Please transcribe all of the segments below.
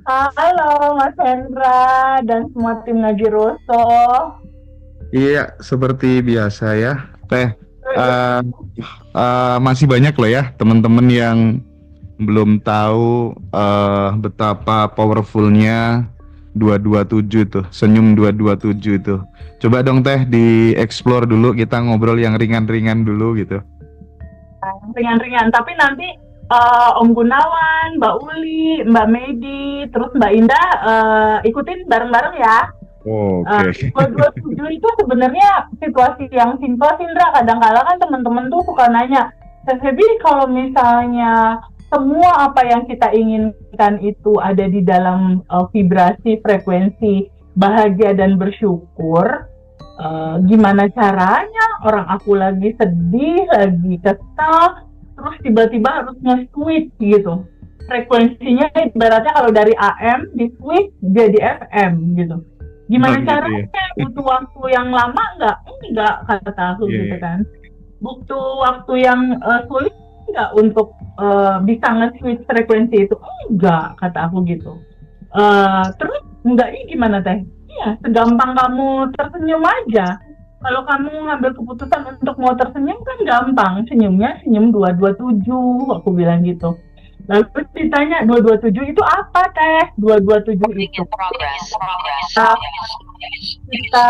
Halo Mas Hendra dan semua tim Ngaji Rosso. Iya, seperti biasa ya, Teh. eh, Masih banyak loh ya teman-teman yang belum tahu betapa powerfulnya 227 tuh, senyum 227 itu. Coba dong Teh di-explore dulu, kita ngobrol yang ringan-ringan dulu gitu. Ringan-ringan, tapi nanti Om Gunawan, Mbak Uli, Mbak Medi, terus Mbak Indah ikutin bareng-bareng ya. Oke. 227 itu sebenarnya situasi yang simpel sih, Indra. Kadang-kadang kan teman-teman tuh suka nanya, Teh Febi kalau misalnya semua apa yang kita inginkan itu ada di dalam vibrasi, frekuensi, bahagia dan bersyukur, gimana caranya orang aku lagi sedih, lagi kesal, terus tiba-tiba harus nge-switch gitu. Frekuensinya ibaratnya kalau dari AM di switch jadi FM gitu. Oh Gimana gitu ya. caranya? Butuh waktu yang lama nggak? Enggak, kata aku Iya, gitu iya. kan. Butuh waktu yang sulit nggak untuk bisa nge-switch frekuensi itu? Enggak, kata aku gitu. Terus enggaknya gimana teh? Iya, segampang kamu tersenyum aja. Kalau kamu ngambil keputusan untuk mau tersenyum kan gampang. Senyumnya senyum 227, aku bilang gitu. Lalu ditanya 227 itu apa teh? 227 itu kita, kita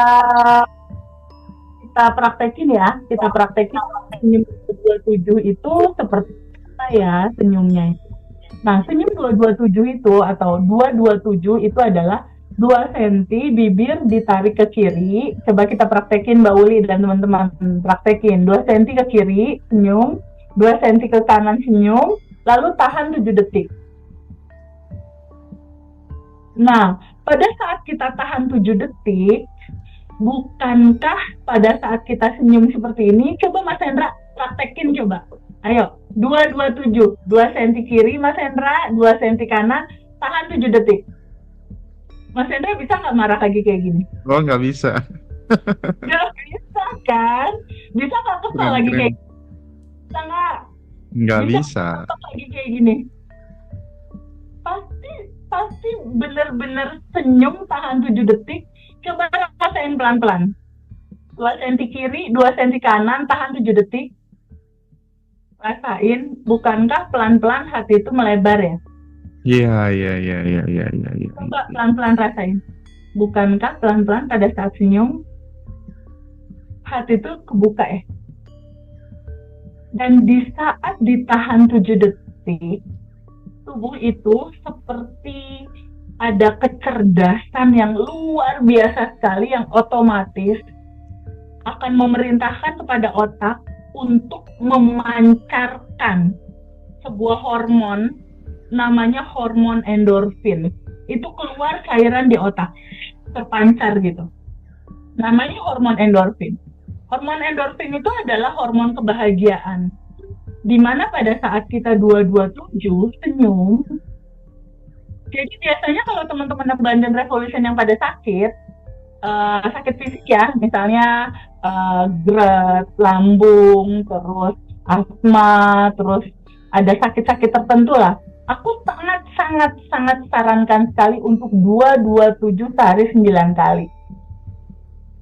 kita praktekin ya, kita praktekin senyum 227 itu seperti apa ya senyumnya. Nah, senyum 227 itu atau 227 itu adalah 2 senti bibir ditarik ke kiri. Coba kita praktekin Mbak Uli dan teman-teman praktekin. 2 senti ke kiri senyum, 2 senti ke kanan senyum, lalu tahan 7 detik. Nah, pada saat kita tahan 7 detik, bukankah pada saat kita senyum seperti ini, coba Mas Hendra praktekin coba. Ayo, 227, 2 senti kiri Mas Hendra, 2 senti kanan, tahan 7 detik. Mas Hendra bisa nggak marah lagi kayak gini? Oh nggak bisa. Nggak bisa kan? Bisa nggak kesel Keren, lagi kayak keren. gini? Bisa nggak? Nggak Bisa bisa. nggak lagi kayak gini? Pasti, pasti bener-bener senyum tahan 7 detik. Coba rasain pelan-pelan. 2 senti kiri, 2 senti kanan, tahan 7 detik. Rasain, bukankah pelan-pelan hati itu melebar ya? Iya, iya, iya, iya, iya, iya, iya. Coba pelan-pelan rasain. Bukankah pelan-pelan pada saat senyum, hati itu kebuka ya? Dan di saat ditahan 7 detik, tubuh itu seperti ada kecerdasan yang luar biasa sekali yang otomatis akan memerintahkan kepada otak untuk memancarkan sebuah hormon namanya hormon endorfin. Itu keluar cairan di otak, terpancar gitu. Namanya hormon endorfin. Hormon endorfin itu adalah hormon kebahagiaan. Dimana pada saat kita 227 senyum, jadi biasanya kalau teman-teman Abundant Revolution yang pada sakit, sakit fisik ya, misalnya GERD, lambung, terus asma, terus ada sakit-sakit tertentu lah. Aku sangat sangat sangat sarankan sekali untuk 227 sehari 9 kali.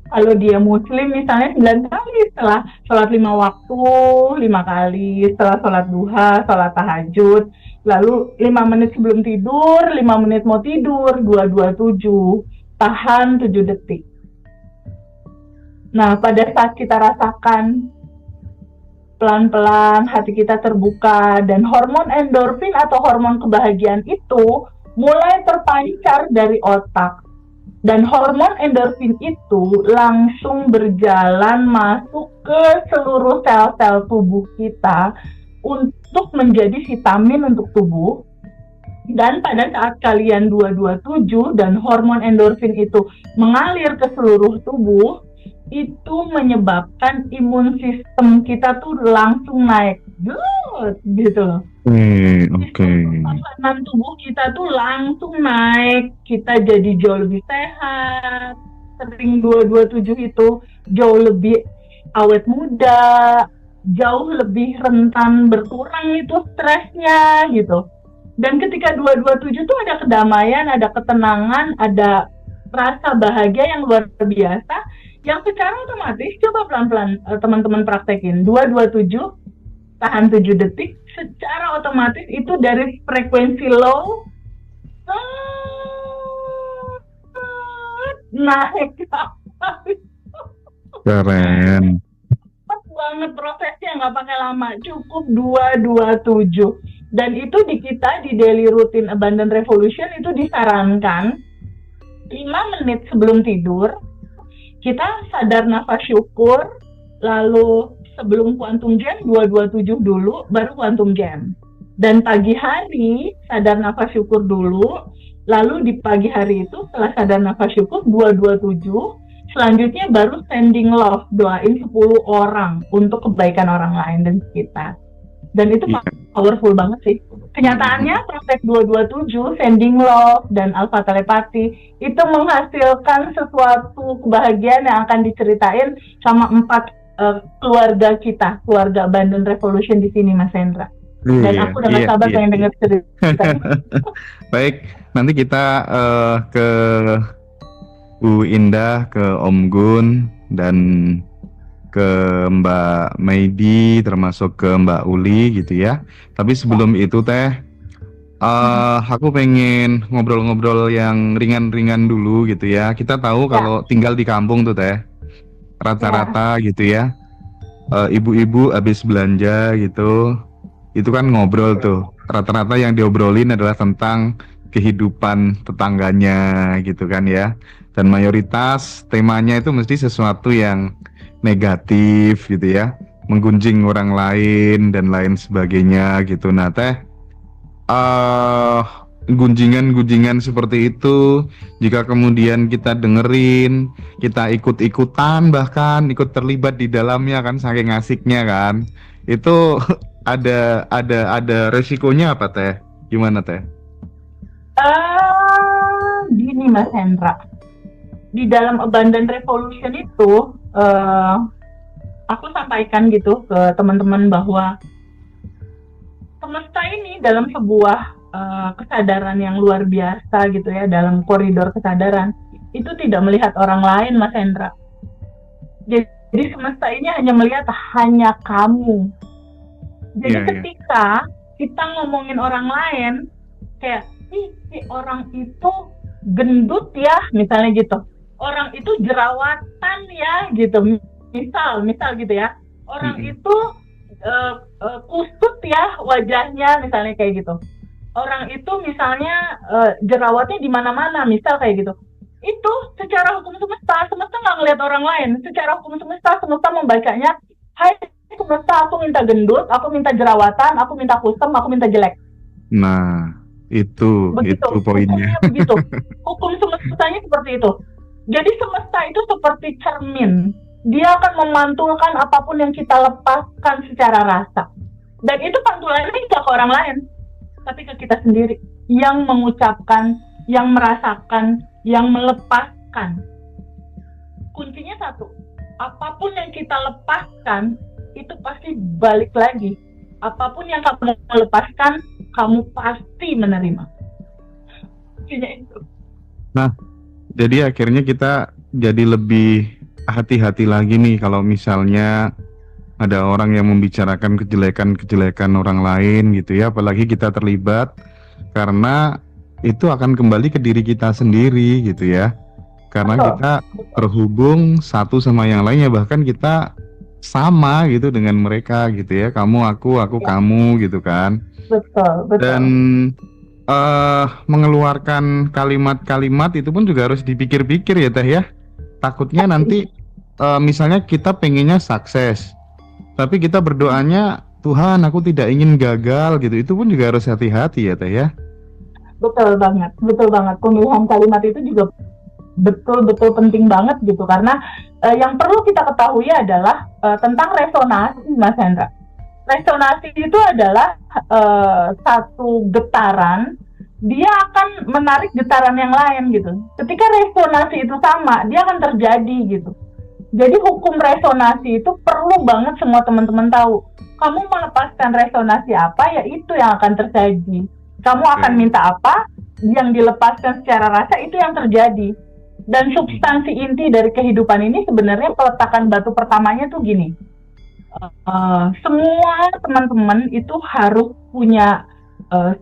Kalau dia muslim misalnya 9 kali, setelah sholat 5 waktu 5 kali, setelah sholat duha, sholat tahajud, lalu 5 menit sebelum tidur, 5 menit mau tidur, 227, tahan 7 detik. Nah, pada saat kita rasakan pelan-pelan hati kita terbuka dan hormon endorfin atau hormon kebahagiaan itu mulai terpancar dari otak, dan hormon endorfin itu langsung berjalan masuk ke seluruh sel-sel tubuh kita untuk menjadi vitamin untuk tubuh. Dan pada saat kalian 227 dan hormon endorfin itu mengalir ke seluruh tubuh, itu menyebabkan imun sistem kita tuh langsung naik. Good, gitu. Oke. Sistem pertahanan tubuh kita tuh langsung naik. Kita jadi jauh lebih sehat. Sering 227 itu jauh lebih awet muda, jauh lebih rentan berkurang itu stresnya gitu. Dan ketika 227 tuh ada kedamaian, ada ketenangan, ada rasa bahagia yang luar biasa, yang secara otomatis, coba pelan-pelan teman-teman praktekin. 227, tahan 7 detik, secara otomatis itu dari frekuensi low, naik. Keren. Cepat banget prosesnya, nggak pakai lama, cukup 227. Dan itu di kita di daily routine Abundant Revolution itu disarankan 5 menit sebelum tidur kita sadar nafas syukur, lalu sebelum quantum jam 227 dulu, baru quantum jam. Dan pagi hari sadar nafas syukur dulu, lalu di pagi hari itu setelah sadar nafas syukur 227, selanjutnya baru sending love, doain 10 orang untuk kebaikan orang lain dan sekitar. Dan itu powerful banget sih. Kenyataannya praktek 227, sending love, dan alpha telepati itu menghasilkan sesuatu kebahagiaan yang akan diceritain sama 4 keluarga kita, keluarga Abundant Revolution di sini, Mas Hendra. Dan aku udah gak sabar pengen denger cerita. Baik, nanti kita ke Bu Indah, ke Om Gun, dan ke Mbak Maidi, termasuk ke Mbak Uli gitu ya. Tapi sebelum itu Teh, aku pengen ngobrol-ngobrol yang ringan-ringan dulu gitu ya. Kita tahu kalau tinggal di kampung tuh Teh, rata-rata gitu ya, ibu-ibu habis belanja gitu, itu kan ngobrol tuh. Rata-rata yang diobrolin adalah tentang kehidupan tetangganya gitu kan ya. Dan mayoritas temanya itu mesti sesuatu yang negatif gitu ya, menggunjing orang lain dan lain sebagainya gitu. Nah Teh, gunjingan-gunjingan seperti itu, jika kemudian kita dengerin, kita ikut-ikutan, bahkan ikut terlibat di dalamnya kan, saking asiknya kan, itu ada resikonya apa Teh? Gimana Teh? Gini Mas Hendra, di dalam Abundant Revolution itu aku sampaikan gitu ke teman-teman bahwa semesta ini dalam sebuah kesadaran yang luar biasa gitu ya, dalam koridor kesadaran itu tidak melihat orang lain, Mas Hendra. Jadi semesta ini hanya melihat hanya kamu. Jadi ketika kita ngomongin orang lain kayak si orang itu gendut ya, misalnya gitu, orang itu jerawatan ya gitu, misal gitu ya, orang itu kusut ya wajahnya, misalnya kayak gitu, orang itu misalnya jerawatnya di mana-mana, misal kayak gitu. Itu secara hukum semesta nggak ngelihat orang lain. Secara hukum semesta membacanya, hai semesta, aku minta gendut, aku minta jerawatan, aku minta kusam, aku minta jelek. Nah itu poinnya. Begitu. Hukum semestanya seperti itu. Jadi semesta itu seperti cermin. Dia akan memantulkan apapun yang kita lepaskan secara rasa. Dan itu pantulannya tidak ke orang lain, tapi ke kita sendiri. Yang mengucapkan, yang merasakan, yang melepaskan. Kuncinya satu. Apapun yang kita lepaskan, itu pasti balik lagi. Apapun yang kamu lepaskan, kamu pasti menerima. Kuncinya itu. Nah, jadi akhirnya kita jadi lebih hati-hati lagi nih kalau misalnya ada orang yang membicarakan kejelekan orang lain gitu ya, apalagi kita terlibat, karena itu akan kembali ke diri kita sendiri gitu ya, karena kita terhubung satu sama yang lainnya, bahkan kita sama gitu dengan mereka gitu ya, kamu aku kamu gitu kan. Betul. Dan mengeluarkan kalimat-kalimat itu pun juga harus dipikir-pikir ya Teh ya. Takutnya nanti misalnya kita pengennya sukses, tapi kita berdoanya, Tuhan aku tidak ingin gagal gitu. Itu pun juga harus hati-hati ya Teh ya. Betul banget. Pemilihan kalimat itu juga betul-betul penting banget gitu, karena yang perlu kita ketahui adalah tentang resonasi, Mas Hendra. Resonasi itu adalah satu getaran, dia akan menarik getaran yang lain gitu. Ketika resonasi itu sama, dia akan terjadi gitu. Jadi hukum resonasi itu perlu banget semua teman-teman tahu. Kamu melepaskan resonasi apa, ya itu yang akan terjadi. Kamu akan minta apa, yang dilepaskan secara rasa itu yang terjadi. Dan substansi inti dari kehidupan ini sebenarnya peletakan batu pertamanya tuh gini. Semua teman-teman itu harus punya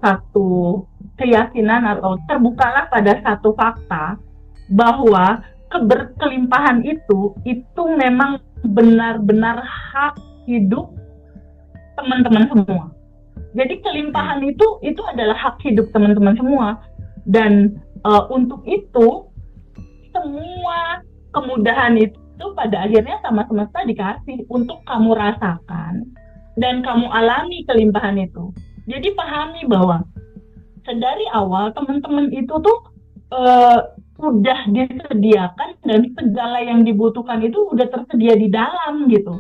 satu keyakinan atau terbukalah pada satu fakta bahwa keberkelimpahan itu memang benar-benar hak hidup teman-teman semua. Jadi kelimpahan itu adalah hak hidup teman-teman semua. Dan untuk itu semua kemudahan itu pada akhirnya sama semesta dikasih untuk kamu rasakan dan kamu alami kelimpahan itu. Jadi pahami bahwa dari awal teman-teman itu tuh sudah disediakan dan segala yang dibutuhkan itu udah tersedia di dalam gitu.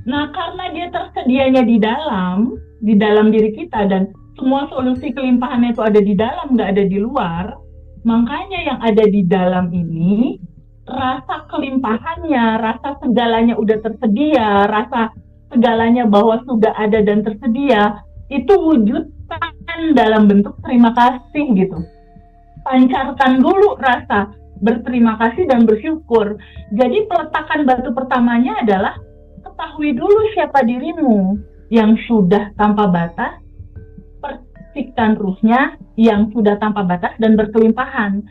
Nah, karena dia tersedianya di dalam diri kita dan semua solusi kelimpahannya itu ada di dalam, nggak ada di luar, makanya yang ada di dalam ini, rasa kelimpahannya, rasa segalanya udah tersedia, rasa segalanya bahwa sudah ada dan tersedia, itu wujudkan dalam bentuk terima kasih gitu. Pancarkan dulu rasa berterima kasih dan bersyukur. Jadi peletakan batu pertamanya adalah ketahui dulu siapa dirimu yang sudah tanpa batas, percikan ruhnya yang sudah tanpa batas dan berkelimpahan.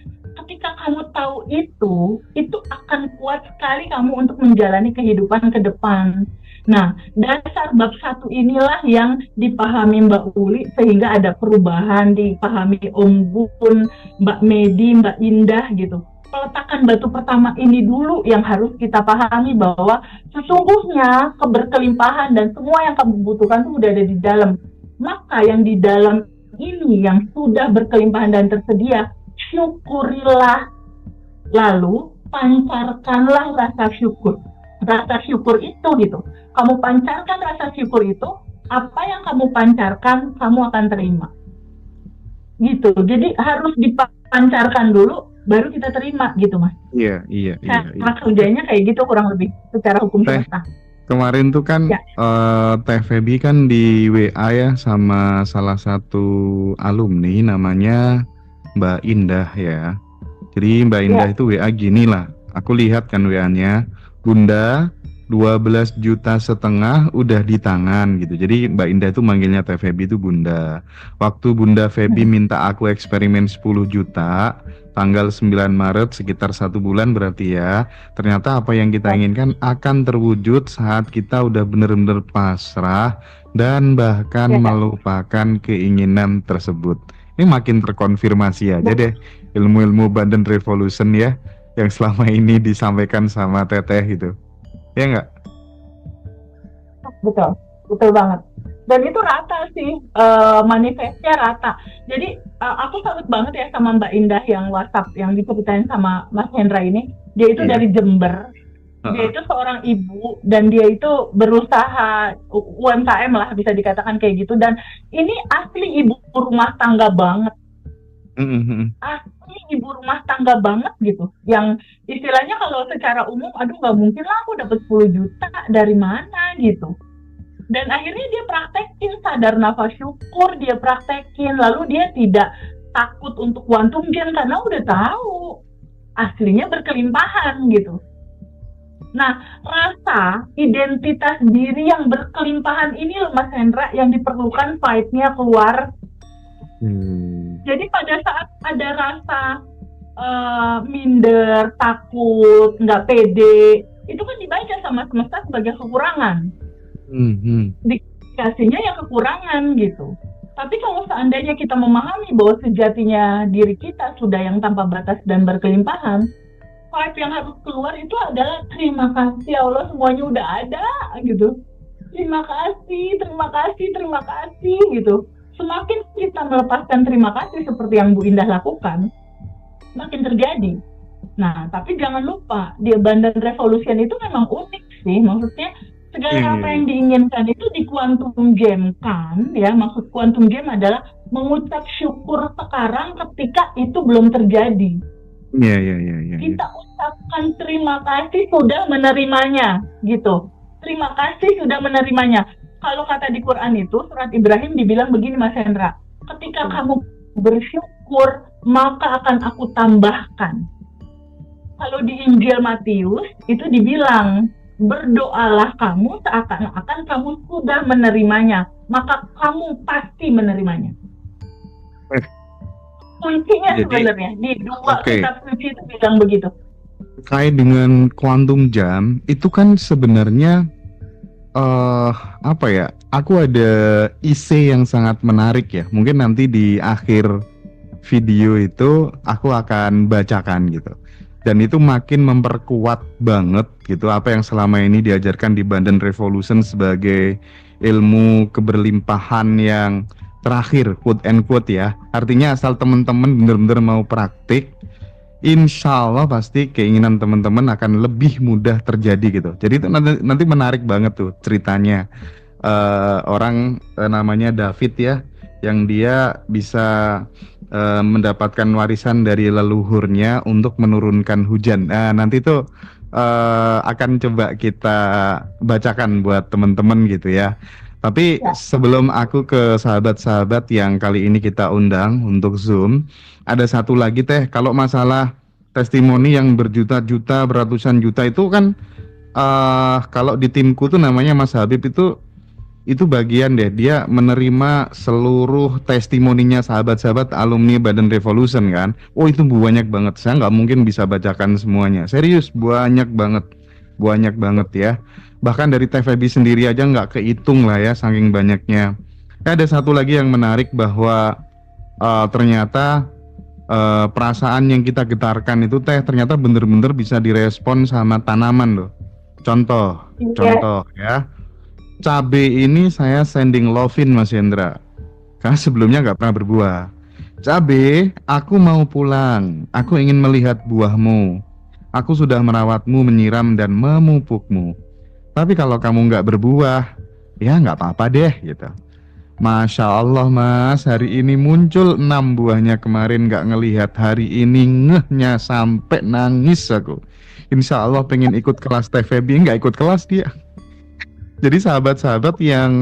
Ketika kamu tahu itu akan kuat sekali kamu untuk menjalani kehidupan ke depan. Nah, dasar bab 1 inilah yang dipahami Mbak Uli sehingga ada perubahan, dipahami Om Gun, Mbak Medi, Mbak Indah gitu. Peletakan batu pertama ini dulu yang harus kita pahami bahwa sesungguhnya keberkelimpahan dan semua yang kamu butuhkan itu udah ada di dalam. Maka yang di dalam ini yang sudah berkelimpahan dan tersedia, syukurilah, lalu pancarkanlah rasa syukur. Rasa syukur itu gitu. Kamu pancarkan rasa syukur itu, apa yang kamu pancarkan kamu akan terima. Gitu. Jadi harus dipancarkan dulu baru kita terima gitu, Mas. Iya. Cara kerjanya kayak gitu kurang lebih secara hukum semesta. Kemarin tuh kan Teh Feby kan di WA ya sama salah satu alumni namanya Mbak Indah ya. Jadi Mbak Indah itu WA gini lah. Aku lihat kan WA-nya, Bunda 12,5 juta udah di tangan gitu. Jadi Mbak Indah itu manggilnya Teh Feby itu Bunda. Waktu Bunda Feby minta aku eksperimen 10 juta tanggal 9 Maret sekitar 1 bulan berarti ya. Ternyata apa yang kita inginkan akan terwujud saat kita udah bener-bener pasrah dan bahkan melupakan keinginan tersebut. Ini makin terkonfirmasi aja deh ilmu-ilmu Abundant Revolution ya yang selama ini disampaikan sama Teteh gitu. Ya enggak? Betul banget. Dan itu rata sih, manifestnya rata. Jadi aku salut banget ya sama Mbak Indah yang WhatsApp yang diceritain sama Mas Hendra ini. Dia itu dari Jember. Dia itu seorang ibu dan dia itu berusaha UMKM lah bisa dikatakan kayak gitu. Dan ini asli ibu rumah tangga banget. Asli ibu rumah tangga banget gitu. Yang istilahnya kalau secara umum, aduh nggak mungkin lah aku dapat 10 juta dari mana gitu. Dan akhirnya dia praktekin sadar nafas syukur, dia praktekin, lalu dia tidak takut untuk quantum gain karena udah tahu aslinya berkelimpahan gitu. Nah, rasa identitas diri yang berkelimpahan ini loh Mas Hendra yang diperlukan fight-nya keluar. Jadi pada saat ada rasa minder, takut, nggak pede, itu kan dibaca sama semesta sebagai kekurangan. Dikasihnya ya kekurangan gitu. Tapi kalau seandainya kita memahami bahwa sejatinya diri kita sudah yang tanpa batas dan berkelimpahan, vibe yang harus keluar itu adalah terima kasih ya Allah semuanya udah ada gitu. Terima kasih gitu. Semakin kita melepaskan terima kasih seperti yang Bu Indah lakukan, makin terjadi. Nah, tapi jangan lupa di Abundant Revolution itu memang unik sih, maksudnya segala apa yang diinginkan itu di quantum gem kan, ya maksud quantum gem adalah mengucap syukur sekarang ketika itu belum terjadi. Kita ucapkan terima kasih sudah menerimanya, gitu. Terima kasih sudah menerimanya. Kalau kata di Quran itu surat Ibrahim dibilang begini Mas Hendra, Ketika kamu bersyukur, maka akan aku tambahkan. Kalau di Injil Matius itu dibilang, berdoalah kamu seakan-akan kamu sudah menerimanya, maka kamu pasti menerimanya. Kuncinya sebenarnya di dua kitab suci itu bilang begitu. Terkait dengan kuantum jam, itu kan sebenarnya apa ya? Aku ada isi yang sangat menarik ya. Mungkin nanti di akhir video itu aku akan bacakan gitu. Dan itu makin memperkuat banget gitu apa yang selama ini diajarkan di Banden Revolution sebagai ilmu keberlimpahan yang terakhir, quote and quote ya. Artinya asal teman-teman benar-benar mau praktik, insya Allah pasti keinginan teman-teman akan lebih mudah terjadi gitu. Jadi itu nanti menarik banget tuh ceritanya. Orang namanya David ya, yang dia bisa mendapatkan warisan dari leluhurnya untuk menurunkan hujan. Nah, nanti tuh akan coba kita bacakan buat teman-teman gitu ya. Tapi sebelum aku ke sahabat-sahabat yang kali ini kita undang untuk Zoom, ada satu lagi Teh, kalau masalah testimoni yang berjuta-juta, beratusan juta itu kan kalau di timku tuh namanya Mas Habib itu bagian deh, dia menerima seluruh testimoninya sahabat-sahabat alumni Banden Revolution kan. Oh itu banyak banget, saya nggak mungkin bisa bacakan semuanya. Serius, banyak banget ya. Bahkan dari TVB sendiri aja nggak kehitung lah ya, saking banyaknya. Ada satu lagi yang menarik bahwa ternyata perasaan yang kita getarkan itu Teh ternyata bener-bener bisa direspon sama tanaman loh. Contoh ya. Cabe ini saya sending love-in Mas Hendra, karena sebelumnya nggak pernah berbuah. Cabe, aku mau pulang. Aku ingin melihat buahmu. Aku sudah merawatmu, menyiram dan memupukmu. Tapi kalau kamu nggak berbuah, ya nggak apa-apa deh gitu. Masya Allah Mas, hari ini muncul 6 buahnya, kemarin nggak ngelihat, hari ini ngehnya sampai nangis aku. Insya Allah pengen ikut kelas TVB, nggak ikut kelas dia. Jadi sahabat-sahabat yang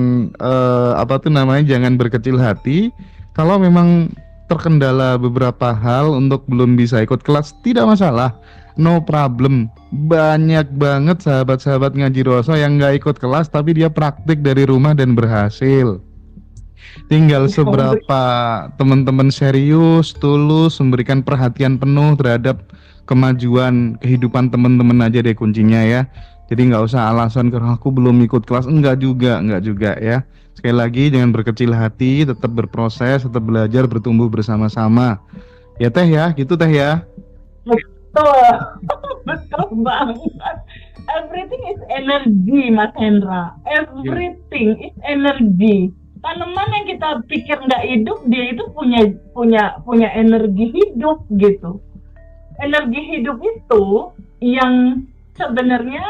jangan berkecil hati. Kalau memang terkendala beberapa hal untuk belum bisa ikut kelas, tidak masalah, no problem. Banyak banget sahabat-sahabat ngaji Roso yang nggak ikut kelas tapi dia praktik dari rumah dan berhasil. Tinggal seberapa teman-teman serius, tulus, memberikan perhatian penuh terhadap kemajuan kehidupan teman-teman aja deh kuncinya ya. Jadi nggak usah alasan karena aku belum ikut kelas, enggak juga ya. Sekali lagi jangan berkecil hati, tetap berproses, tetap belajar, bertumbuh bersama-sama. Ya Teh ya, gitu Teh ya. Betul banget. Everything is energy Mas Hendra. Everything is energy. Tanaman yang kita pikir nggak hidup, dia itu punya energi hidup gitu. Energi hidup itu yang sebenarnya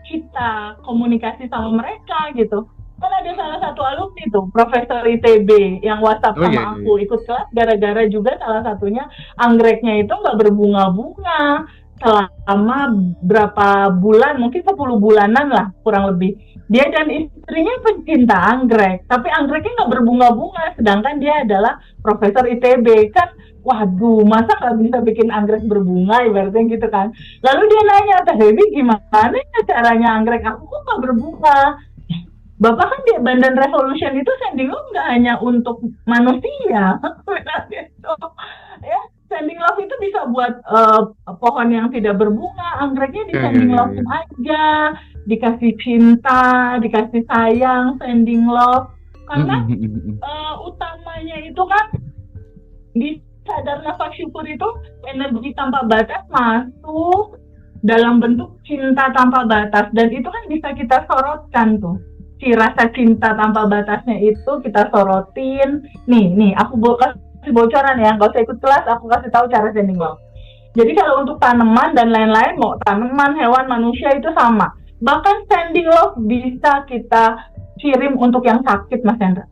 kita komunikasi sama mereka gitu. Kan ada salah satu alumni tuh, Profesor ITB yang WhatsApp sama aku ikut kelas gara-gara juga salah satunya anggreknya itu nggak berbunga-bunga selama berapa bulan, mungkin 10 bulanan lah kurang lebih. Dia dan istrinya pencinta anggrek, tapi anggreknya nggak berbunga-bunga, sedangkan dia adalah Profesor ITB kan. Waduh, masa nggak bisa bikin anggrek berbunga, ibaratnya gitu kan. Lalu dia nanya, Teh Dewi gimana ya caranya anggrek aku kok nggak berbunga? Bapak kan di Banden Revolution itu sending love nggak hanya untuk manusia, gitu. Ya, sending love itu bisa buat pohon yang tidak berbunga, anggreknya di sending love aja, dikasih cinta, dikasih sayang, sending love. Karena utamanya itu kan di sadar nafas syukur itu energi tanpa batas masuk dalam bentuk cinta tanpa batas, dan itu kan bisa kita sorotkan tuh, si rasa cinta tanpa batasnya itu kita sorotin. Nih aku kasih bocoran ya, nggak usah ikut kelas, aku kasih tahu cara sending love. Jadi kalau untuk tanaman dan lain-lain, mau tanaman, hewan, manusia itu sama. Bahkan sending love bisa kita kirim untuk yang sakit Mas Hendra.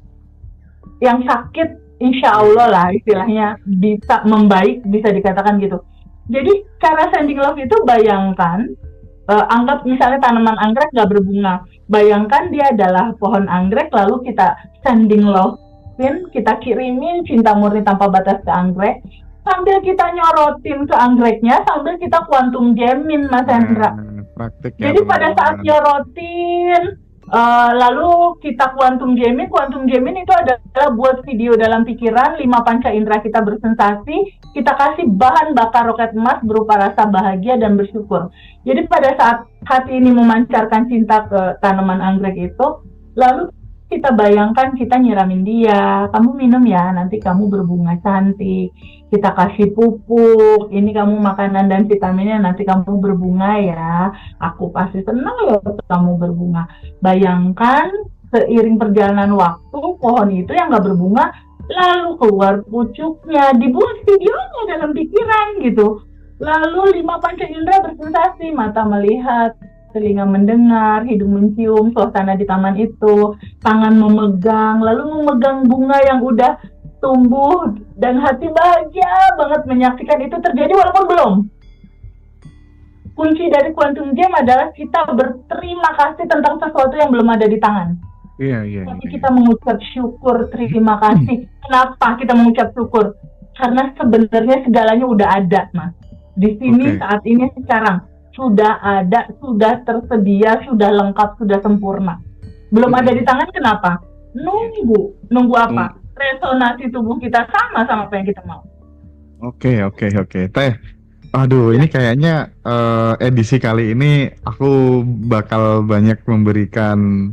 Yang sakit insya Allah lah istilahnya bisa membaik, bisa dikatakan gitu. Jadi cara sending love itu bayangkan, anggap misalnya tanaman anggrek gak berbunga, bayangkan dia adalah pohon anggrek, lalu kita sending love kita kirimin cinta murni tanpa batas ke anggrek, sambil kita nyorotin ke anggreknya, sambil kita quantum jamin, Mas Hendra. Praktik ya, Jadi pada saat nyorotin, lalu kita quantum jamming itu adalah buat video dalam pikiran, 5 panca indera kita bersensasi, kita kasih bahan bakar roket emas berupa rasa bahagia dan bersyukur. Jadi pada saat hati ini memancarkan cinta ke tanaman anggrek itu, lalu kita bayangkan kita nyiramin dia, kamu minum ya, nanti kamu berbunga cantik, kita kasih pupuk, ini kamu makanan dan vitaminnya, nanti kamu berbunga ya, aku pasti senang loh kamu berbunga. Bayangkan seiring perjalanan waktu, pohon itu yang gak berbunga, lalu keluar pucuknya, dibuat videonya dalam pikiran gitu. Lalu 5 panca indera bersensasi, mata melihat, telinga mendengar, hidung mencium suasana di taman itu, tangan memegang, lalu memegang bunga yang udah tumbuh, dan hati bahagia banget menyaksikan itu terjadi walaupun belum. Kunci dari quantum jam adalah kita berterima kasih tentang sesuatu yang belum ada di tangan. Tapi kita mengucap syukur, terima kasih. Kenapa kita mengucap syukur? Karena sebenarnya segalanya udah ada, Mas. Di sini saat ini sekarang sudah ada, sudah tersedia, sudah lengkap, sudah sempurna. Belum ada di tangan, kenapa? Nunggu apa? Resonasi tubuh kita sama apa yang kita mau. Oke. Teh, aduh, ini kayaknya edisi kali ini aku bakal banyak memberikan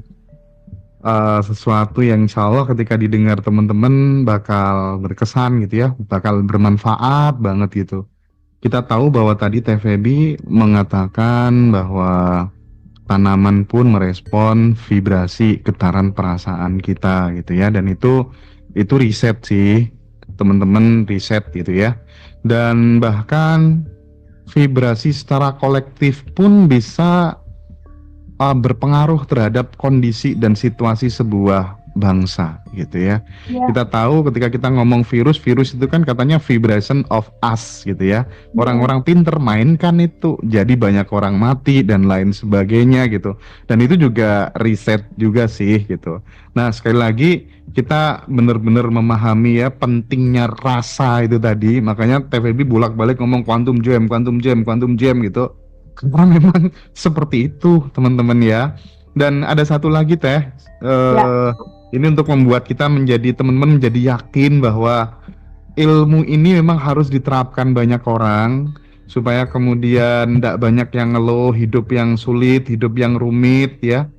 sesuatu yang insya Allah ketika didengar teman-teman bakal berkesan gitu ya, bakal bermanfaat banget gitu. Kita tahu bahwa tadi Teh Feby mengatakan bahwa tanaman pun merespon vibrasi getaran perasaan kita gitu ya, dan itu riset sih, teman-teman, riset gitu ya. Dan bahkan vibrasi secara kolektif pun bisa berpengaruh terhadap kondisi dan situasi sebuah bangsa gitu ya. Kita tahu ketika kita ngomong virus itu kan katanya vibration of us gitu ya. Orang-orang pinter mainkan itu, jadi banyak orang mati dan lain sebagainya gitu. Dan itu juga riset juga sih gitu. Nah, sekali lagi kita benar-benar memahami ya pentingnya rasa itu tadi. Makanya TVB bolak-balik ngomong quantum jam gitu. Karena memang seperti itu, teman-teman ya. Dan ada satu lagi Teh, ini untuk membuat kita teman-teman menjadi yakin bahwa ilmu ini memang harus diterapkan banyak orang, supaya kemudian tidak banyak yang ngeluh hidup yang sulit, hidup yang rumit ya.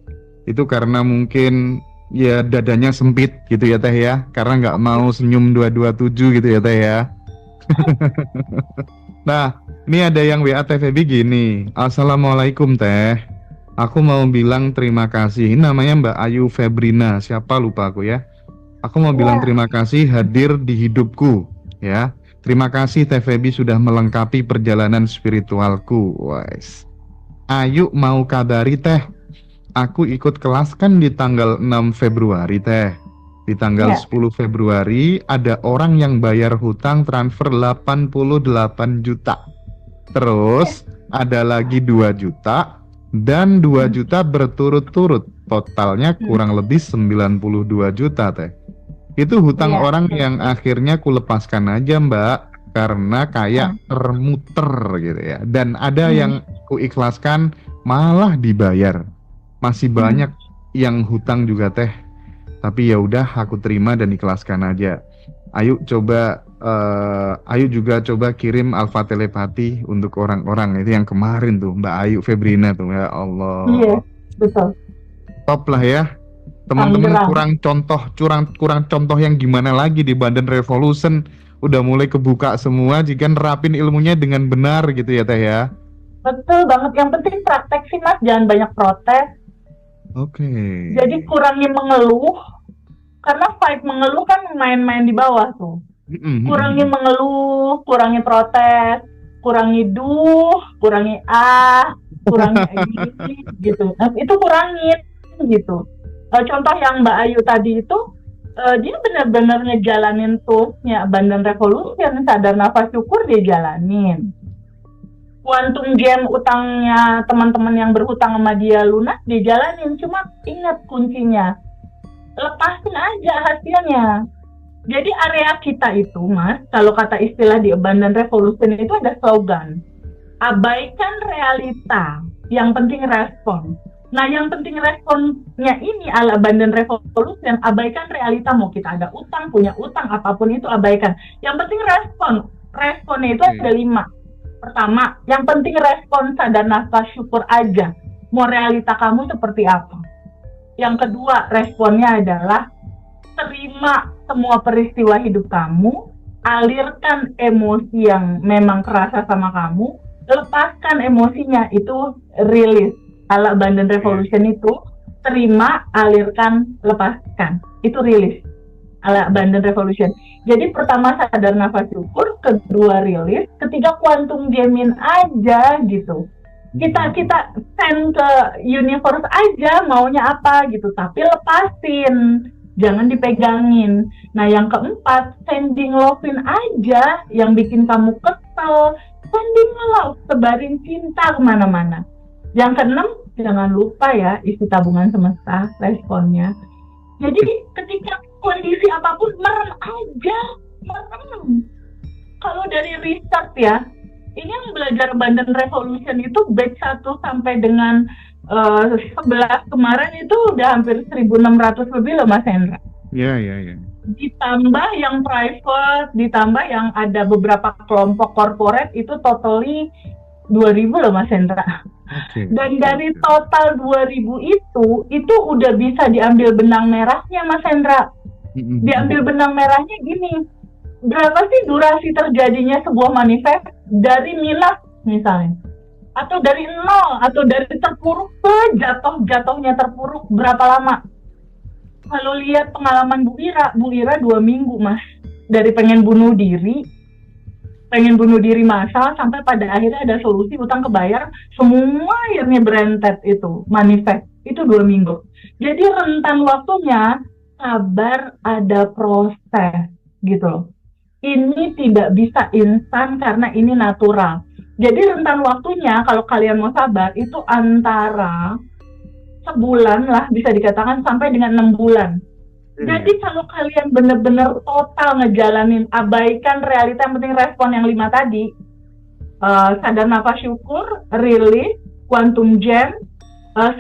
Itu karena mungkin ya dadanya sempit gitu ya Teh ya, karena nggak mau senyum 227 gitu ya Teh ya. Nah, ini ada yang WA Teh Feby gini, Assalamualaikum Teh, aku mau bilang terima kasih. Ini namanya Mbak Ayu Febrina, siapa lupa aku ya. Aku mau bilang terima kasih hadir di hidupku ya. Terima kasih Teh Feby sudah melengkapi perjalanan spiritualku. Wes. Ayu mau kabari Teh, aku ikut kelas kan di tanggal 6 Februari Teh. Di tanggal 10 Februari ada orang yang bayar hutang transfer 88 juta. Terus ada lagi 2 juta dan 2 juta berturut-turut. Totalnya kurang lebih 92 juta Teh. Itu hutang orang yang akhirnya kulepaskan aja Mbak, karena kayak termuter gitu ya. Dan ada yang kuikhlaskan malah dibayar. Masih banyak yang hutang juga Teh. Tapi ya udah aku terima dan ikhlaskan aja. Ayo juga coba kirim alfa telepati untuk orang-orang itu yang kemarin tuh Mbak Ayu Febrina tuh, ya Allah. Iya, betul. Top lah ya. Teman-teman kurang contoh yang gimana lagi di Bandan Revolution, udah mulai kebuka semua jika nerapin ilmunya dengan benar gitu ya Teh ya. Betul banget, yang penting praktek sih Mas, jangan banyak protes. Jadi kurangi mengeluh, karena vibe mengeluh kan main-main di bawah tuh. Kurangi mengeluh, kurangi protes, kurangi kurangi kurangi ini gitu. Nah, itu kurangin gitu. Contoh yang Mbak Ayu tadi itu, dia benar-benar ngejalanin tuh-nya Bandan Revolution, sadar nafas syukur dia jalanin. Quantum jam utangnya teman-teman yang berhutang sama dia lunas, dia jalanin. Cuma ingat kuncinya, lepasin aja hasilnya. Jadi area kita itu, Mas, kalau kata istilah di Abundant Revolution itu ada slogan, abaikan realita, yang penting respon. Nah, yang penting responnya ini ala Abundant Revolution, abaikan realita, mau kita ada utang, punya utang, apapun itu abaikan. Yang penting respon. Responnya itu ada 5. Pertama, yang penting respon, sadar nafas, syukur aja. Mau realita kamu seperti apa. Yang kedua, responnya adalah terima semua peristiwa hidup kamu, alirkan emosi yang memang kerasa sama kamu, lepaskan emosinya, itu rilis. Ala Abundant Revolution itu terima, alirkan, lepaskan, itu rilis. Ala Abundant Revolution. Jadi pertama sadar nafas syukur, kedua rilis, ketiga quantum jamming aja gitu. Kita send ke universe aja maunya apa gitu, tapi lepasin, jangan dipegangin. Nah, yang keempat, sending love-in aja yang bikin kamu kesel, sending love, sebarin cinta kemana-mana. Yang keenam, jangan lupa ya, isi tabungan semesta, responnya. Jadi ketika kondisi apapun, merem aja, merem. Kalau dari research ya, ini yang belajar Abundant Revolution itu batch 1 sampai dengan 11 kemarin itu udah hampir 1.600 lebih loh Mas Hendra. Iya. Ditambah yang private, ditambah yang ada beberapa kelompok corporate, itu totally 2.000 loh Mas Hendra. Okay. Dan dari total 2.000 itu udah bisa diambil benang merahnya Mas Hendra. Diambil benang merahnya gini, berapa sih durasi terjadinya sebuah manifest dari minus misalnya, atau dari nol, atau dari terpuruk ke jatuhnya terpuruk, berapa lama? Kalau lihat pengalaman Bu Ira 2 minggu Mas, dari pengen bunuh diri massal sampai pada akhirnya ada solusi, utang kebayar, semua akhirnya berentet, itu manifest, itu 2 minggu. Jadi rentan waktunya, sabar, ada proses gitu loh. Ini tidak bisa instan karena ini natural. Jadi rentan waktunya kalau kalian mau sabar itu antara sebulan lah, bisa dikatakan sampai dengan 6 bulan. Jadi kalau kalian benar-benar total ngejalanin, abaikan realita, yang penting respon yang 5 tadi, sadar nafas syukur, rilis, quantum jam,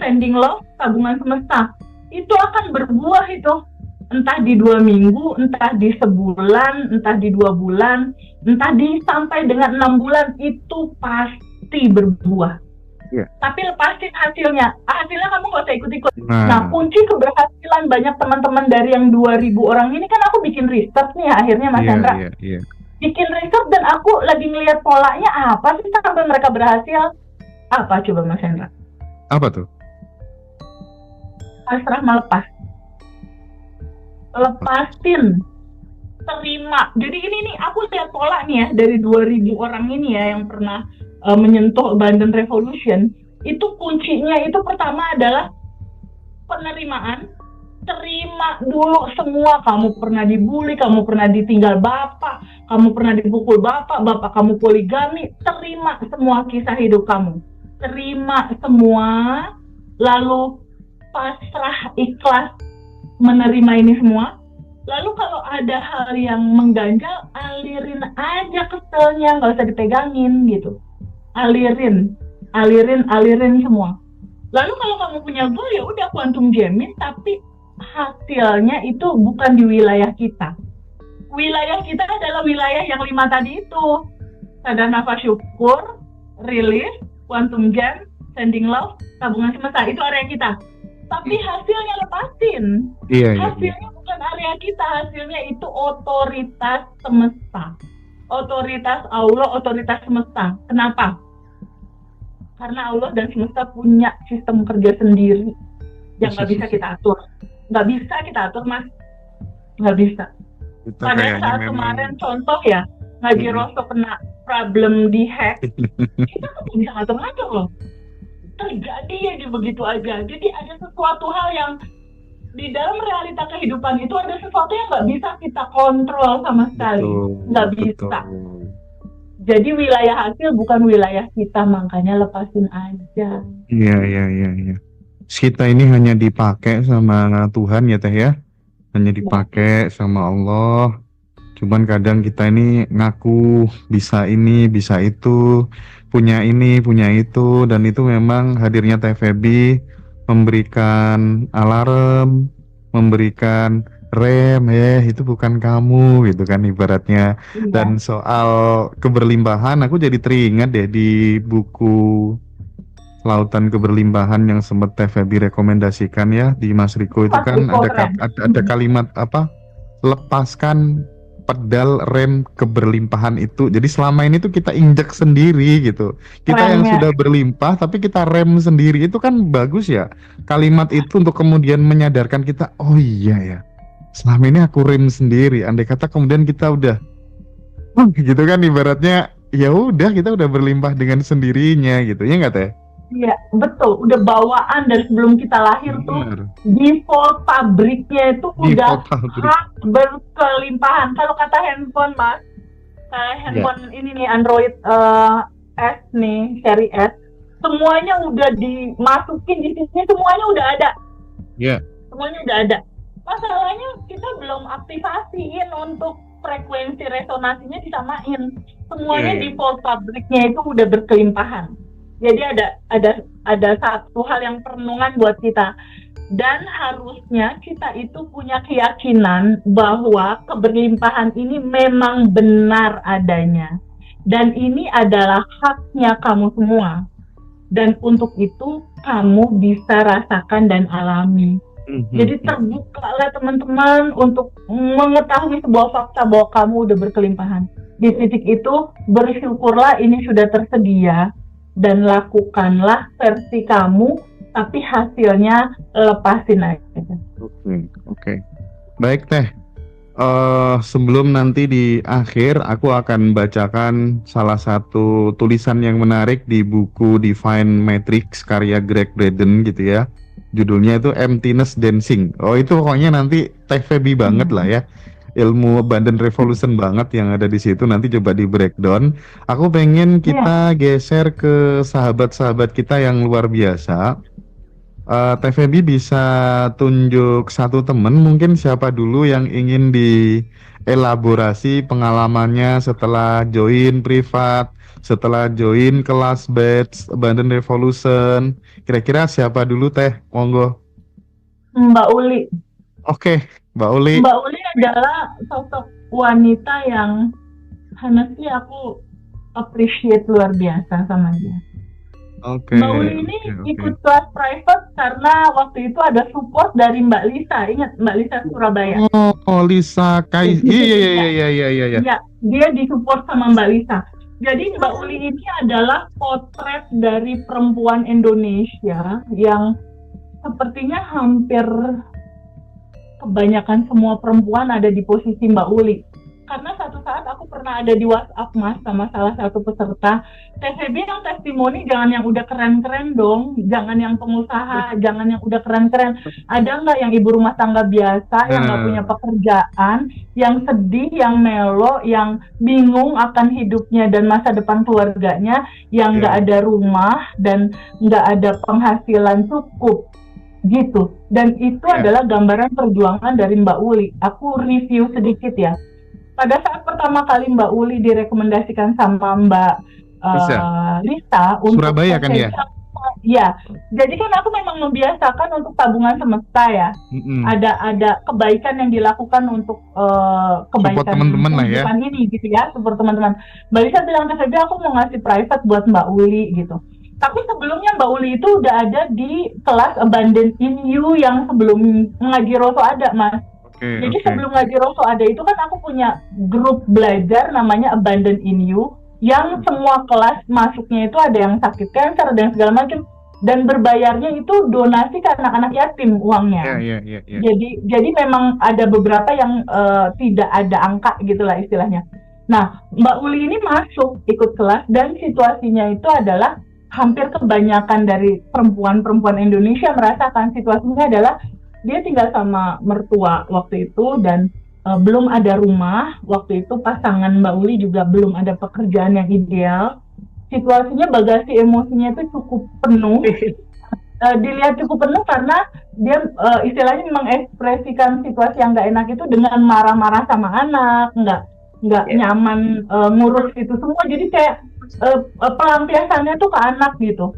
sending love, tabungan semesta, itu akan berbuah itu. Entah di 2 minggu, entah di sebulan, entah di 2 bulan, entah di sampai dengan 6 bulan, itu pasti berbuah. Yeah. Tapi lepasin hasilnya kamu gak usah ikut-ikut. Nah, kunci keberhasilan banyak teman-teman dari yang 2.000 orang ini kan, aku bikin riset nih akhirnya Mas Hendra. Bikin riset dan aku lagi ngelihat polanya apa sih sampai mereka berhasil. Apa coba Mas Hendra? Apa tuh? Pasrah melepas. Lepasin, terima. Jadi ini nih aku lihat pola nih ya, dari 2.000 orang ini ya yang pernah menyentuh Abundant Revolution, itu kuncinya itu pertama adalah penerimaan. Terima dulu semua. Kamu pernah dibully, kamu pernah ditinggal bapak, kamu pernah dipukul bapak kamu poligami. Terima semua kisah hidup kamu, terima semua, lalu pasrah, ikhlas menerima ini semua. Lalu kalau ada hal yang mengganjal, alirin aja keselnya, nggak usah dipegangin gitu. Alirin semua. Lalu kalau kamu punya goal, ya udah quantum jamming, tapi hasilnya itu bukan di wilayah kita. Wilayah kita adalah wilayah yang 5 tadi itu. Sadar nafas syukur, rilis, quantum jam, sending love, tabungan semesta, itu area kita. Tapi hasilnya lepasin. Hasilnya bukan area kita, hasilnya itu otoritas semesta. Otoritas Allah, otoritas semesta. Kenapa? Karena Allah dan semesta punya sistem kerja sendiri yang nggak bisa kita atur. Nggak bisa kita atur, Mas. Nggak bisa. Pada saat kemarin contoh ya, Ngaji Rosso kena problem di hack, kita tuh bisa ngatur-ngatur loh. Terjadi aja begitu aja. Jadi ada sesuatu hal yang di dalam realita kehidupan itu ada sesuatu yang nggak bisa kita kontrol sama sekali. Nggak bisa. Jadi wilayah hasil bukan wilayah kita, makanya lepasin aja. Iya. Kita ini hanya dipakai sama Tuhan ya Teh ya. hanya dipakai sama Allah. Cuman kadang kita ini ngaku bisa ini, bisa itu, punya ini, punya itu, dan itu memang hadirnya TVB memberikan alarm, memberikan rem, itu bukan kamu gitu kan ibaratnya. Iya, Dan soal keberlimpahan, aku jadi teringat deh di buku Lautan Keberlimpahan yang sempat TVB rekomendasikan ya di Mas Riko itu pas kan Riko ada keren. ada kalimat apa? Lepaskan pedal rem keberlimpahan itu. Jadi selama ini tuh kita injek sendiri gitu. Kita yang Remnya, sudah berlimpah tapi kita rem sendiri. Itu kan bagus ya. Kalimat itu untuk kemudian menyadarkan kita, oh iya ya. Selama ini aku rem sendiri. Andai kata kemudian kita udah gitu kan ibaratnya ya udah kita udah berlimpah dengan sendirinya gitu. Ya enggak Teh? iya betul. Udah bawaan dari sebelum kita lahir tuh Benar. default pabriknya itu udah Default pabrik. hak berkelimpahan. Kalau kata handphone mas, Ya. handphone ini nih Android S nih seri S, semuanya udah dimasukin di sini, semuanya udah ada, Ya. semuanya udah ada. Masalahnya kita belum aktifasiin untuk frekuensi resonansinya disamain. Semuanya Iya, iya. default pabriknya itu udah berkelimpahan. Jadi ada satu hal yang perenungan buat kita, dan harusnya kita itu punya keyakinan bahwa keberlimpahan ini memang benar adanya, dan ini adalah haknya kamu semua, dan untuk itu kamu bisa rasakan dan alami. Jadi terbukalah teman-teman untuk mengetahui sebuah fakta bahwa kamu udah berkelimpahan. Di titik itu bersyukurlah ini sudah tersedia, dan lakukanlah versi kamu, tapi hasilnya lepasin aja. Oke, oke. Baik Teh. Sebelum nanti di akhir aku akan bacakan salah satu tulisan yang menarik di buku Divine Matrix karya Greg Braden gitu ya. Judulnya itu Emptiness Dancing. Oh itu pokoknya nanti TVB banget lah ya. Ilmu Abundant Revolution banget yang ada di situ, nanti coba di breakdown. Aku pengen Iya, kita geser ke sahabat-sahabat kita yang luar biasa. TVB bisa tunjuk satu temen mungkin siapa dulu yang ingin dielaborasi pengalamannya setelah join privat, setelah join kelas batch Abundant Revolution. Kira-kira siapa dulu Teh? Monggo. Mbak Uli. Oke, Mbak Uli. Mbak Uli adalah sosok wanita yang honestly aku appreciate luar biasa sama dia. Oke, Mbak Uli ini oke. ikut kelas private karena waktu itu ada support dari Mbak Lisa. Ingat Mbak Lisa Surabaya? Oh, Lisa Kai. Iya, iya, iya, iya, iya, iya, iya. Ya, dia disupport sama Mbak Lisa. Jadi Mbak Uli ini adalah potret dari perempuan Indonesia yang sepertinya hampir kebanyakan semua perempuan ada di posisi Mbak Uli. Karena satu saat aku pernah ada di WhatsApp mas sama salah satu peserta, TVB yang testimoni jangan yang udah keren-keren dong, jangan yang pengusaha, jangan yang udah keren-keren. Ada nggak yang ibu rumah tangga biasa, yang nggak punya pekerjaan, yang sedih, yang melo, yang bingung akan hidupnya dan masa depan keluarganya, yang nggak ada rumah dan nggak ada penghasilan cukup gitu. Dan itu adalah gambaran perjuangan dari Mbak Uli. Aku review sedikit ya. Pada saat pertama kali Mbak Uli direkomendasikan sama Mbak Lisa untuk Surabaya kan ya? Ya, jadi kan aku memang membiasakan untuk tabungan semesta ya. Ada kebaikan yang dilakukan untuk kebaikan teman-teman lah ya. Ini gitu ya, support teman-teman. Mbak Lisa bilang ke saya, aku mau ngasih private buat Mbak Uli gitu. Tapi sebelumnya Mbak Uli itu udah ada di kelas Abundant in You yang sebelum ngaji Roso ada, Mas. Jadi sebelum ngaji Roso ada itu kan aku punya grup belajar namanya Abundant in You, yang semua kelas masuknya itu ada yang sakit kanker, ada yang segala macam, dan berbayarnya itu donasi ke anak-anak yatim uangnya. Jadi memang ada beberapa yang tidak ada angka gitulah istilahnya. Nah, Mbak Uli ini masuk ikut kelas, dan situasinya itu adalah hampir kebanyakan dari perempuan-perempuan Indonesia merasakan situasinya adalah dia tinggal sama mertua waktu itu, dan belum ada rumah. Waktu itu pasangan Mbak Uli juga belum ada pekerjaan yang ideal. Situasinya bagasi emosinya itu cukup penuh. dilihat cukup penuh karena dia istilahnya mengekspresikan situasi yang nggak enak itu dengan marah-marah sama anak, nggak nyaman ngurus itu semua. Jadi kayak pelampiasannya tuh ke anak gitu.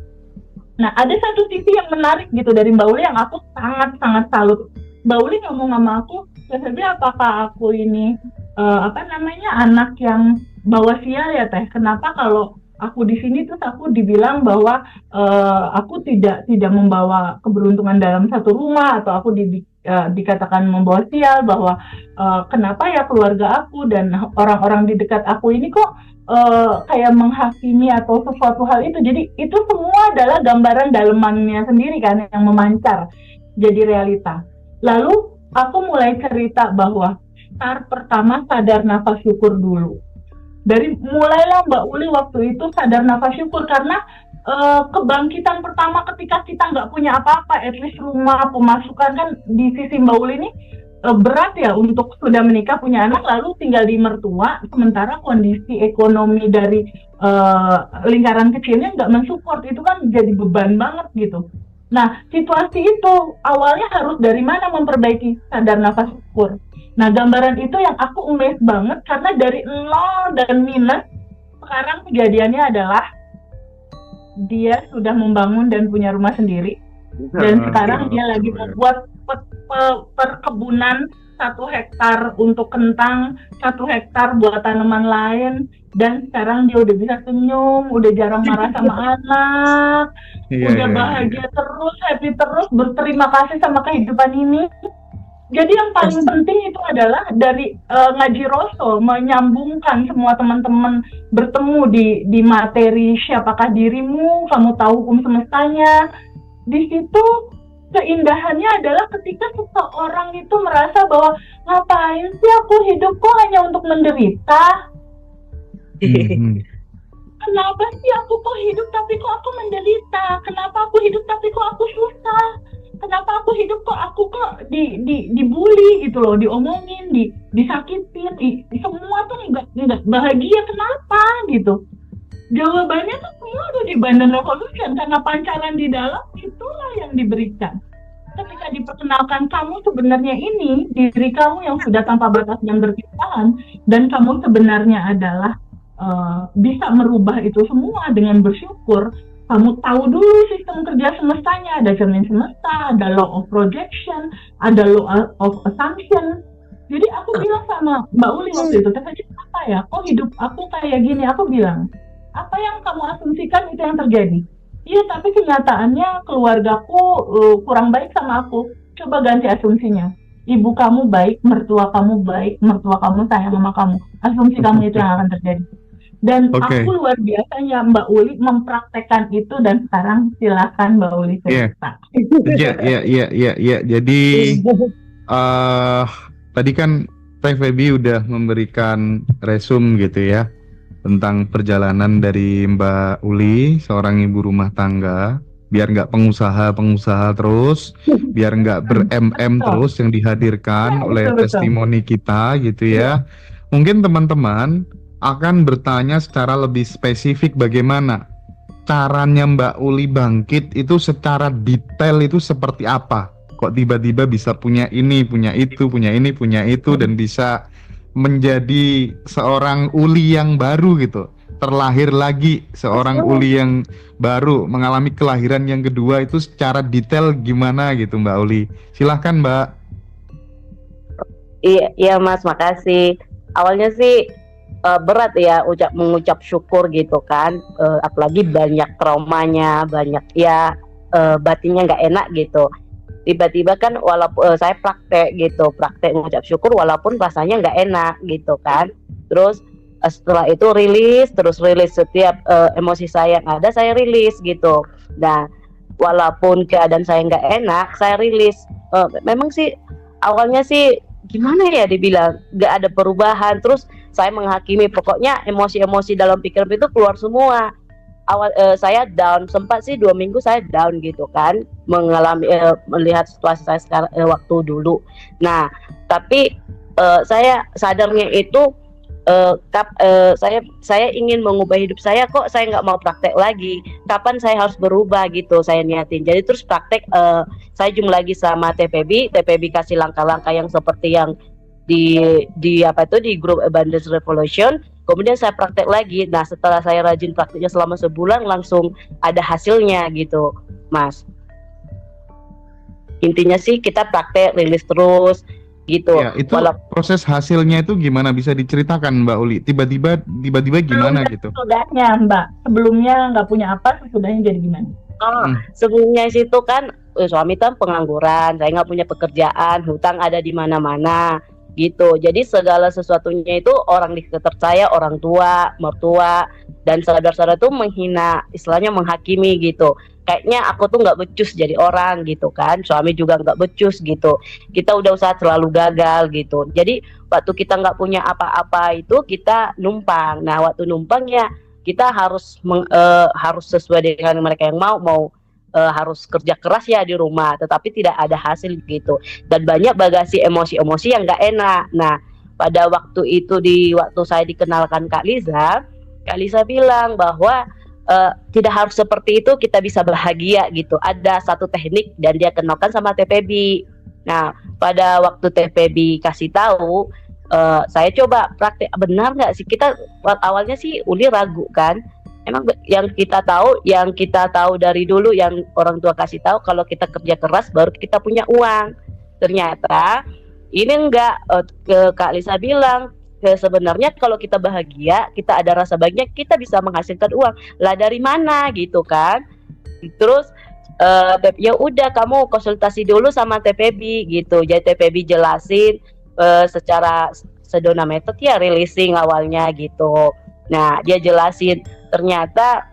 Nah, ada satu sisi yang menarik gitu dari Mbak Uli yang aku sangat-sangat salut. Mbak Uli ngomong sama aku, sebenarnya apakah aku ini anak yang bawa sial ya Teh? Kenapa kalau aku di sini terus aku dibilang bahwa aku tidak membawa keberuntungan dalam satu rumah atau aku dikatakan membawa sial bahwa kenapa ya keluarga aku dan orang-orang di dekat aku ini kok kayak menghakimi atau sesuatu hal itu. Jadi itu semua adalah gambaran dalemannya sendiri kan yang memancar jadi realita. Lalu aku mulai cerita bahwa start pertama sadar nafas syukur dulu. Dari mulailah Mbak Uli waktu itu sadar nafas syukur karena kebangkitan pertama ketika kita nggak punya apa-apa, at least rumah, pemasukan kan di sisi Mbak Uli ini berat ya untuk sudah menikah punya anak lalu tinggal di mertua sementara kondisi ekonomi dari lingkaran kecilnya nggak mensupport itu kan jadi beban banget gitu. Nah situasi itu awalnya harus dari mana memperbaiki sadar nafas syukur. Nah gambaran itu yang aku amazed banget karena dari nol dan minus sekarang kejadiannya adalah dia sudah membangun dan punya rumah sendiri dan sekarang dia lagi membuat perkebunan 1 hektar untuk kentang, 1 hektar buat tanaman lain, dan sekarang dia udah bisa senyum, udah jarang marah sama anak, udah bahagia terus, happy terus, berterima kasih sama kehidupan ini. Jadi yang paling penting itu adalah dari ngaji Rasul menyambungkan semua teman-teman bertemu di materi siapakah dirimu, kamu tahu hukum semestanya. Di situ keindahannya adalah ketika seseorang itu merasa bahwa ngapain sih aku hidup kok hanya untuk menderita? Kenapa sih aku kok hidup tapi kok aku menderita? Kenapa aku hidup tapi kok aku susah? Kenapa aku hidup kok aku kok dibully gitu loh, diomongin, disakitin, semua tuh nggak bahagia, kenapa gitu? Jawabannya tuh semua udah di Bandan Revolution karena pancaran di dalam itulah yang diberikan. Ketika diperkenalkan kamu sebenarnya ini diri kamu yang sudah tanpa batas dan berpisahan dan kamu sebenarnya adalah bisa merubah itu semua dengan bersyukur. Kamu tahu dulu sistem kerja semestanya, ada cermin semesta, ada law of projection, ada law of assumption. Jadi aku bilang sama Mbak Uli waktu itu, tadi apa ya, kok hidup aku kayak gini? Aku bilang, apa yang kamu asumsikan itu yang terjadi. Iya, tapi kenyataannya keluargaku kurang baik sama aku. Coba ganti asumsinya. Ibu kamu baik, mertua kamu baik, mertua kamu sayang sama kamu. Asumsi kamu itu yang akan terjadi. Dan aku luar biasanya Mbak Uli mempraktekkan itu dan sekarang silakan Mbak Uli cerita. Iya. Jadi tadi kan Teh Feby udah memberikan resume gitu ya tentang perjalanan dari Mbak Uli, seorang ibu rumah tangga, biar nggak pengusaha terus, biar nggak ber-MM terus yang dihadirkan oleh testimoni kita gitu ya. Mungkin teman-teman akan bertanya secara lebih spesifik bagaimana caranya Mbak Uli bangkit itu secara detail itu seperti apa? Kok tiba-tiba bisa punya ini, punya itu, punya ini, punya itu dan bisa menjadi seorang Uli yang baru gitu. Terlahir lagi seorang Uli yang baru, mengalami kelahiran yang kedua itu secara detail gimana gitu Mbak Uli. Silahkan Mbak. Iya Mas, makasih. Awalnya sih berat ya mengucap syukur gitu kan, apalagi banyak traumanya, banyak ya batinnya nggak enak gitu. Tiba-tiba kan walaupun saya praktek mengucap syukur walaupun rasanya nggak enak gitu kan. Terus setelah itu rilis setiap emosi saya yang ada saya rilis gitu. Nah walaupun keadaan saya nggak enak saya rilis. Memang sih awalnya sih gimana ya dibilang nggak ada perubahan, terus saya menghakimi, pokoknya emosi-emosi dalam pikiran itu keluar semua. Awal saya down, sempat sih 2 minggu saya down gitu kan, mengalami melihat situasi saya sekarang waktu dulu. Nah tapi saya sadarnya itu saya ingin mengubah hidup saya, kok saya nggak mau praktek lagi, kapan saya harus berubah gitu, saya niatin. Jadi terus praktek, saya jumpa lagi sama TPB kasih langkah-langkah yang seperti yang di apa itu di grup Abundance Revolution. Kemudian saya praktek lagi. Nah setelah saya rajin prakteknya selama sebulan, langsung ada hasilnya gitu, Mas. Intinya sih kita praktek, rilis terus gitu. Ya, itu proses hasilnya itu gimana, bisa diceritakan Mbak Uli? Tiba-tiba gimana gitu? Sesudahnya Mbak, sebelumnya nggak punya apa, sesudahnya jadi gimana? Sebelumnya situ kan suami kan pengangguran, saya nggak punya pekerjaan, hutang ada di mana-mana gitu. Jadi segala sesuatunya itu orang di sekitar saya, orang tua, mertua, dan saudara-saudara itu menghina, istilahnya menghakimi gitu. Kayaknya aku tuh nggak becus jadi orang gitu kan, suami juga nggak becus gitu. Kita udah usaha selalu gagal gitu. Jadi waktu kita nggak punya apa-apa itu kita numpang. Nah waktu numpangnya kita harus sesuai dengan mereka yang mau harus kerja keras ya di rumah, tetapi tidak ada hasil gitu. Dan banyak bagasi emosi-emosi yang nggak enak. Nah pada waktu itu waktu saya dikenalkan Kak Liza bilang bahwa tidak harus seperti itu kita bisa bahagia gitu. Ada satu teknik dan dia kenalkan sama TPB. Nah pada waktu TPB kasih tahu, saya coba praktek, benar nggak sih? Kita awalnya sih Uli ragu kan. Emang yang kita tahu dari dulu, yang orang tua kasih tahu kalau kita kerja keras baru kita punya uang. Ternyata ini enggak. Kak Lisa bilang, sebenarnya kalau kita bahagia, kita ada rasa bahagia, kita bisa menghasilkan uang. Lah dari mana gitu kan? Terus ya udah kamu konsultasi dulu sama TPB gitu. Jadi TPB jelasin secara sedona metode ya, releasing awalnya gitu. Nah dia jelasin ternyata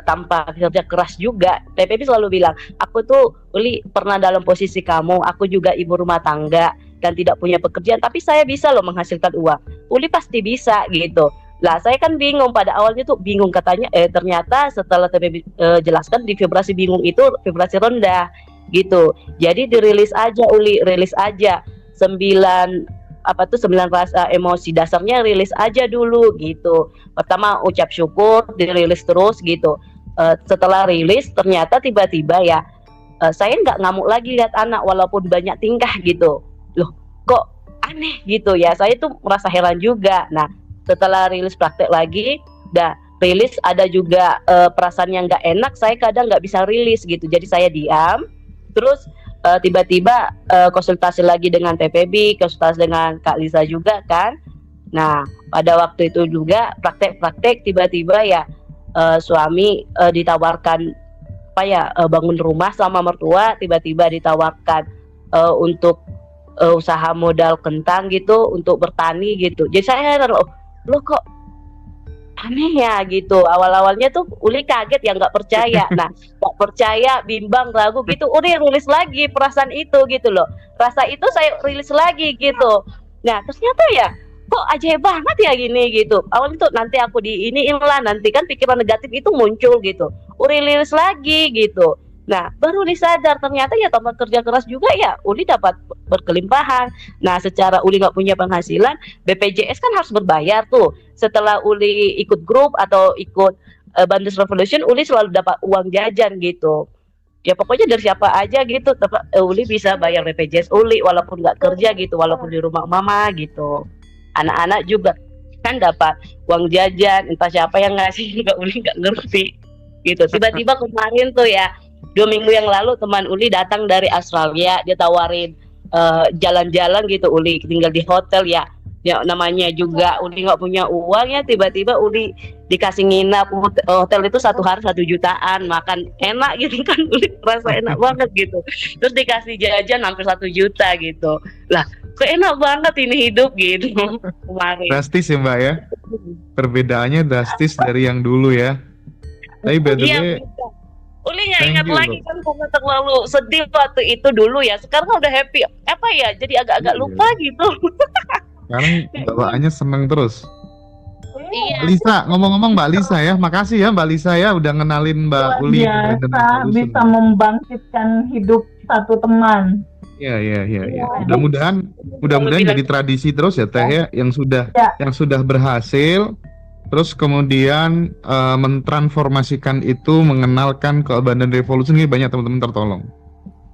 tanpa kerja keras juga. TPB selalu bilang, aku tuh Uli pernah dalam posisi kamu, aku juga ibu rumah tangga dan tidak punya pekerjaan, tapi saya bisa loh menghasilkan uang. Uli pasti bisa gitu. Lah saya kan bingung, pada awalnya tuh bingung, katanya ternyata setelah TPB jelaskan di vibrasi bingung itu vibrasi rendah gitu. Jadi dirilis aja Uli, rilis aja 9 rasa emosi dasarnya, rilis aja dulu gitu. Pertama ucap syukur, dirilis terus gitu. Setelah rilis ternyata tiba-tiba ya saya nggak ngamuk lagi lihat anak walaupun banyak tingkah gitu. Loh kok aneh gitu ya, saya tuh merasa heran juga. Nah setelah rilis praktek lagi, rilis ada juga perasaan yang nggak enak, saya kadang nggak bisa rilis gitu. Jadi saya diam, terus tiba-tiba konsultasi lagi dengan TPB, konsultasi dengan Kak Lisa juga kan. Nah pada waktu itu juga praktek tiba-tiba ya suami ditawarkan bangun rumah sama mertua, tiba-tiba ditawarkan untuk usaha modal kentang gitu, untuk bertani gitu. Jadi saya heran, loh kok aneh ya gitu. Awal-awalnya tuh Uli kaget ya, nggak percaya. Nah nggak percaya, bimbang, ragu gitu, Uli rilis lagi perasaan itu gitu loh. Rasa itu saya rilis lagi gitu. Nah ternyata ya kok ajaib banget ya gini gitu. Awalnya tuh nanti aku diiniin lah, nanti kan pikiran negatif itu muncul gitu. Uli rilis lagi gitu. Nah baru Uli sadar ternyata ya tanpa kerja keras juga ya Uli dapat berkelimpahan. Nah secara Uli nggak punya penghasilan, BPJS kan harus berbayar tuh. Setelah Uli ikut grup atau ikut Abundance Revolution, Uli selalu dapat uang jajan gitu. Ya pokoknya dari siapa aja gitu, Uli bisa bayar BPJS Uli walaupun nggak kerja gitu, walaupun di rumah mama gitu. Anak-anak juga kan dapat uang jajan, entah siapa yang ngasih juga Uli nggak ngerti gitu. Tiba-tiba kemarin tuh ya 2 minggu yang lalu teman Uli datang dari Australia, dia tawarin jalan-jalan gitu. Uli tinggal di hotel ya namanya juga Uli nggak punya uang ya, tiba-tiba Uli dikasih nginap hotel itu 1 hari 1 jutaan, makan enak gitu kan. Uli rasa enak banget gitu, terus dikasih jajan hampir 1 juta gitu. Lah kok enak banget ini hidup gitu. Kemarin drastis ya Mbak ya, perbedaannya drastis dari yang dulu ya. Tapi by the way Uli nggak ingat lagi kan karena terlalu sedih waktu itu dulu ya. Sekarang udah happy apa ya, jadi agak-agak lupa gitu. Sekarang bawaannya seneng terus. Iya. Lisa, ngomong-ngomong Mbak Lisa ya, makasih ya Mbak Lisa ya udah ngenalin Mbak Uli. Biasa bisa membangkitkan hidup satu teman. Iya, iya, iya, iya. Iya. Mudah-mudahan bilang jadi tradisi terus ya Teh ya, Ya, yang sudah berhasil, terus kemudian mentransformasikan itu, mengenalkan ke Abundant Revolution, ini banyak teman-teman tertolong.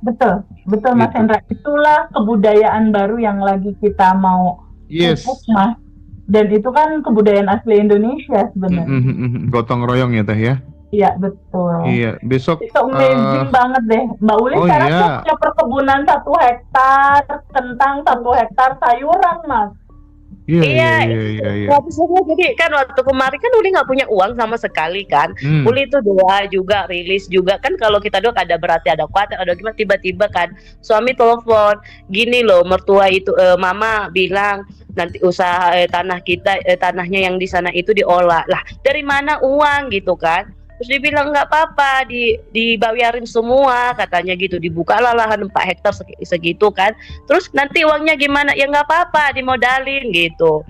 betul, betul Mas Gitu. Hendra. Itulah kebudayaan baru yang lagi kita mau pupuk, Yes. Mas. Dan itu kan kebudayaan asli Indonesia sebenarnya. Gotong royong ya Teh ya. Iya, betul. Iya, besok. Itu amazing banget deh. Mbak Uli Oh sekarang tuh iya, punya perkebunan 1 hektar kentang, 1 hektar sayuran, Mas. iya, iya, Iya, iya, iya, iya. Habisnya jadi kan waktu kemarin kan Uli nggak punya uang sama sekali kan. Uli itu doa juga, rilis juga kan, kalau kita doa ada berarti ada kuat, ada gimana, tiba-tiba kan suami telepon, gini loh mertua itu, mama bilang nanti usaha tanah kita, tanahnya yang di sana itu diolah. Lah dari mana uang gitu kan? Terus dibilang nggak apa-apa, dibayarin semua katanya gitu, dibukalah lahan 4 hektar segitu kan. Terus nanti uangnya gimana? Ya nggak apa-apa, dimodalin gitu.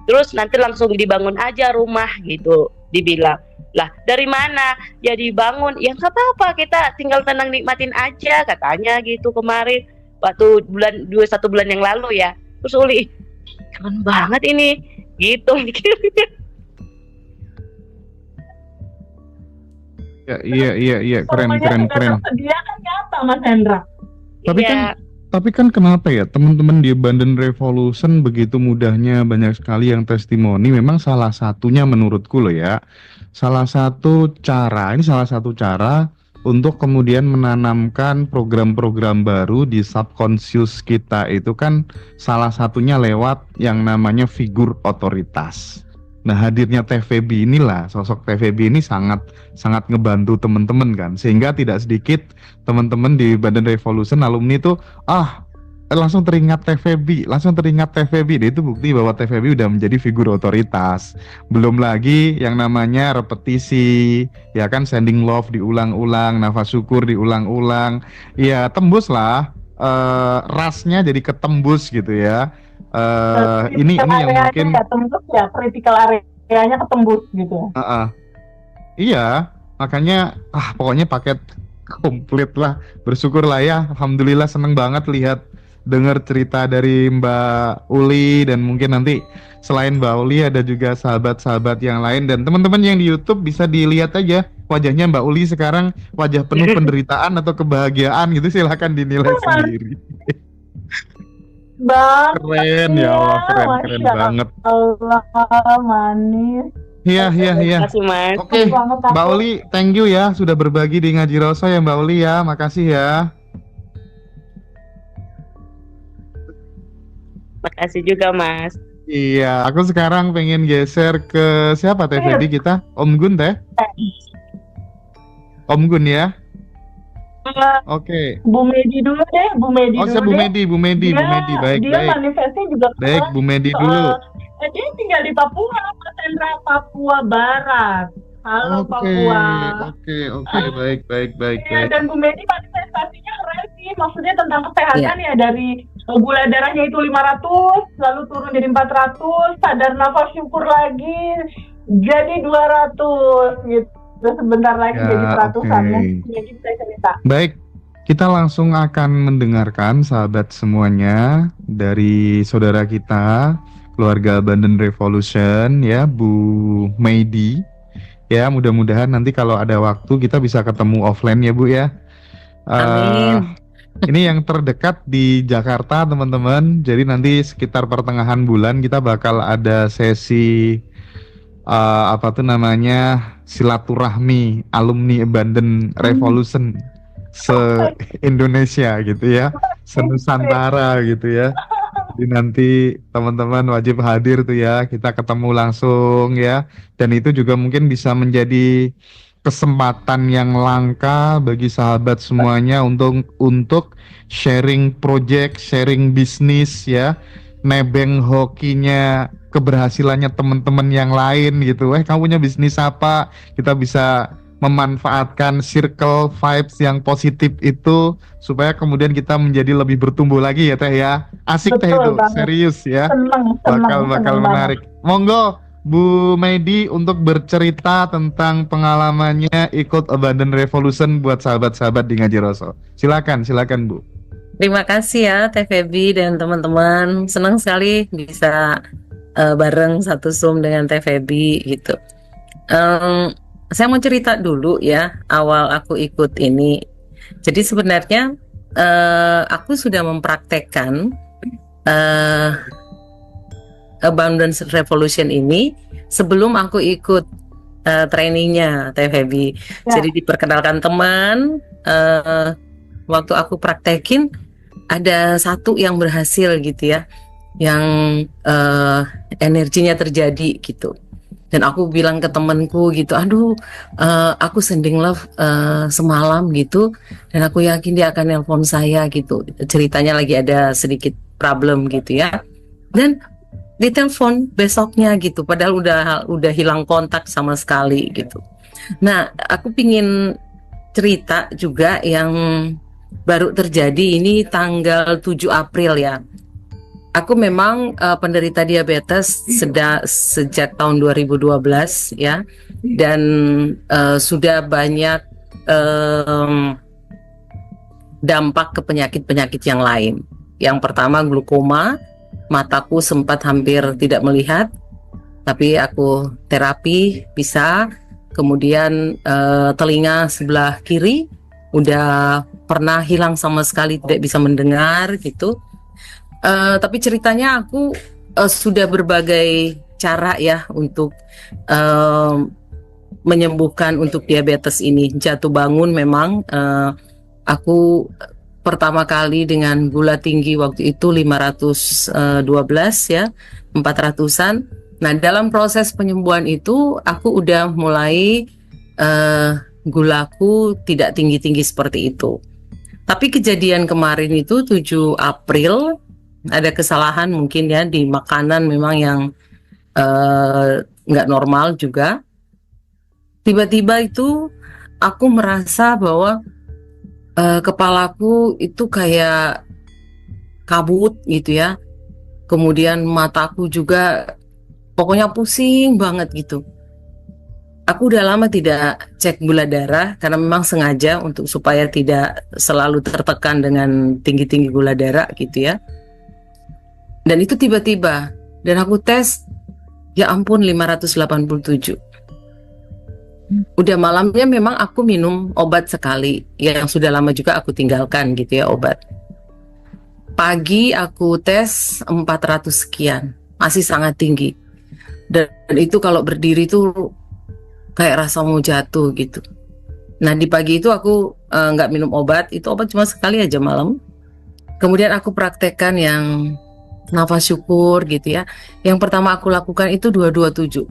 Terus nanti langsung dibangun aja rumah gitu, dibilang. Lah dari mana? Ya dibangun. Ya nggak apa-apa, kita tinggal tenang nikmatin aja katanya gitu kemarin. Waktu 1 bulan yang lalu ya. Terus Uli, keren banget ini gitu mikirnya. Ya, iya, keren, Semuanya keren, sudah keren. tersedia kan nyata, Mas Hendra. Tapi kan, Iya. tapi kan kenapa ya teman-teman di Abundant Revolution begitu mudahnya, banyak sekali yang testimoni. Memang salah satunya menurutku loh ya, salah satu cara untuk kemudian menanamkan program-program baru di subconscious kita itu kan salah satunya lewat yang namanya figur otoritas. Nah, hadirnya TVB inilah, sosok TVB ini sangat sangat ngebantu teman-teman kan, sehingga tidak sedikit teman-teman di Badan Revolution alumni itu langsung teringat TVB. Nah, itu bukti bahwa TVB udah menjadi figur otoritas. Belum lagi yang namanya repetisi, ya kan, sending love diulang-ulang, nafas syukur diulang-ulang. Ya tembus lah, rasnya jadi ketembus gitu ya. Ini Critical yang areanya mungkin ya tembus ya, critical areanya ketembus gitu ya. iya, makanya pokoknya paket komplit lah. Bersyukur lah ya, alhamdulillah, seneng banget lihat dengar cerita dari Mbak Uli, dan mungkin nanti selain Mbak Uli ada juga sahabat-sahabat yang lain, dan teman-teman yang di YouTube bisa dilihat aja wajahnya Mbak Uli sekarang, wajah penuh penderitaan atau kebahagiaan gitu, silahkan dinilai sendiri. Bang, Keren ya Allah, keren Masya banget. Allah, manis. Iya. Terima kasih Mas. Oke, Banget Mbak aku. Uli, thank you ya sudah berbagi di Ngaji Roso ya Mbak Uli ya, makasih ya. Makasih juga Mas. Iya, aku sekarang pengen geser ke siapa Teh Feby kita? Om Gun Teh? Om Gun ya? Oke. Bu Medi dulu deh, Bu Medi Oh, dulu siapa Bu deh. Medi, baik. Dia manifestnya juga Baik, Bu Medi dulu. dia tinggal di Papua, Mas Hendra, Papua Barat. Halo Papua. Oke, baik. Iya, dan Bu Medi manifestasinya keren sih, maksudnya tentang kesehatan ya, dari gula darahnya itu 500, lalu turun jadi 400, sadar nafas syukur lagi jadi 200 gitu. Terus sebentar lagi Ya, jadi 100-an ya. oke. Jadi saya cerita. Baik, kita langsung akan mendengarkan sahabat semuanya dari saudara kita, keluarga Abundant Revolution ya, Bu Medi. Ya, mudah-mudahan nanti kalau ada waktu kita bisa ketemu offline ya Bu ya. Amin. Ini yang terdekat di Jakarta teman-teman. Jadi nanti sekitar pertengahan bulan kita bakal ada sesi silaturahmi alumni Abundant Revolution se-Indonesia gitu ya, se-Nusantara gitu ya. Jadi nanti teman-teman wajib hadir tuh ya, kita ketemu langsung ya. Dan itu juga mungkin bisa menjadi kesempatan yang langka bagi sahabat semuanya untuk sharing project, sharing bisnis ya, nebeng hokinya, keberhasilannya teman-teman yang lain gitu. Kamu punya bisnis apa? Kita bisa memanfaatkan circle vibes yang positif itu supaya kemudian kita menjadi lebih bertumbuh lagi ya Teh ya. Asik Teh itu, serius ya. Bakal menarik. Monggo Bu Medi untuk bercerita tentang pengalamannya ikut Abundant Revolution buat sahabat-sahabat di Ngaji Roso. Silakan Bu. Terima kasih ya Teh Feby dan teman-teman. Senang sekali bisa bareng satu Zoom dengan Teh Feby gitu. Saya mau cerita dulu ya awal aku ikut ini. Jadi sebenarnya aku sudah mempraktekkan Abundance Revolution ini sebelum aku ikut trainingnya Teh Feby. Ya. Jadi diperkenalkan teman. Waktu aku praktekin ada satu yang berhasil gitu ya, yang energinya terjadi gitu. Dan aku bilang ke temanku gitu, aduh, aku sending love semalam gitu, dan aku yakin dia akan nelpon saya gitu. Ceritanya lagi ada sedikit problem gitu ya. Dan ditelepon besoknya gitu, padahal udah hilang kontak sama sekali gitu. Nah, aku pingin cerita juga yang baru terjadi ini tanggal 7 April ya. Aku memang penderita diabetes sejak tahun 2012 ya, dan sudah banyak dampak ke penyakit-penyakit yang lain. Yang pertama glukoma, mataku sempat hampir tidak melihat, tapi aku terapi bisa. Kemudian telinga sebelah kiri udah pernah hilang sama sekali, tidak bisa mendengar gitu. Tapi ceritanya aku sudah berbagai cara ya untuk menyembuhkan untuk diabetes ini. Jatuh bangun memang aku pertama kali dengan gula tinggi waktu itu 512 ya, 400-an. Nah, dalam proses penyembuhan itu aku udah mulai gulaku tidak tinggi-tinggi seperti itu. Tapi kejadian kemarin itu 7 April ada kesalahan mungkin ya di makanan memang yang nggak normal juga. Tiba-tiba itu aku merasa bahwa kepalaku itu kayak kabut gitu ya. Kemudian mataku juga pokoknya pusing banget gitu. Aku udah lama tidak cek gula darah karena memang sengaja untuk supaya tidak selalu tertekan dengan tinggi-tinggi gula darah gitu ya. Dan itu tiba-tiba, dan aku tes, ya ampun 587. Udah malamnya memang aku minum obat sekali, ya yang sudah lama juga aku tinggalkan gitu ya obat. Pagi aku tes 400 sekian, masih sangat tinggi. Dan itu kalau berdiri tuh kayak rasa mau jatuh gitu. Nah di pagi itu aku nggak minum obat, itu obat cuma sekali aja malam. Kemudian aku praktekkan yang nafas syukur gitu ya. Yang pertama aku lakukan itu 227.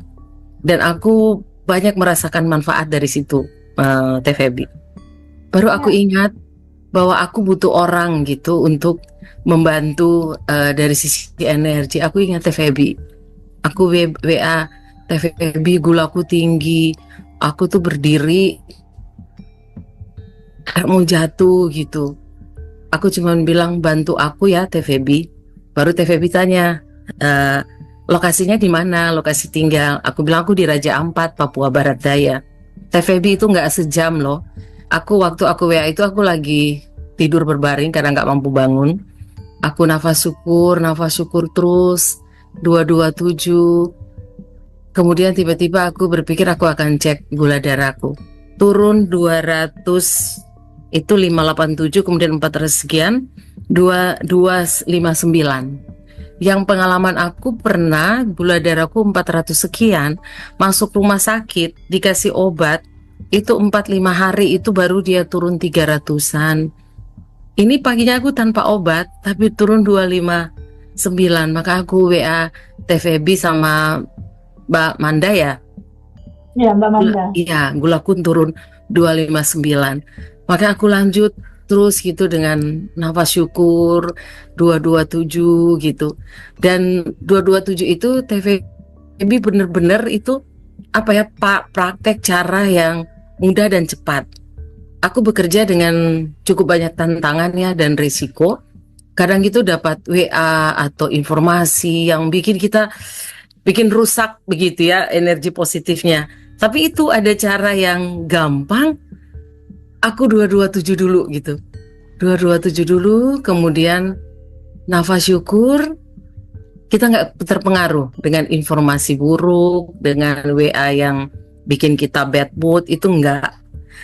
Dan aku banyak merasakan manfaat dari situ, Teh Feby. Baru aku ingat bahwa aku butuh orang gitu untuk membantu dari sisi energi. Aku ingat Teh Feby. Aku WA Teh Feby, gulaku tinggi. Aku tuh berdiri kayak mau jatuh gitu. Aku cuma bilang bantu aku ya Teh Feby. Baru Teh Feby tanya, lokasinya di mana, lokasi tinggal. Aku bilang aku di Raja Ampat, Papua Barat Daya. Teh Feby itu nggak sejam loh. Waktu aku WA itu aku lagi tidur berbaring karena nggak mampu bangun. Aku nafas syukur terus 227. Kemudian tiba-tiba aku berpikir aku akan cek gula darahku. Turun 200, itu 587, kemudian 400 sekian, 259. Yang pengalaman aku pernah gula darahku 400 sekian, masuk rumah sakit, dikasih obat, itu 4-5 hari itu baru dia turun 300-an. Ini paginya aku tanpa obat, tapi turun 259. Maka aku WA Teh Feby sama Mbak Manda ya. Iya, Mbak Manda. Iya, gulaku turun 259. Maka aku lanjut terus gitu dengan nafas syukur 227 gitu. Dan 227 itu Teh Feby bener-bener itu apa ya Pak, praktek cara yang mudah dan cepat. Aku bekerja dengan cukup banyak tantangannya dan risiko. Kadang itu dapat WA atau informasi yang bikin rusak begitu ya energi positifnya. Tapi itu ada cara yang gampang. Aku 227 dulu gitu. 227 dulu, kemudian nafas syukur. Kita nggak terpengaruh dengan informasi buruk, dengan WA yang bikin kita bad mood, itu enggak.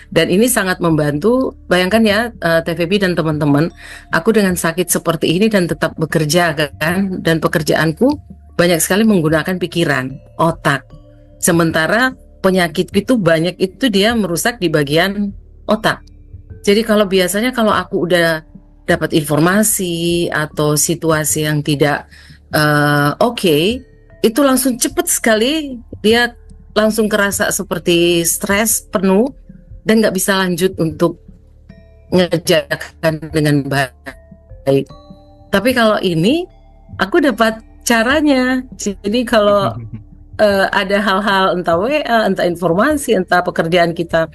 Dan ini sangat membantu. Bayangkan ya, TVB dan teman-teman, aku dengan sakit seperti ini dan tetap bekerja kan, dan pekerjaanku banyak sekali menggunakan pikiran, otak. Sementara penyakit itu banyak itu dia merusak di bagian otak. Jadi kalau biasanya kalau aku udah dapat informasi atau situasi yang tidak oke, itu langsung cepet sekali dia langsung kerasa seperti stres penuh dan nggak bisa lanjut untuk ngerjakan dengan baik. Tapi kalau ini aku dapat caranya. Jadi kalau ada hal-hal entah WA, entah informasi, entah pekerjaan kita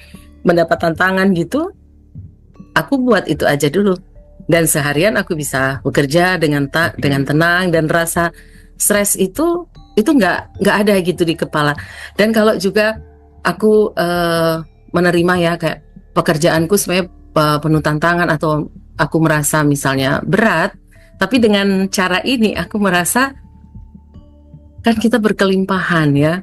mendapat tantangan gitu, aku buat itu aja dulu. Dan seharian aku bisa bekerja dengan dengan tenang, dan rasa stres itu nggak ada gitu di kepala. Dan kalau juga aku menerima ya, kayak pekerjaanku sebenarnya penuh tantangan atau aku merasa misalnya berat, tapi dengan cara ini aku merasa kan kita berkelimpahan ya,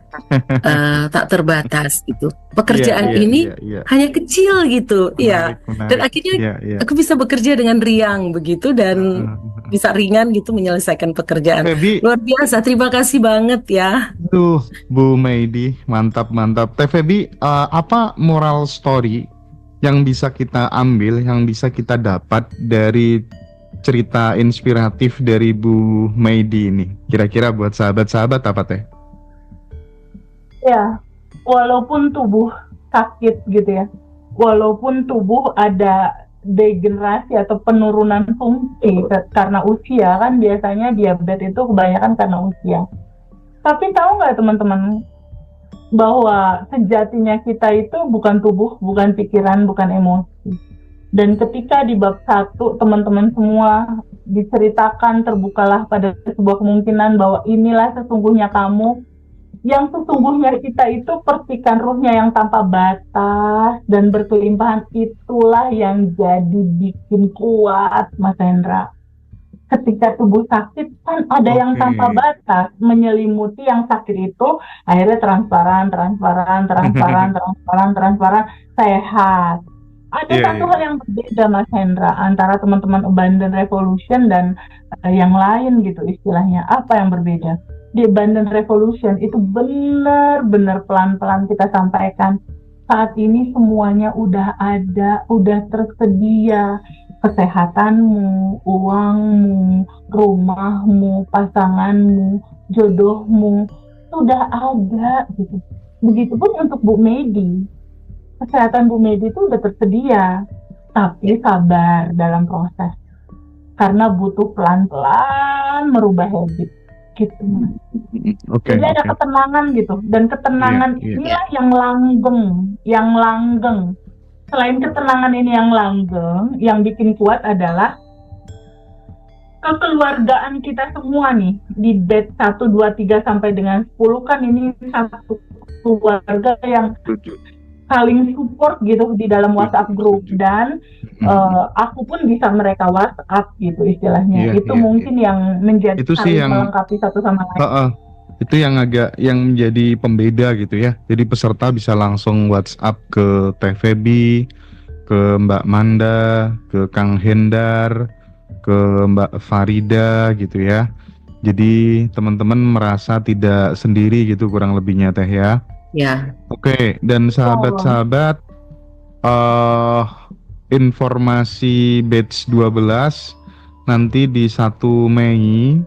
tak terbatas gitu. Pekerjaan ini hanya kecil gitu, ya. Dan akhirnya aku bisa bekerja dengan riang begitu dan bisa ringan gitu menyelesaikan pekerjaan. Luar biasa, terima kasih banget ya. Tuh, Bu Meidi, mantap. TVB, apa moral story yang bisa kita ambil, yang bisa kita dapat dari cerita inspiratif dari Bu Meidi ini? Kira-kira buat sahabat-sahabat apa teh? Ya, walaupun tubuh sakit gitu ya, walaupun tubuh ada degenerasi atau penurunan fungsi karena usia, kan biasanya diabetes itu kebanyakan karena usia. Tapi tahu nggak teman-teman, bahwa sejatinya kita itu bukan tubuh, bukan pikiran, bukan emosi. Dan ketika di bab 1 teman-teman semua diceritakan, terbukalah pada sebuah kemungkinan bahwa inilah sesungguhnya kamu, yang sesungguhnya kita itu percikan ruhnya yang tanpa batas dan berkelimpahan, itulah yang jadi bikin kuat, Mas Hendra. Ketika tubuh sakit kan ada yang tanpa batas menyelimuti yang sakit itu, akhirnya transparan, sehat. Ada satu hal yang berbeda, Mas Hendra, antara teman-teman Abundant Revolution dan yang lain gitu istilahnya. Apa yang berbeda? Di Abundant Revolution itu benar-benar pelan-pelan kita sampaikan, saat ini semuanya udah ada, udah tersedia. Kesehatanmu, uangmu, rumahmu, pasanganmu, jodohmu, sudah ada gitu. Begitupun untuk Bu Meidi. Kesehatan Bu Meidi itu udah tersedia, tapi sabar dalam proses, karena butuh pelan-pelan merubah habit gitu. Jadi ada ketenangan gitu, dan ketenangan inilah yang langgeng. Selain ketenangan ini yang langgeng, yang bikin kuat adalah kekeluargaan kita semua nih di batch 1, 2, 3 sampai dengan 10 kan ini satu keluarga yang saling support gitu di dalam WhatsApp group, dan aku pun bisa mereka WhatsApp gitu istilahnya. Itu mungkin yang menjadi itu saling yang melengkapi satu sama lain. Itu yang menjadi pembeda gitu ya. Jadi peserta bisa langsung WhatsApp ke TVB, ke Mbak Manda, ke Kang Hendar, ke Mbak Farida gitu ya. Jadi teman-teman merasa tidak sendiri gitu kurang lebihnya teh ya. Ya. Oke, dan sahabat-sahabat, informasi batch 12 nanti di 1 Mei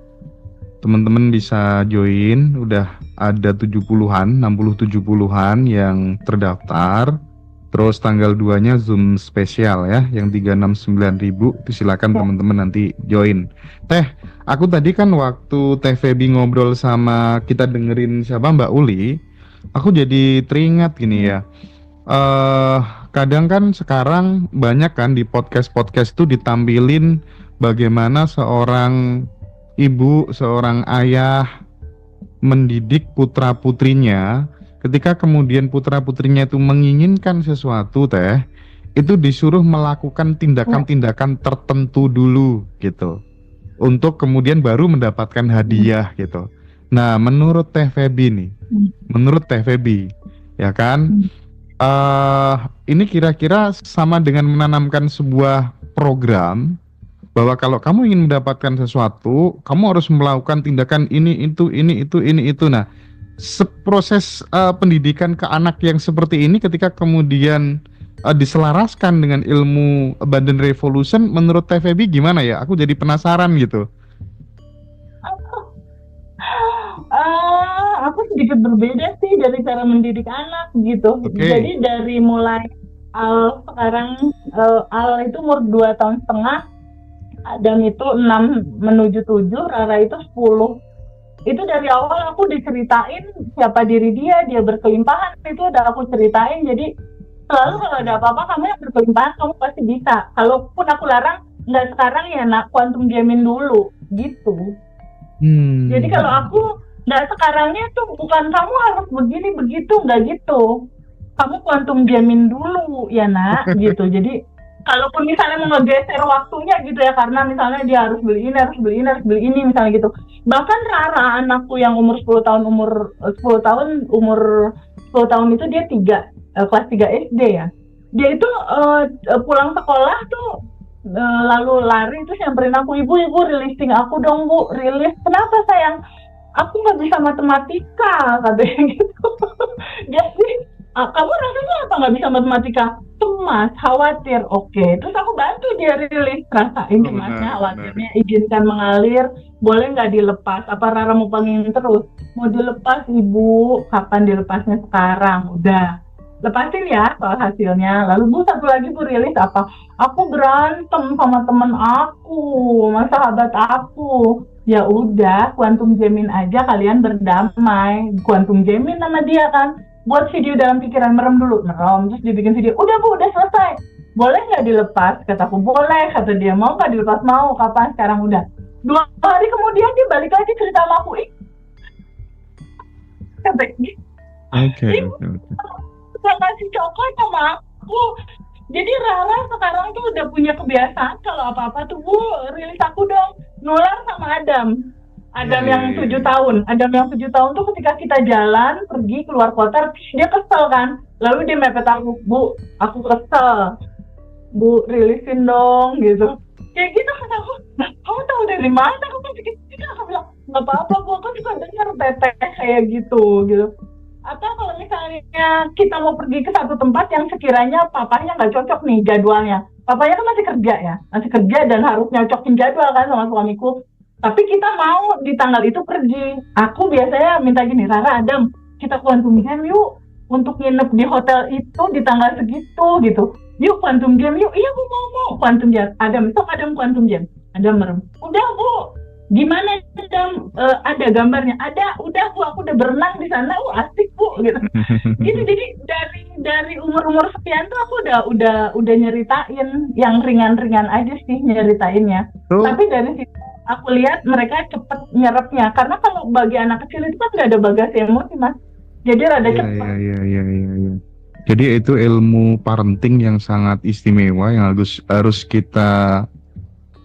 teman-teman bisa join. Udah ada 70-an, 60-70-an yang terdaftar. Terus tanggal 2-nya Zoom spesial ya, yang 369.000. Silakan teman-teman nanti join. Teh, aku tadi kan waktu TVB ngobrol sama kita dengerin siapa Mbak Uli, aku jadi teringat gini ya. Kadang kan sekarang banyak kan di podcast-podcast itu ditampilin bagaimana seorang ibu, seorang ayah mendidik putra-putrinya. Ketika kemudian putra-putrinya itu menginginkan sesuatu teh, itu disuruh melakukan tindakan-tindakan tertentu dulu gitu, untuk kemudian baru mendapatkan hadiah gitu. Nah, menurut Teh Febi nih, menurut Teh Febi, ya kan, ini kira-kira sama dengan menanamkan sebuah program bahwa kalau kamu ingin mendapatkan sesuatu, kamu harus melakukan tindakan ini itu. Nah, proses pendidikan ke anak yang seperti ini ketika kemudian diselaraskan dengan ilmu Abundant Revolution, menurut Teh Febi gimana ya? Aku jadi penasaran gitu. Aku sedikit berbeda sih dari cara mendidik anak gitu. Oke. Jadi dari mulai sekarang Al itu umur 2 tahun setengah, Adam itu 6 menuju 7, Rara itu 10. Itu dari awal aku diceritain siapa diri dia berkelimpahan, itu udah aku ceritain. Jadi selalu kalau ada apa-apa, kamu yang berkelimpahan, kamu pasti bisa. Kalaupun aku larang, nggak sekarang ya nak, quantum jamin dulu gitu. Jadi kalau aku nggak sekarangnya tuh bukan kamu harus begini begitu, nggak gitu. Kamu quantum jamin dulu ya nak gitu. Jadi kalaupun misalnya mau ngegeser waktunya gitu ya, karena misalnya dia harus beli ini misalnya gitu. Bahkan Rara, anakku yang umur 10 tahun, umur 10 tahun itu dia kelas 3 SD ya. Dia itu pulang sekolah tuh lalu lari itu nyamperin aku, ibu rilising aku dong bu, rilis. Kenapa sayang? Aku nggak bisa matematika katanya gitu. Jadi kamu rasanya apa nggak bisa matematika? Cemas, khawatir. Oke, terus aku bantu dia rilis, rasain cemasnya, khawatirnya, izinkan mengalir, boleh nggak dilepas? Apa Rara mau pengen terus? Mau dilepas ibu, kapan dilepasnya? Sekarang, udah lepasin ya soal hasilnya. Lalu bu, satu lagi bu, rilis apa? Aku berantem sama temen aku, sama sahabat aku. Ya udah, quantum jamin aja, kalian berdamai. Quantum jamin nama dia kan. Buat video dalam pikiran, merem dulu, terus dibikin video. Udah bu, udah selesai. Boleh nggak dilepas? Kataku boleh. Kata dia, mau nggak dilepas? Mau. Kapan? Sekarang. Udah. 2 hari kemudian dia balik lagi cerita sama aku. Kata gitu. Oke. Udah ngasih coklat sama aku. Jadi Rara sekarang tuh udah punya kebiasaan kalau apa-apa tuh, bu, rilis aku dong. Nular sama Adam yang 7 tahun. Adam yang 7 tahun tuh ketika kita jalan pergi keluar kota, dia kesel kan. Lalu dia mepet aku, bu, aku kesel, bu, rilisin dong gitu. Kayak gitu kata aku. Nah, kamu tahu dari mana? Aku masih kecil. Aku bilang nggak apa-apa, bu, aku juga dengar teteh kayak gitu. Atau kalau misalnya kita mau pergi ke satu tempat yang sekiranya papanya nggak cocok nih jadwalnya. Papanya kan masih kerja dan harus nyocokin jadwal kan sama suamiku. Tapi kita mau di tanggal itu pergi. Aku biasanya minta gini, Rara, Adam, kita quantum jam yuk untuk nginep di hotel itu di tanggal segitu gitu. Yuk quantum jam yuk. Iya bu, mau quantum jam. Adam, sok Adam quantum jam. Adam merem. Udah bu. Gimana Adam? Ada gambarnya? Ada. Udah bu, aku udah berenang di sana. Asik bu gitu. Gitu. Jadi dari umur sekian tuh aku udah nyeritain yang ringan-ringan aja sih nyeritainnya. Tapi dari situ aku lihat mereka cepet nyerapnya, karena kalau bagi anak kecil itu kan nggak ada bagasi emosi mas, jadi rada cepet. Iya. Jadi itu ilmu parenting yang sangat istimewa yang harus kita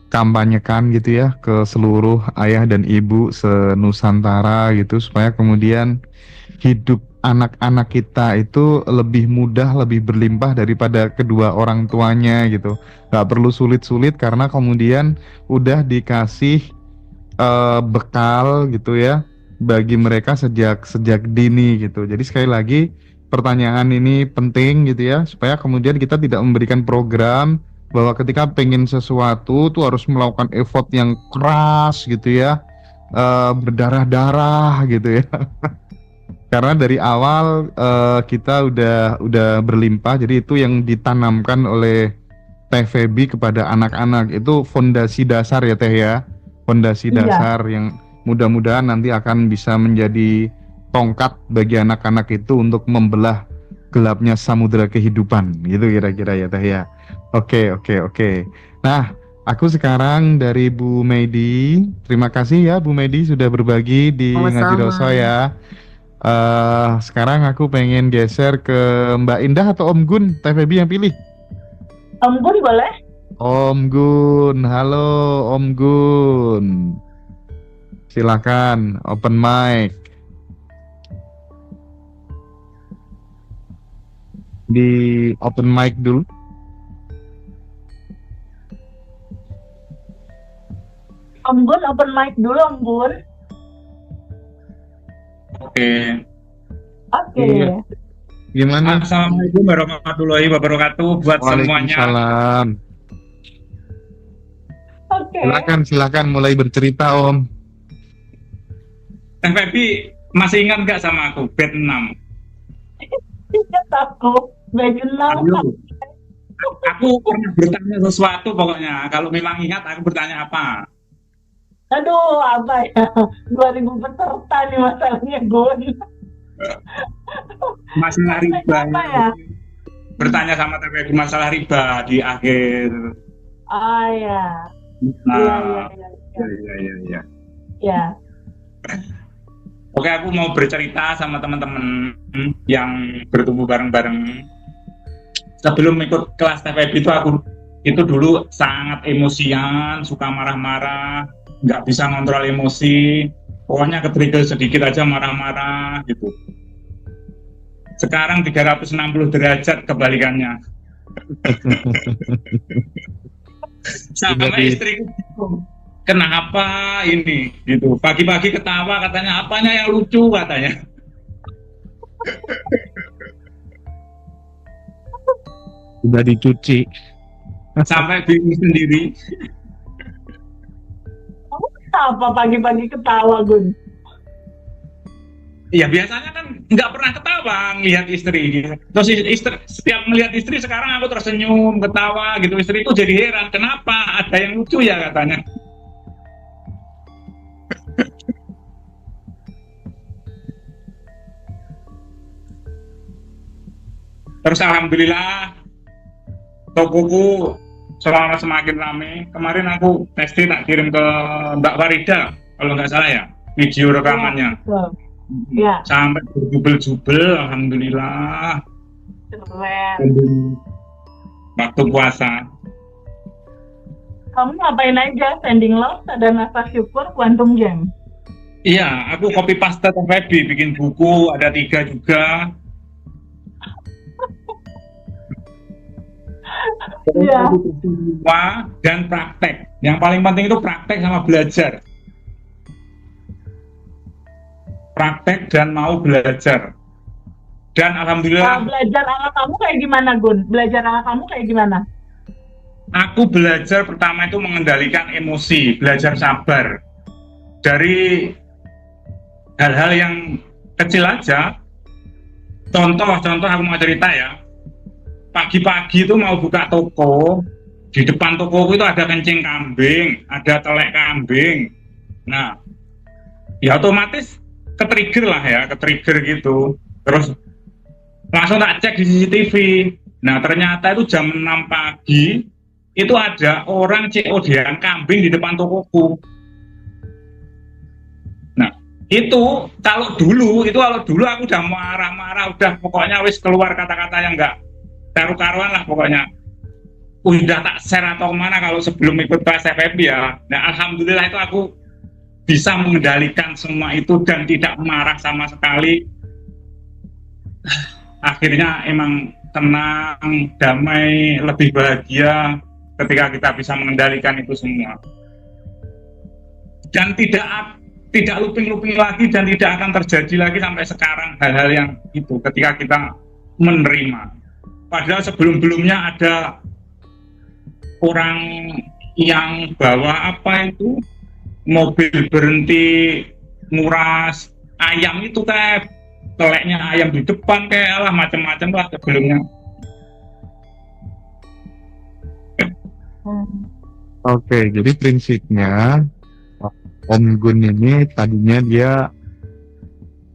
kampanyekan gitu ya ke seluruh ayah dan ibu se-Nusantara gitu, supaya kemudian hidup anak-anak kita itu lebih mudah, lebih berlimpah daripada kedua orang tuanya gitu. Gak perlu sulit-sulit karena kemudian udah dikasih bekal gitu ya bagi mereka sejak dini gitu. Jadi sekali lagi pertanyaan ini penting gitu ya, supaya kemudian kita tidak memberikan program bahwa ketika pengen sesuatu tuh harus melakukan effort yang keras gitu ya, berdarah-darah gitu ya. Karena dari awal kita udah berlimpah, jadi itu yang ditanamkan oleh Teh Febi kepada anak-anak, itu fondasi dasar ya Teh ya, fondasi dasar yang mudah-mudahan nanti akan bisa menjadi tongkat bagi anak-anak itu untuk membelah gelapnya samudera kehidupan, gitu kira-kira ya Teh ya. Oke. Nah, aku sekarang dari Bu Medi, terima kasih ya Bu Medi sudah berbagi di Ngaji Roso ya. Sekarang aku pengen geser ke Mbak Indah atau Om Gun, Teh Febi yang pilih. Om Gun boleh? Om Gun, halo Om Gun. Silakan open mic. Di open mic dulu. Om Gun open mic dulu Om Gun. Oke. Oke. Iya. Gimana? Assalamualaikum warahmatullahi wabarakatuh buat semuanya. Waalaikumsalam. Oke. Silakan mulai bercerita Om. Teh Febi masih ingat nggak sama aku? Bed 6. Ingat aku Bejenang. Ayo. Aku pernah bertanya sesuatu pokoknya. Kalau memang ingat aku bertanya apa? Aduh, apa ya? 2000 peserta nih masalahnya Gun. Masalah riba. Apa ya? Bertanya sama Teh Febi masalah riba di akhir. Ah ya. Nah, Iya. ya. Oke, aku mau bercerita sama teman-teman yang bertumbuh bareng-bareng. Sebelum ikut kelas TPB itu dulu sangat emosian, suka marah-marah, nggak bisa ngontrol emosi, pokoknya ketrigger sedikit aja marah-marah gitu. Sekarang 360 derajat kebalikannya. Sama istriku bingung. Kenapa ini gitu, pagi-pagi ketawa katanya apanya yang lucu katanya. Sudah dicuci. Sampai bingung sendiri. Kamu kenapa pagi-pagi ketawa Gun? Ya biasanya kan nggak pernah ketawa ngelihat istri gitu. Terus istri, setiap melihat istri sekarang aku tersenyum, ketawa gitu. Istriku jadi heran, kenapa ada yang lucu ya katanya. Terus alhamdulillah tokoku semakin rame. Kemarin aku testing tak kirim ke Mbak Farida kalau nggak salah ya, video rekamannya. Ya. Sampai berjubel-jubel, alhamdulillah. Keren. Waktu puasa. Kamu ngapain aja? Sending love, ada nafas syukur, quantum jam. Iya, aku copy paste Febi, bikin buku, ada 3 juga. Iya. Dan praktek. Yang paling penting itu praktek sama belajar. Praktek dan mau belajar. Dan alhamdulillah. Belajar ala kamu kayak gimana Gun? Belajar ala kamu kayak gimana? Aku belajar pertama itu mengendalikan emosi, belajar sabar. Dari hal-hal yang kecil aja. Contoh aku mau cerita ya. Pagi-pagi itu mau buka toko, di depan toko itu ada kencing kambing, ada telek kambing. Nah, ya otomatis ketrigger lah ya, ketrigger gitu. Terus langsung tak cek di CCTV. Nah, ternyata itu jam 6 pagi itu ada orang COD-an kambing di depan tokoku. Nah, itu kalau dulu aku udah marah-marah, udah pokoknya wis keluar kata-kata yang enggak karu-karuan lah pokoknya. Udah tak share atau mana kalau sebelum ikut kelas FFB ya. Nah, alhamdulillah itu aku bisa mengendalikan semua itu dan tidak marah sama sekali. Akhirnya emang tenang, damai, lebih bahagia ketika kita bisa mengendalikan itu semua. Dan tidak looping lagi dan tidak akan terjadi lagi sampai sekarang hal-hal yang itu ketika kita menerima. Padahal sebelum-belumnya ada orang yang bawa apa itu mobil berhenti nguras ayam itu kayak teleknya ayam di depan kayak lah macam-macam lah sebelumnya. Oke, jadi prinsipnya Om Gun ini tadinya dia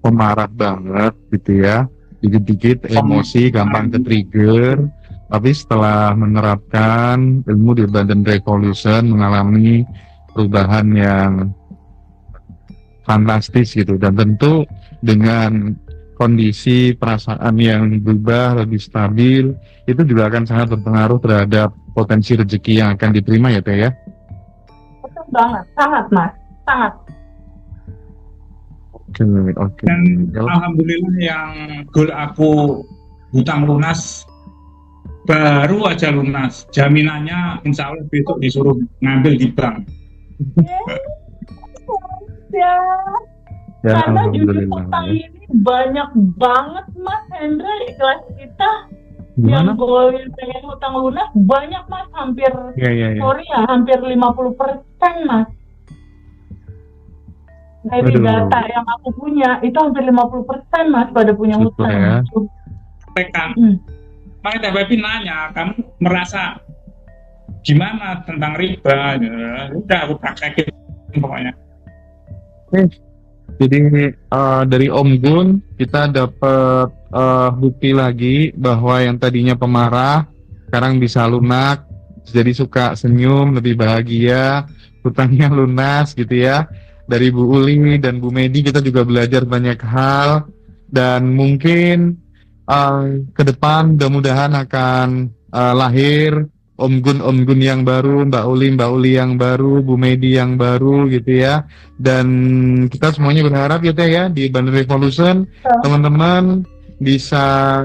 pemarah banget gitu ya. Dikit-dikit emosi, gampang ke-trigger, tapi setelah menerapkan ilmu di Badan Revolution mengalami perubahan yang fantastis gitu, dan tentu dengan kondisi perasaan yang berubah, lebih stabil, itu juga akan sangat berpengaruh terhadap potensi rezeki yang akan diterima ya Teh ya. Betul banget, sangat Mas, sangat. Oke, oke. Dan alhamdulillah yang goal aku hutang lunas baru aja lunas, jaminannya insya Allah besok disuruh ngambil di bank. Ya, Ya, karena jujur alhamdulillah. utang Ya. ini banyak banget Mas Hendra di kelas kita Gimana? yang goal yang pengen hutang lunas banyak Mas, hampir Ya. sorry ya, hampir 50% Mas. Dari Aduh. data yang aku punya itu hampir 50% Mas pada punya Syukur hutang. ya. Mereka, Hmm. Pak Teh Pepi nanya, kamu merasa gimana tentang riba? Ya, udah aku praktekin pokoknya. Jadi dari Om Gun kita dapat bukti lagi bahwa yang tadinya pemarah sekarang bisa lunak, jadi suka senyum, lebih bahagia, hutangnya lunas gitu ya. Dari Bu Uli dan Bu Medi kita juga belajar banyak hal dan mungkin ke depan mudah-mudahan akan lahir Om Gun yang baru, Mbak Uli yang baru, Bu Medi yang baru gitu ya. Dan kita semuanya berharap ya Teh ya di Bandung Revolution teman-teman bisa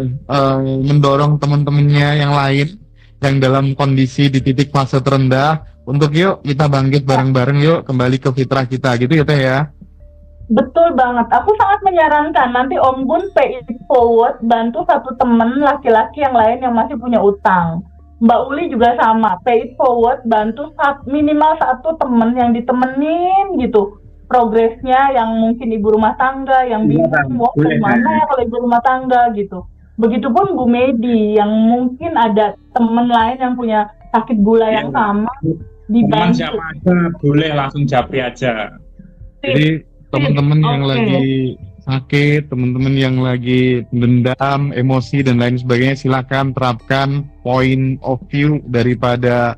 mendorong teman-temannya yang lain yang dalam kondisi di titik fase terendah untuk yuk kita bangkit bareng-bareng, yuk kembali ke fitrah kita gitu ya Teh ya. Betul banget. Aku sangat menyarankan nanti Om Gun pay it forward, bantu satu temen laki-laki yang lain yang masih punya utang. Mbak Uli juga sama, pay it forward, bantu minimal satu temen yang ditemenin gitu. Progresnya yang mungkin ibu rumah tangga, yang bingung mau kemana ya kalau ibu rumah tangga gitu. Begitupun Bu Medi yang mungkin ada temen lain yang punya sakit gula yang sama, Teman dibantu. siapa aja boleh langsung japri aja. Jadi teman-teman yang Oke. lagi sakit, teman-teman yang lagi dendam, emosi dan lain sebagainya, silakan terapkan point of view daripada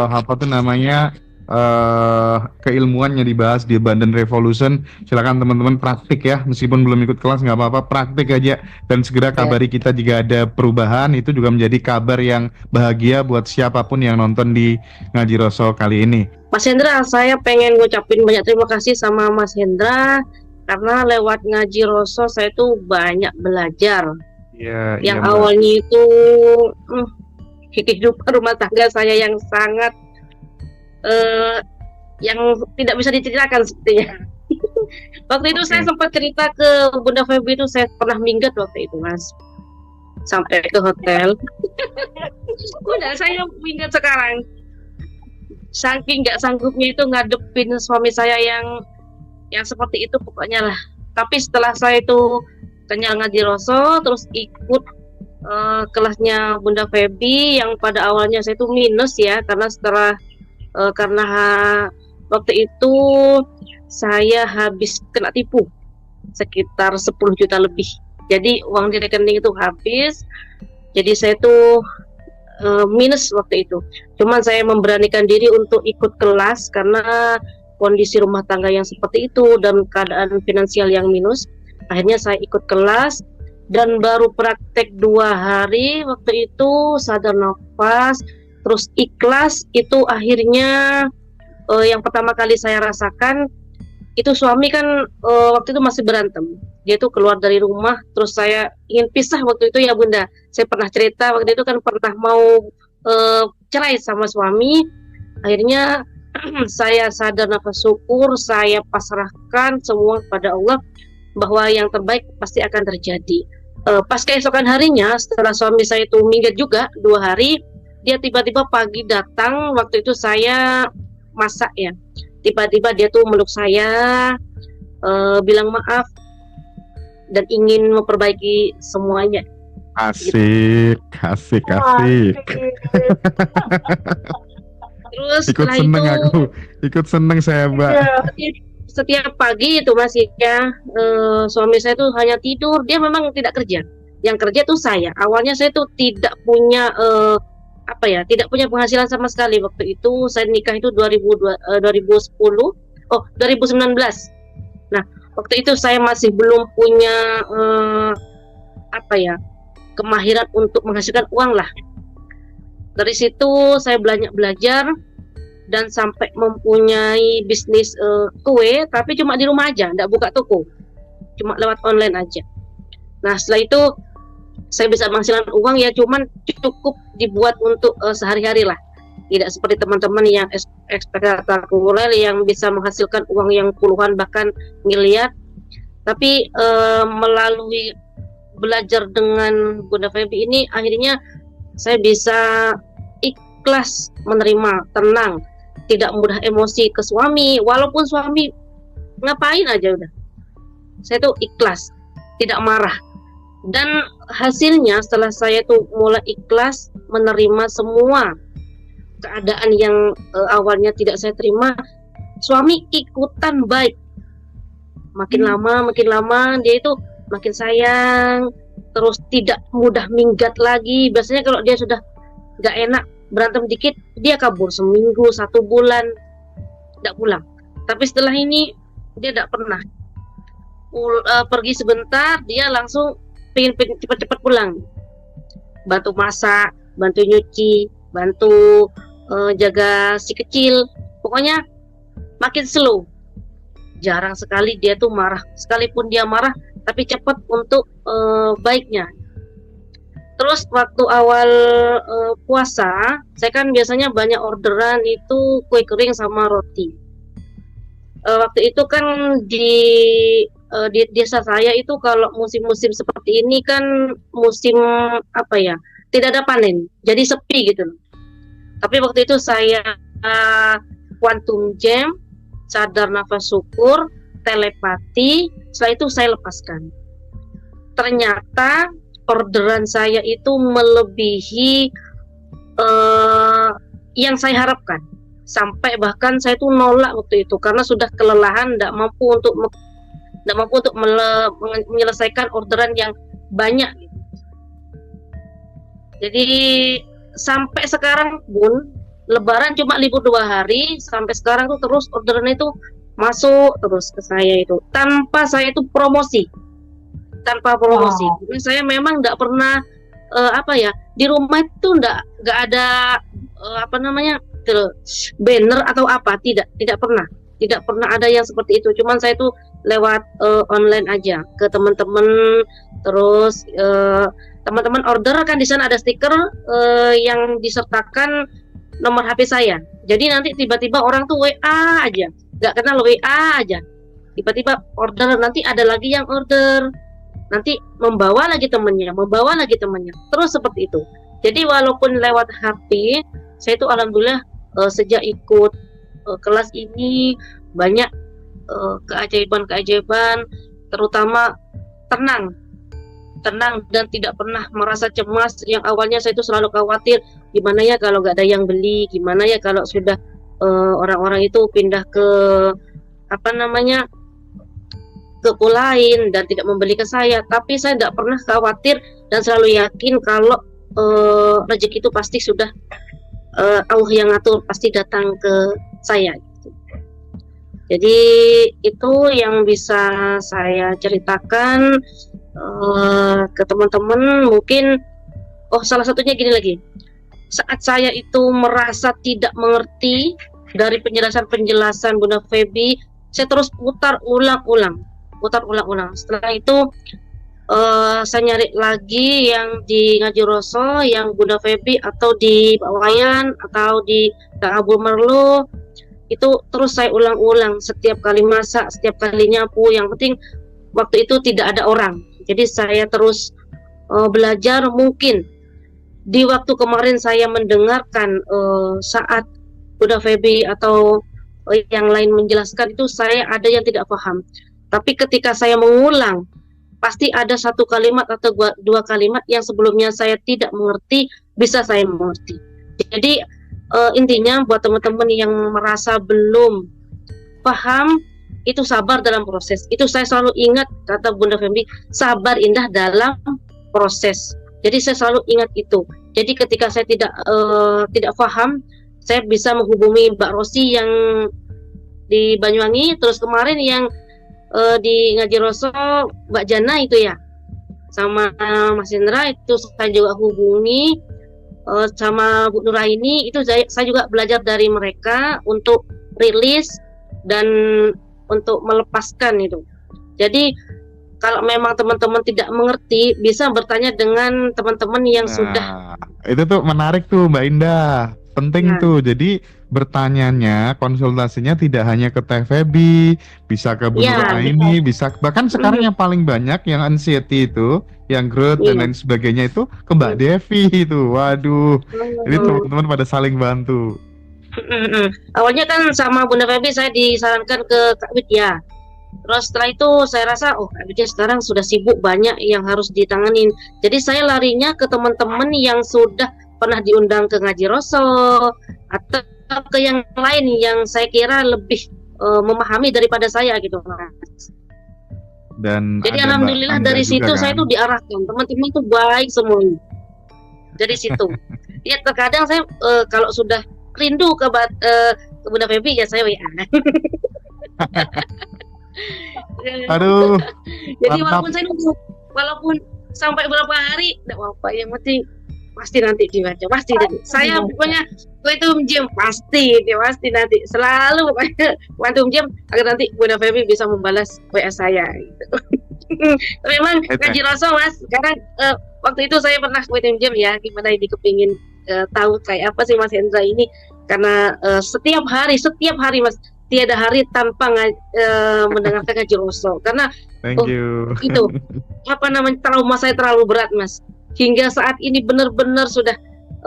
apa tuh namanya keilmuan yang dibahas di Bandung Revolution. Silakan teman-teman praktik ya, meskipun belum ikut kelas nggak apa-apa, praktik aja dan segera kabari kita jika ada perubahan. Itu juga menjadi kabar yang bahagia buat siapapun yang nonton di Ngaji Roso kali ini. Mas Hendra, saya pengen ngucapin banyak terima kasih sama Mas Hendra karena lewat Ngaji Roso saya tuh banyak belajar. Iya, Yang Mbak. awalnya itu kehidupan rumah tangga saya yang sangat yang tidak bisa diceritakan sepertinya. Waktu itu saya sempat cerita ke Bunda Feby itu saya pernah minggat waktu itu Mas, sampai ke hotel. Udah saya minggat sekarang. Saking nggak sanggupnya itu ngadepin suami saya yang seperti itu pokoknya lah. Tapi setelah saya itu kenyal Ngaji Roso, terus ikut kelasnya Bunda Feby yang pada awalnya saya itu minus ya, karena waktu itu saya habis kena tipu sekitar 10 juta lebih. Jadi uang di rekening itu habis. Jadi saya tuh minus waktu itu. Cuman saya memberanikan diri untuk ikut kelas karena kondisi rumah tangga yang seperti itu dan keadaan finansial yang minus. Akhirnya saya ikut kelas dan baru praktek 2 hari waktu itu sadar nafas, terus ikhlas. Itu akhirnya yang pertama kali saya rasakan itu suami kan waktu itu masih berantem. Dia tuh keluar dari rumah, terus saya ingin pisah waktu itu ya Bunda. Saya pernah cerita waktu itu kan pernah mau cerai sama suami. Akhirnya saya sadar nafas syukur, saya pasrahkan semua pada Allah bahwa yang terbaik pasti akan terjadi. Pas keesokan harinya setelah suami saya itu minggat juga 2 hari, dia tiba-tiba pagi datang, waktu itu saya masak ya. Tiba-tiba dia tuh meluk saya, bilang maaf dan ingin memperbaiki semuanya. Asik. Terus Ikut setelah seneng itu aku, ikut seneng saya Mbak. setiap pagi itu Mas ya, suami saya tuh hanya tidur, dia memang tidak kerja. Yang kerja tuh saya. Awalnya saya tuh tidak punya tidak punya penghasilan sama sekali waktu itu. Saya nikah itu 2010, 2019. Nah, Waktu itu saya masih belum punya kemahiran untuk menghasilkan uang lah. Dari situ saya belajar dan sampai mempunyai bisnis kue, tapi cuma di rumah aja, nggak buka toko, cuma lewat online aja. Nah setelah itu saya bisa menghasilkan uang ya, cuman cukup dibuat untuk sehari-hari lah, tidak seperti teman-teman yang spektakuler yang bisa menghasilkan uang yang puluhan bahkan miliar. Tapi melalui belajar dengan Bunda Feby ini, akhirnya saya bisa ikhlas menerima, tenang, tidak mudah emosi ke suami, walaupun suami ngapain aja udah, saya tuh ikhlas, tidak marah. Dan hasilnya setelah saya tuh mulai ikhlas menerima semua keadaan yang awalnya tidak saya terima, suami ikutan baik. Makin lama dia itu makin sayang, terus tidak mudah minggat lagi. Biasanya kalau dia sudah gak enak, berantem dikit, dia kabur seminggu, 1 bulan, tidak pulang. Tapi setelah ini dia tidak pernah pergi sebentar, dia langsung pengen cepat-cepat pulang. Bantu masak, bantu nyuci, bantu jaga si kecil. Pokoknya makin slow. Jarang sekali dia tuh marah. Sekalipun dia marah, tapi cepat untuk baiknya. Terus waktu awal puasa, saya kan biasanya banyak orderan itu kue kering sama roti. Waktu itu kan di desa saya itu kalau musim-musim seperti ini kan musim tidak ada panen, jadi sepi gitu. Tapi waktu itu saya quantum jam, sadar nafas syukur, telepati, setelah itu saya lepaskan. Ternyata orderan saya itu melebihi yang saya harapkan. Sampai bahkan saya tuh nolak waktu itu karena sudah kelelahan, tidak mampu untuk menyelesaikan orderan yang banyak. Jadi sampai sekarang pun Lebaran cuma libur 2 hari, sampai sekarang tuh terus orderan itu masuk terus ke saya itu tanpa saya itu promosi, tanpa promosi. Jadi saya memang tidak pernah di rumah itu nggak ada banner atau apa, tidak pernah ada yang seperti itu. Cuman saya tuh lewat online aja ke teman-teman, terus teman-teman order kan di sana ada stiker yang disertakan nomor HP saya. Jadi nanti tiba-tiba orang tuh WA aja, nggak kenal WA aja, tiba-tiba order, nanti ada lagi yang order, nanti membawa lagi temannya, terus seperti itu. Jadi walaupun lewat HP, saya itu alhamdulillah sejak ikut kelas ini banyak keajaiban-keajaiban, terutama tenang dan tidak pernah merasa cemas. Yang awalnya saya itu selalu khawatir, gimana ya kalau nggak ada yang beli, gimana ya kalau sudah orang-orang itu pindah ke ke pulau lain dan tidak membeli ke saya. Tapi saya tidak pernah khawatir dan selalu yakin kalau rezeki itu pasti sudah Allah yang ngatur, pasti datang ke saya. Jadi itu yang bisa saya ceritakan ke teman-teman. Mungkin salah satunya gini lagi, saat saya itu merasa tidak mengerti dari penjelasan Bunda Feby, saya terus putar ulang-ulang. Setelah itu saya nyari lagi yang di Ngaji Roso, yang Bunda Feby, atau di Pak Wayan, atau di Kang Abu Merlo. Itu terus saya ulang-ulang setiap kali masak, setiap kali nyapu. Yang penting waktu itu tidak ada orang. Jadi saya terus belajar. Mungkin di waktu kemarin saya mendengarkan saat Bunda Feby atau yang lain menjelaskan itu, saya ada yang tidak paham. Tapi ketika saya mengulang, pasti ada 1 kalimat atau 2 kalimat yang sebelumnya saya tidak mengerti, bisa saya mengerti. Jadi intinya buat teman-teman yang merasa belum paham, itu sabar dalam proses. Itu saya selalu ingat kata Bunda Feby, sabar indah dalam proses. Jadi saya selalu ingat itu. Jadi ketika saya tidak paham, saya bisa menghubungi Mbak Rosi yang di Banyuwangi, terus kemarin yang di Ngaji Roso Mbak Jana itu ya, sama Mas Indra itu saya juga hubungi, sama Bu Nuraini itu saya juga belajar dari mereka untuk rilis dan untuk melepaskan itu. Jadi kalau memang teman-teman tidak mengerti, bisa bertanya dengan teman-teman yang sudah. Itu tuh menarik tuh Mbak Indah, penting Nah. tuh. Jadi bertanyanya, konsultasinya tidak hanya ke Teh Febi, bisa ke Bu Iya, Nuraini, bisa bahkan sekarang yang paling banyak yang anxiety itu, yang growth dan Iya. lain sebagainya itu ke Mbak Devi itu. Waduh, ini teman-teman pada saling bantu. Awalnya kan sama Bunda Febi saya disarankan ke Kak Widya. Terus setelah itu saya rasa Kak Widya sekarang sudah sibuk, banyak yang harus ditanganin. Jadi saya larinya ke teman-teman yang sudah pernah diundang ke Ngaji Roso atau ke yang lain yang saya kira lebih memahami daripada saya gitu, Mas. Dan Jadi ada alhamdulillah Mbak Anda dari juga, situ kan? saya tuh diarahkan, teman-teman tuh baik semuanya. Dari situ. Ya terkadang saya kalau sudah rindu ke Bunda Febi ya saya WA. Aduh, Jadi mantap. walaupun saya nunggu, walaupun sampai berapa hari, tidak apa-apa, yang penting pasti nanti dibaca, pasti nanti. Saya pokoknya Quantum Gem pasti, dia pasti nanti selalu pokoknya Quantum Gem agar nanti Bunda Febi bisa membalas WA saya. Gitu. Tapi memang Ngaji Roso Mas, sekarang waktu itu saya pernah Quantum Gem ya, gimana ini kepingin tahu kayak apa sih Mas Hendra ini, karena setiap hari Mas, tiada hari tanpa mendengarkan Ngaji Roso, karena Thank you. itu apa namanya, trauma saya terlalu berat Mas, hingga saat ini benar-benar sudah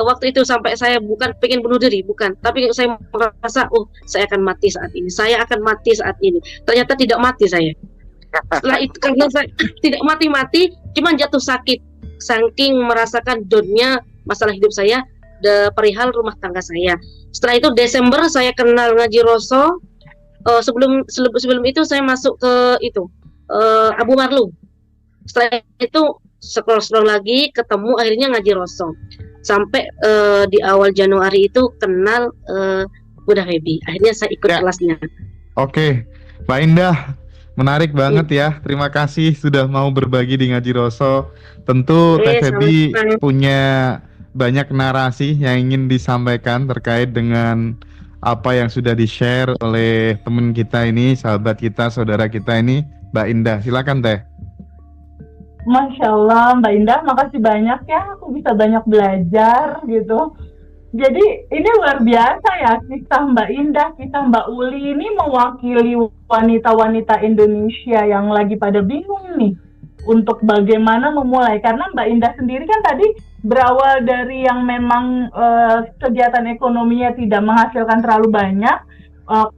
waktu itu sampai saya bukan pengen bunuh diri, bukan, tapi saya merasa saya akan mati saat ini, ternyata tidak mati saya. Setelah itu karena saya tidak mati-mati, cuman jatuh sakit saking merasakan downnya masalah hidup saya, perihal rumah tangga saya. Setelah itu Desember saya kenal Ngaji Roso. Sebelum itu saya masuk ke itu Abu Marlu. Setelah itu scroll lagi ketemu akhirnya Ngaji Roso. Sampai di awal Januari itu kenal Bunda Febi. Akhirnya saya ikut kelasnya. Oke, Mbak Indah, menarik banget ya. Terima kasih sudah mau berbagi di Ngaji Roso. Tentu Teh Febi punya banyak narasi yang ingin disampaikan terkait dengan apa yang sudah di-share oleh teman kita ini, sahabat kita, saudara kita ini, Mbak Indah. Silakan Teh. Masya Allah, Mbak Indah, makasih banyak ya. Aku bisa banyak belajar gitu. Jadi ini luar biasa ya, kisah Mbak Indah, kisah Mbak Uli ini mewakili wanita-wanita Indonesia yang lagi pada bingung nih untuk bagaimana memulai. Karena Mbak Indah sendiri kan tadi berawal dari yang memang kegiatan ekonominya tidak menghasilkan terlalu banyak.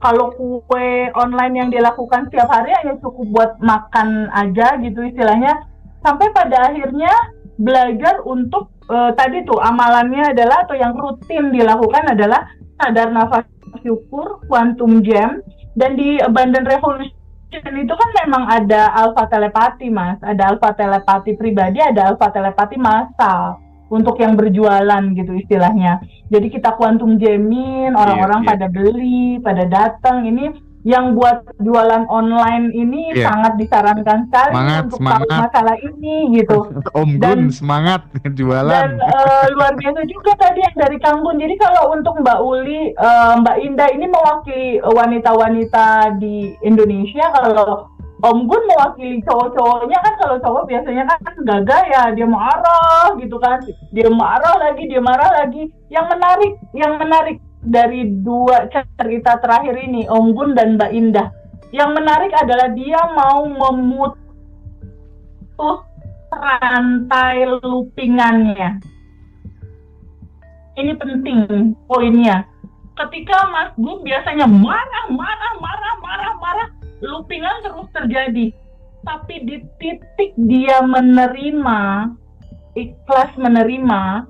Kalau kue online yang dilakukan setiap hari hanya cukup buat makan aja gitu istilahnya. Sampai pada akhirnya belajar untuk tadi tuh amalannya adalah, atau yang rutin dilakukan adalah sadar nafas syukur, Quantum Gem. Dan di Abundant Revolution itu kan memang ada alpha telepati Mas, ada alpha telepati pribadi, ada alpha telepati massal untuk yang berjualan gitu istilahnya. Jadi kita Quantum Gemin, orang-orang pada beli, pada datang. Ini yang buat jualan online ini sangat disarankan sekali untuk tahu masalah ini gitu. Om Gun semangat jualan. Dan luar biasa juga tadi yang dari Kang Gun. Jadi kalau untuk Mbak Uli, Mbak Indah ini mewakili wanita-wanita di Indonesia. Kalau Om Gun mewakili cowok-cowoknya kan, kalau cowok biasanya kan gagah ya, dia marah gitu kan, dia marah lagi. Yang menarik dari dua cerita terakhir ini, Om Gun dan Mbak Indah, yang menarik adalah dia mau memutus rantai loopingannya. Ini penting poinnya. Ketika Mas Gun biasanya marah, loopingan terus terjadi. Tapi di titik dia menerima, ikhlas menerima,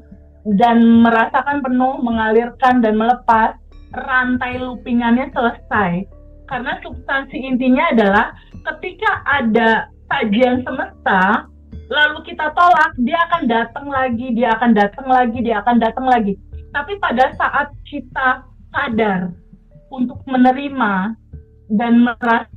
dan merasakan penuh, mengalirkan dan melepas, rantai loopingannya selesai. Karena substansi intinya adalah ketika ada sajian semesta, lalu kita tolak, dia akan datang lagi. Tapi pada saat kita sadar untuk menerima dan merasakan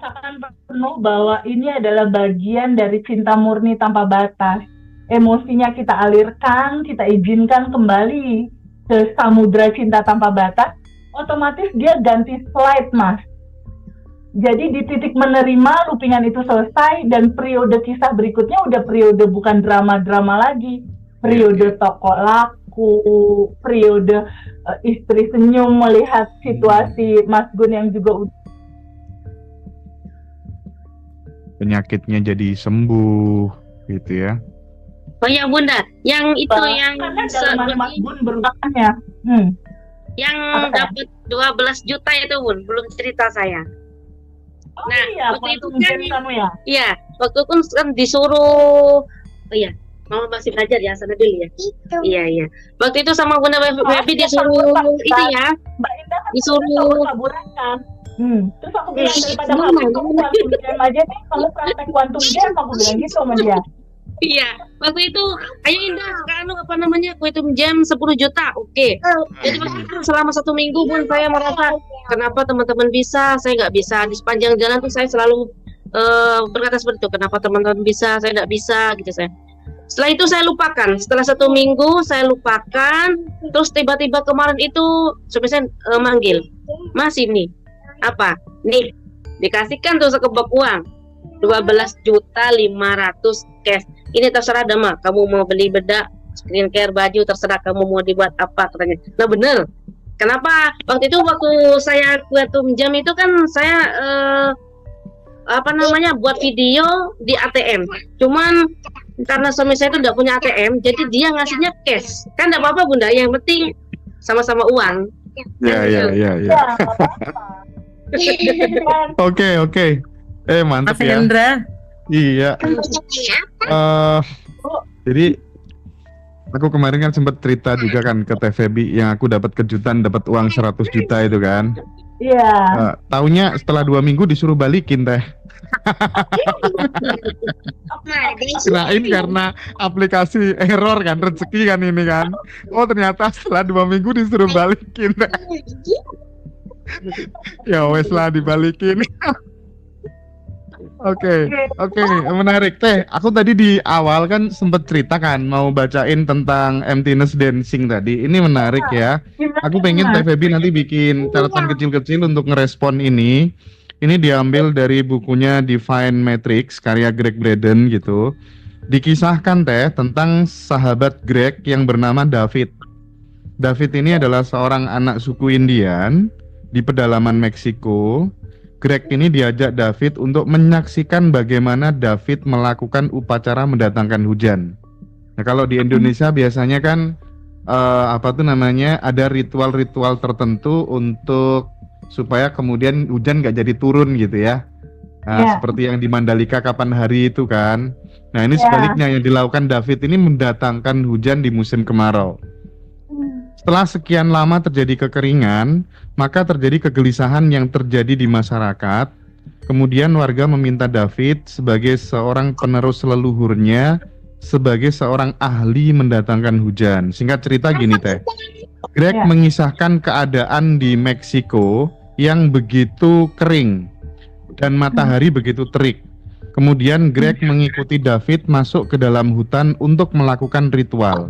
merasakan penuh bahwa ini adalah bagian dari cinta murni tanpa batas. Emosinya kita alirkan, kita izinkan kembali ke samudra cinta tanpa batas, otomatis dia ganti slide, Mas. Jadi di titik menerima, loopingan itu selesai, dan periode kisah berikutnya udah periode bukan drama-drama lagi. Periode tokoh laku, periode istri senyum melihat situasi Mas Gun yang juga penyakitnya jadi sembuh gitu ya. Oh ya Bunda, yang itu yang karena dalam Mas Gun berubahnya. Yang Apa? dapat 12 juta itu Bun, belum cerita saya. Oh Nah, iya, waktu itu quantum kan- gem kamu ya. Iya, waktu itu kan disuruh, oh iya, Mama masih belajar ya, sana dulu ya. Iya. Waktu itu sama Bunda Baby iya, disuruh Pak. itu ya, Mbak Indah kan disuruh taburan kan. Terus aku bilang daripada Gimana? kamu quantum gem aja nih, kamu praktek quantum gem, aku bilang gitu sama dia. Iya, waktu itu, ayo Indah, sekarang apa namanya, quantum jam 10 juta, oke. Jadi waktu itu selama 1 minggu pun saya merasa, kenapa teman-teman bisa, saya nggak bisa. Di sepanjang jalan tuh saya selalu berkata seperti itu, kenapa teman-teman bisa, saya nggak bisa, gitu saya. Setelah itu saya lupakan, setelah 1 minggu saya lupakan, terus tiba-tiba kemarin itu, saya manggil, Mas ini, apa, nih, dikasihkan tuh sekebab uang, 12.500.000 cash. Ini terserah Dama, kamu mau beli bedak, skincare, baju, terserah kamu mau dibuat apa katanya. Nah bener, kenapa waktu itu waktu saya quantum jam itu kan saya buat video di ATM. Cuman karena suami saya itu tidak punya ATM, jadi dia ngasihnya cash. Kan tidak apa-apa Bunda, yang penting sama-sama uang. Ya. Ya, Oke. Mantap Mas ya. Hendra, Iya. Jadi aku kemarin kan sempat cerita juga kan ke TVB yang aku dapat kejutan, dapat uang 100 juta itu kan. Iya. Taunya setelah 2 minggu disuruh balikin teh. Kirain karena aplikasi error kan, rezeki kan ini kan. Oh ternyata setelah 2 minggu disuruh balikin teh. Ya wes lah dibalikin. Oke, menarik teh. Aku tadi di awal kan sempat cerita kan mau bacain tentang emptiness dancing tadi. Ini menarik ya. Aku pengen Teh Feby nanti bikin catatan kecil-kecil untuk ngerespon ini. Ini diambil dari bukunya Divine Matrix karya Greg Braden gitu. Dikisahkan Teh tentang sahabat Greg yang bernama David. David ini adalah seorang anak suku Indian di pedalaman Meksiko. Greg ini diajak David untuk menyaksikan bagaimana David melakukan upacara mendatangkan hujan. Nah, kalau di Indonesia biasanya kan ada ritual-ritual tertentu untuk supaya kemudian hujan nggak jadi turun gitu ya. Nah, seperti yang di Mandalika kapan hari itu kan. Nah, ini sebaliknya yang dilakukan David ini mendatangkan hujan di musim kemarau. Setelah sekian lama terjadi kekeringan, maka terjadi kegelisahan yang terjadi di masyarakat. Kemudian warga meminta David sebagai seorang penerus leluhurnya, sebagai seorang ahli mendatangkan hujan. Singkat cerita gini Teh, Greg mengisahkan keadaan di Meksiko yang begitu kering dan matahari begitu terik. Kemudian Greg mengikuti David masuk ke dalam hutan untuk melakukan ritual.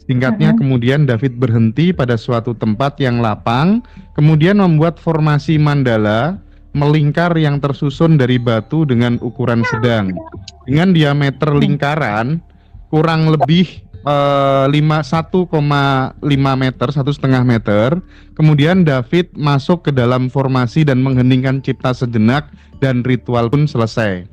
Singkatnya kemudian David berhenti pada suatu tempat yang lapang, kemudian membuat formasi mandala melingkar yang tersusun dari batu dengan ukuran sedang. Dengan diameter lingkaran kurang lebih 1,5 meter, 1,5 meter. Kemudian David masuk ke dalam formasi dan mengheningkan cipta sejenak dan ritual pun selesai.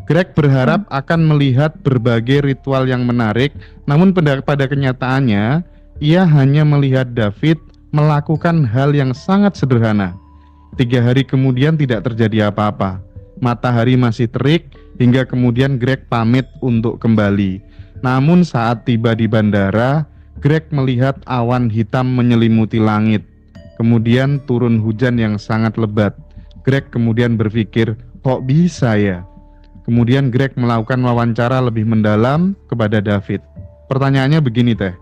Greg berharap akan melihat berbagai ritual yang menarik, namun pada kenyataannya ia hanya melihat David melakukan hal yang sangat sederhana. 3 hari kemudian tidak terjadi apa-apa. Matahari masih terik hingga kemudian Greg pamit untuk kembali. Namun saat tiba di bandara, Greg melihat awan hitam menyelimuti langit. Kemudian turun hujan yang sangat lebat. Greg kemudian berpikir, kok bisa ya? Kemudian Greg melakukan wawancara lebih mendalam kepada David. Pertanyaannya begini Teh,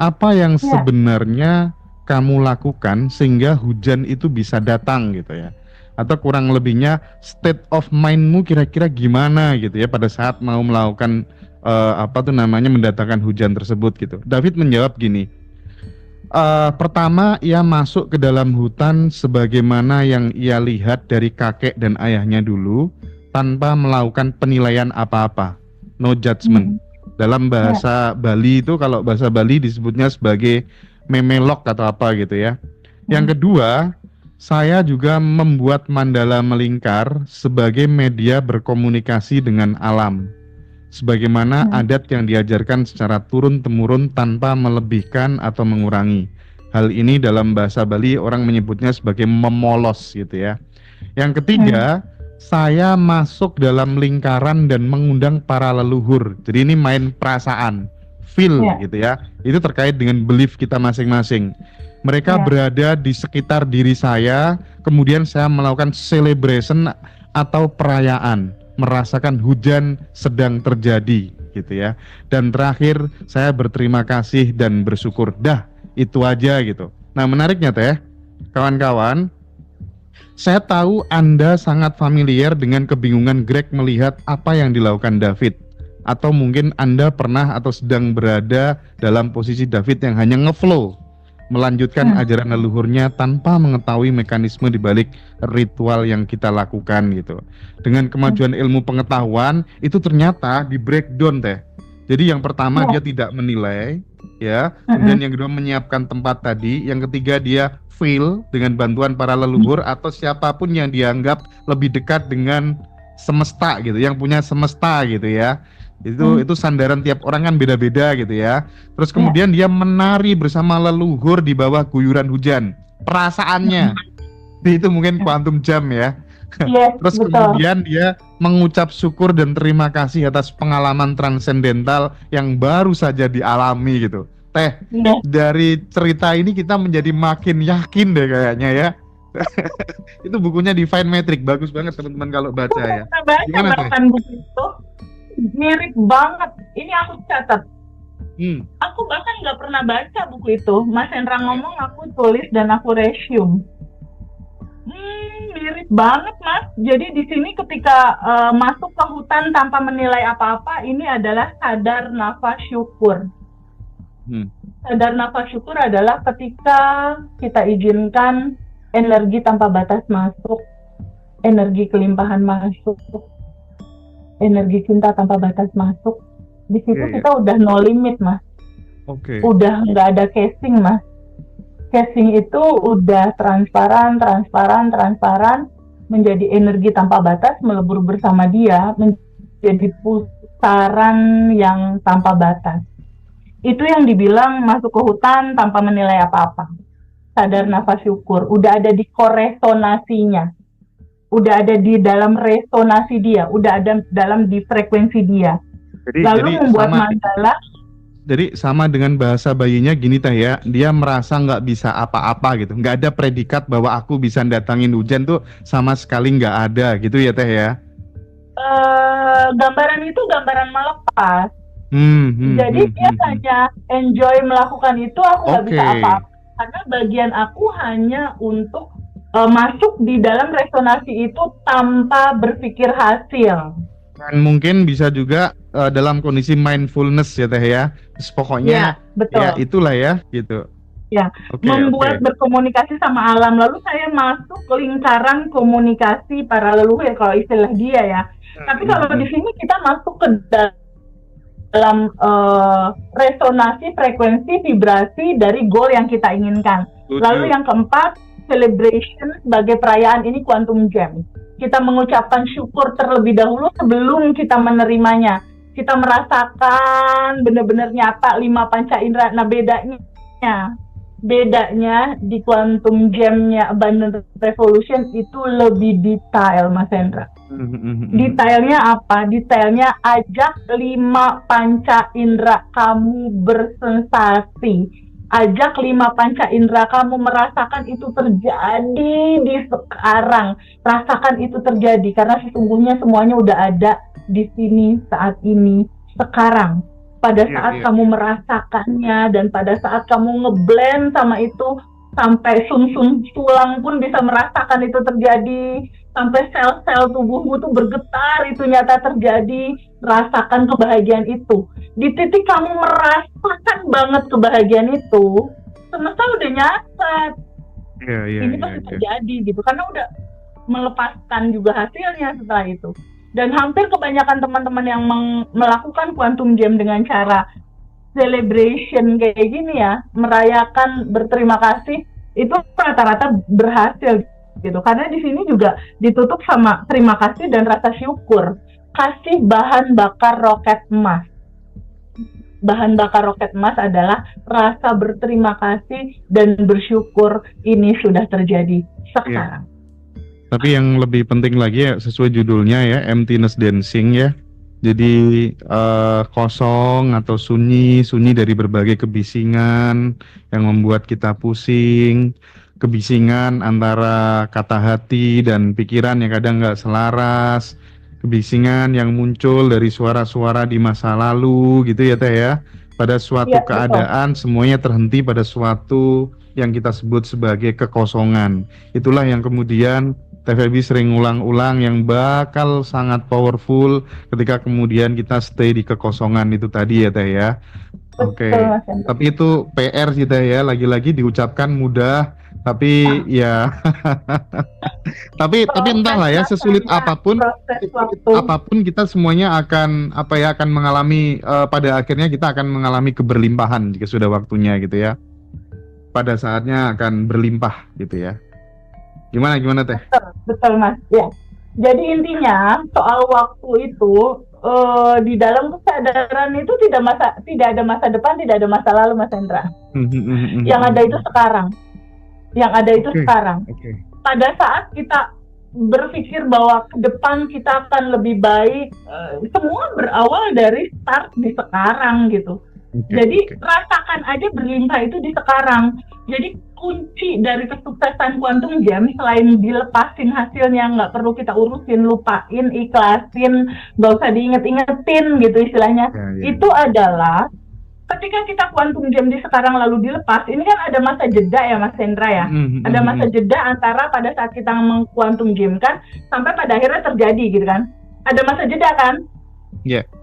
apa yang sebenarnya kamu lakukan sehingga hujan itu bisa datang gitu ya? atau kurang lebihnya state of mindmu kira-kira gimana gitu ya pada saat mau melakukan mendatangkan hujan tersebut gitu. David menjawab gini, pertama ia masuk ke dalam hutan sebagaimana yang ia lihat dari kakek dan ayahnya dulu, tanpa melakukan penilaian apa-apa, no judgment. Dalam bahasa Bali itu, kalau bahasa Bali disebutnya sebagai memelok atau apa gitu ya. Yang kedua, saya juga membuat mandala melingkar sebagai media berkomunikasi dengan alam, sebagaimana adat yang diajarkan secara turun-temurun tanpa melebihkan atau mengurangi. Hal ini dalam bahasa Bali orang menyebutnya sebagai memolos gitu ya. Yang ketiga, saya masuk dalam lingkaran dan mengundang para leluhur. Jadi ini main perasaan, feel gitu ya. Itu terkait dengan belief kita masing-masing. Mereka berada di sekitar diri saya, kemudian saya melakukan celebration atau perayaan, merasakan hujan sedang terjadi gitu ya. Dan terakhir saya berterima kasih dan bersyukur. Dah, itu aja gitu. Nah, menariknya Teh, kawan-kawan, saya tahu Anda sangat familiar dengan kebingungan Greg melihat apa yang dilakukan David. Atau mungkin Anda pernah atau sedang berada dalam posisi David yang hanya ngeflow, melanjutkan ajaran leluhurnya tanpa mengetahui mekanisme di balik ritual yang kita lakukan gitu. Dengan kemajuan ilmu pengetahuan, itu ternyata di breakdown Teh. Jadi yang pertama dia tidak menilai, ya. Kemudian yang kedua menyiapkan tempat tadi, yang ketiga dia feel dengan bantuan para leluhur atau siapapun yang dianggap lebih dekat dengan semesta gitu, yang punya semesta gitu ya. Itu sandaran tiap orang kan beda-beda gitu ya. Terus kemudian dia menari bersama leluhur di bawah guyuran hujan. Perasaannya itu mungkin quantum jump ya. Terus kemudian dia mengucap syukur dan terima kasih atas pengalaman transendental yang baru saja dialami gitu. Teh, dari cerita ini kita menjadi makin yakin deh kayaknya ya. Itu bukunya Divine Metric, bagus banget teman-teman kalau baca ya. Gimana Teh? Buku itu mirip banget. Ini aku catat. Aku bahkan nggak pernah baca buku itu. Mas Hendra ngomong, aku tulis dan aku resume. Mirip banget Mas. Jadi di sini ketika masuk ke hutan tanpa menilai apa-apa, ini adalah sadar nafas syukur. Sadar nafas syukur adalah ketika kita izinkan energi tanpa batas masuk, energi kelimpahan masuk, energi cinta tanpa batas masuk. Di situ kita udah no limit Mas. Udah nggak ada casing Mas. Casing itu udah transparan, menjadi energi tanpa batas melebur bersama dia, menjadi pusaran yang tanpa batas. Itu yang dibilang masuk ke hutan tanpa menilai apa-apa. Sadar nafas syukur, udah ada di koresonasinya, udah ada di dalam resonasi dia, udah ada dalam di frekuensi dia. Lalu membuat mandala. Jadi sama dengan bahasa bayinya gini Teh ya, dia merasa nggak bisa apa-apa gitu, nggak ada predikat bahwa aku bisa datangin hujan tuh sama sekali nggak ada gitu ya Teh ya. Gambaran itu gambaran melepas. Jadi dia hanya enjoy melakukan itu, aku nggak bisa apa-apa karena bagian aku hanya untuk masuk di dalam resonasi itu tanpa berpikir hasil. Dan mungkin bisa juga dalam kondisi mindfulness ya Teh ya. Terus pokoknya betul. Ya itulah ya gitu. Membuat berkomunikasi sama alam. Lalu saya masuk ke lingkaran komunikasi para leluhur kalau istilah dia ya. Tapi kalau di sini kita masuk ke dalam resonasi, frekuensi, vibrasi dari goal yang kita inginkan. Lalu yang keempat, celebration sebagai perayaan, ini quantum jam. Kita mengucapkan syukur terlebih dahulu sebelum kita menerimanya. Kita merasakan benar-benar nyata 5 panca indera. Nah bedanya di quantum jam-nya Abundant Revolution itu lebih detail Mas Hendra. Detailnya apa? Detailnya ajak 5 panca indera kamu bersensasi. Ajak 5 panca indera kamu merasakan itu terjadi di sekarang. Rasakan itu terjadi karena sesungguhnya semuanya udah ada di sini saat ini sekarang. Pada saat kamu merasakannya dan pada saat kamu ngeblend sama itu, sampai sum-sum tulang pun bisa merasakan itu terjadi, sampai sel-sel tubuhmu tuh bergetar, itu nyata terjadi. Rasakan kebahagiaan itu. Di titik kamu merasakan banget kebahagiaan itu, semesta udah nyatet. Ini pasti terjadi gitu, karena udah melepaskan juga hasilnya setelah itu. Dan hampir kebanyakan teman-teman yang melakukan quantum jam dengan cara celebration kayak gini ya, merayakan berterima kasih, itu rata-rata berhasil gitu. Karena di sini juga ditutup sama terima kasih dan rasa syukur. Kasih bahan bakar roket emas. Bahan bakar roket emas adalah rasa berterima kasih dan bersyukur ini sudah terjadi sekarang. Tapi yang lebih penting lagi ya, sesuai judulnya ya, emptiness dancing ya. Jadi kosong atau sunyi dari berbagai kebisingan yang membuat kita pusing, kebisingan antara kata hati dan pikiran yang kadang nggak selaras, kebisingan yang muncul dari suara-suara di masa lalu gitu ya Teh ya. Pada suatu keadaan semuanya terhenti pada suatu yang kita sebut sebagai kekosongan. Itulah yang kemudian Teh Feby sering ulang-ulang yang bakal sangat powerful ketika kemudian kita stay di kekosongan itu tadi ya Teh ya. Oke. Tapi itu PR sih Teh ya, lagi-lagi diucapkan mudah tapi ya tapi entahlah ya, sesulit apapun kita semuanya akan akan mengalami pada akhirnya kita akan mengalami keberlimpahan jika sudah waktunya gitu ya. Pada saatnya akan berlimpah gitu ya. Gimana Teh? Betul Mas. Ya. Jadi intinya soal waktu itu di dalam kesadaran itu tidak ada masa depan, tidak ada masa lalu Mas Hendra. Yang ada itu sekarang. Yang ada itu sekarang. Pada saat kita berpikir bahwa ke depan kita akan lebih baik, semua berawal dari start di sekarang gitu. Jadi rasakan aja berlimpah itu di sekarang. Jadi kunci dari kesuksesan quantum jam selain dilepasin hasilnya, nggak perlu kita urusin, lupain, ikhlasin, nggak usah diinget-ingetin gitu istilahnya. Itu adalah ketika kita quantum jam di sekarang lalu dilepas, ini kan ada masa jeda ya Mas Hendra ya. Ada masa jeda antara pada saat kita meng-quantum jam kan sampai pada akhirnya terjadi gitu kan. Ada masa jeda kan?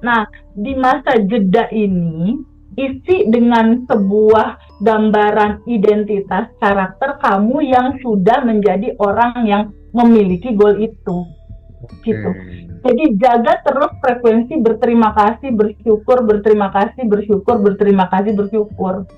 Nah, di masa jeda ini isi dengan sebuah gambaran identitas karakter kamu yang sudah menjadi orang yang memiliki goal itu gitu. Jadi jaga terus frekuensi berterima kasih, bersyukur, berterima kasih, bersyukur, berterima kasih, bersyukur.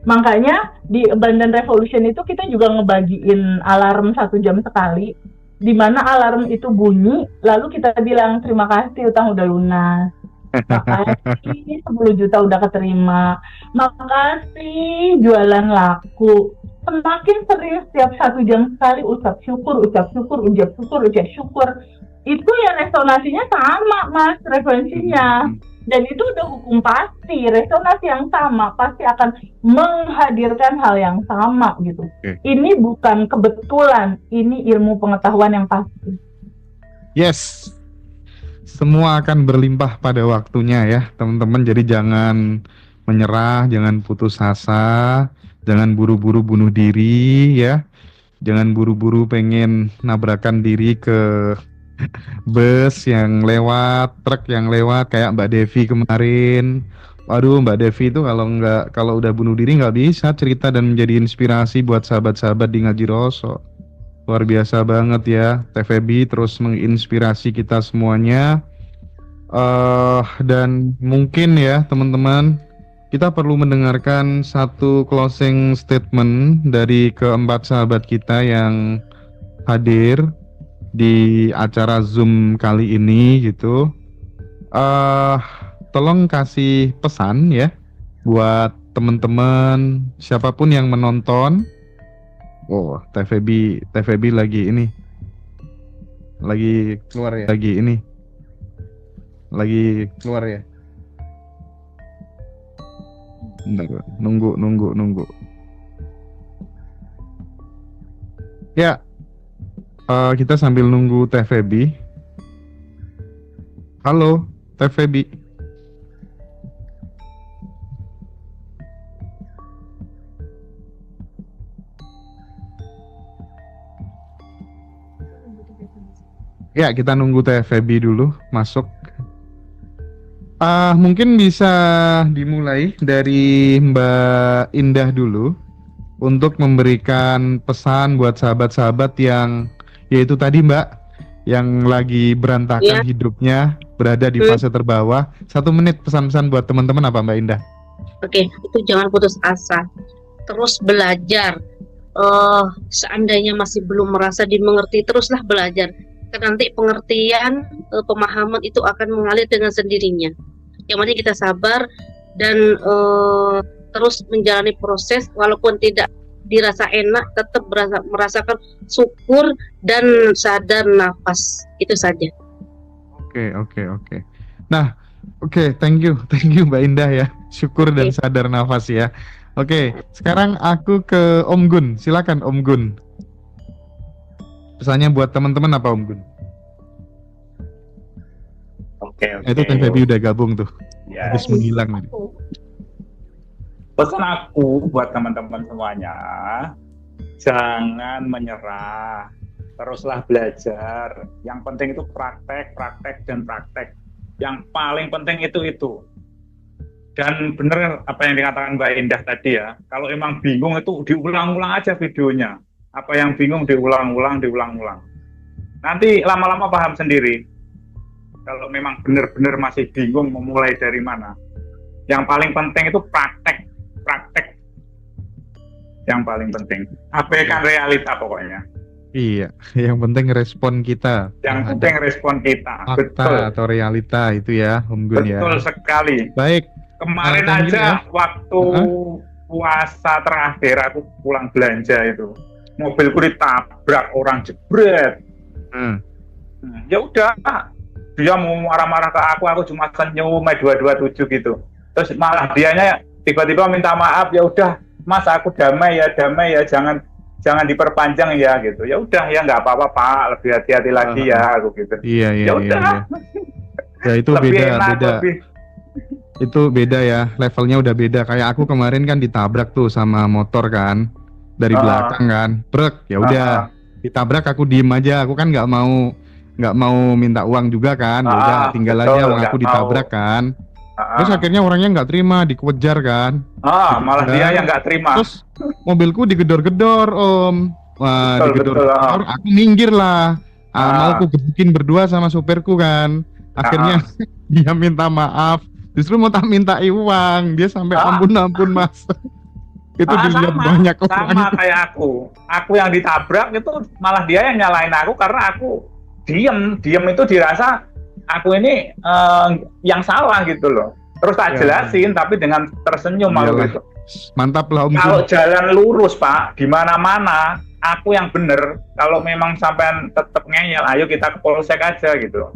Makanya di Abundant Revolution itu kita juga ngebagiin alarm 1 jam sekali, di mana alarm itu bunyi lalu kita bilang terima kasih utang udah lunas, makasih 10 juta udah keterima, makasih jualan laku. Semakin sering setiap 1 jam sekali ucap syukur, ucap syukur, ucap syukur, ucap syukur, itu ya resonasinya sama Mas, frekuensinya. Dan itu udah hukum pasti, resonasi yang sama pasti akan menghadirkan hal yang sama gitu. Ini bukan kebetulan, ini ilmu pengetahuan yang pasti. Yes. Semua akan berlimpah pada waktunya ya teman-teman. Jadi jangan menyerah, jangan putus asa, jangan buru-buru bunuh diri ya. Jangan buru-buru pengen nabrakan diri ke bus yang lewat, truk yang lewat kayak Mbak Devi kemarin. Waduh, Mbak Devi itu kalau udah bunuh diri nggak bisa cerita dan menjadi inspirasi buat sahabat-sahabat di Ngaji Roso. Luar biasa banget ya, Teh Feby terus menginspirasi kita semuanya. Dan mungkin ya teman-teman, kita perlu mendengarkan satu closing statement dari keempat sahabat kita yang hadir di acara Zoom kali ini gitu. Tolong kasih pesan ya buat teman-teman siapapun yang menonton. Oh, Teh Feby lagi keluar ya. Lagi keluar ya. Bentar, nunggu. Ya, kita sambil nunggu Teh Feby. Halo, Teh Feby. Ya, kita nunggu Teh Feby dulu masuk. Mungkin bisa dimulai dari Mbak Indah dulu untuk memberikan pesan buat sahabat-sahabat yang yaitu tadi Mbak yang lagi berantakan hidupnya, berada di fase terbawah. 1 menit pesan-pesan buat teman-teman apa Mbak Indah? Oke, itu jangan putus asa, terus belajar. Seandainya masih belum merasa dimengerti, teruslah belajar. Karena nanti pengertian, pemahaman itu akan mengalir dengan sendirinya. Yang penting kita sabar dan terus menjalani proses, walaupun tidak dirasa enak, tetap merasakan syukur dan sadar nafas. Itu saja. Oke. Nah, thank you Mbak Indah ya. Syukur dan sadar nafas ya. Oke, sekarang aku ke Om Gun. Silakan Om Gun. Pesannya buat teman-teman apa Om Gun? Oke. Itu Teh Feby udah gabung tuh. Ya. Habis menghilang nih. Pesan aku buat teman-teman semuanya, jangan menyerah, teruslah belajar. Yang penting itu praktek dan praktek. Yang paling penting itu. Dan benar apa yang dikatakan Mbak Indah tadi ya, kalau emang bingung itu diulang-ulang aja videonya. Apa yang bingung diulang-ulang. Nanti lama-lama paham sendiri. Kalau memang benar-benar masih bingung memulai dari mana. Yang paling penting itu praktek. Yang paling penting. Abaikan realita pokoknya. Iya, yang penting respon kita. Yang penting respon kita. Fakta Betul. atau realita itu ya, Om Gun ya. Betul sekali. Baik. Kemarin aja waktu puasa terakhir aku pulang belanja itu, mobilku ditabrak orang jebret. Ya udah, dia mau marah-marah ke aku cuma senyum 227 gitu. Terus malah dianya tiba-tiba minta maaf, ya udah Mas aku damai ya, jangan diperpanjang ya gitu. Ya udah ya nggak apa-apa Pak, lebih hati-hati lagi ya aku gitu. Iya. Ya udah. Ya itu beda. Itu beda ya, levelnya udah beda. Kayak aku kemarin kan ditabrak tuh sama motor kan, dari belakang kan, brek, ya udah ditabrak aku diem aja. Aku kan nggak mau minta uang juga kan, ya udah tinggal aja uang aku ditabrak kan. Terus akhirnya orangnya nggak terima, dikejar kan. Malah dia yang nggak terima. Terus mobilku digedor-gedor Om. Wah, digedor. Aku minggir lah. Mau aku gebukin berdua sama supirku kan. Akhirnya dia minta maaf. Justru mau tak minta uang, dia sampai ampun Mas. Itu dilihat banyak orang. Sama kayak aku yang ditabrak itu malah dia yang nyalain aku karena aku diem itu dirasa aku ini yang salah gitu loh. Terus tak jelasin tapi dengan tersenyum malu gitu. Mantap lah Om. Kalau jalan lurus Pak, di mana-mana aku yang bener. Kalau memang sampean tetap ngeyel, ayo kita ke polsek aja gitu.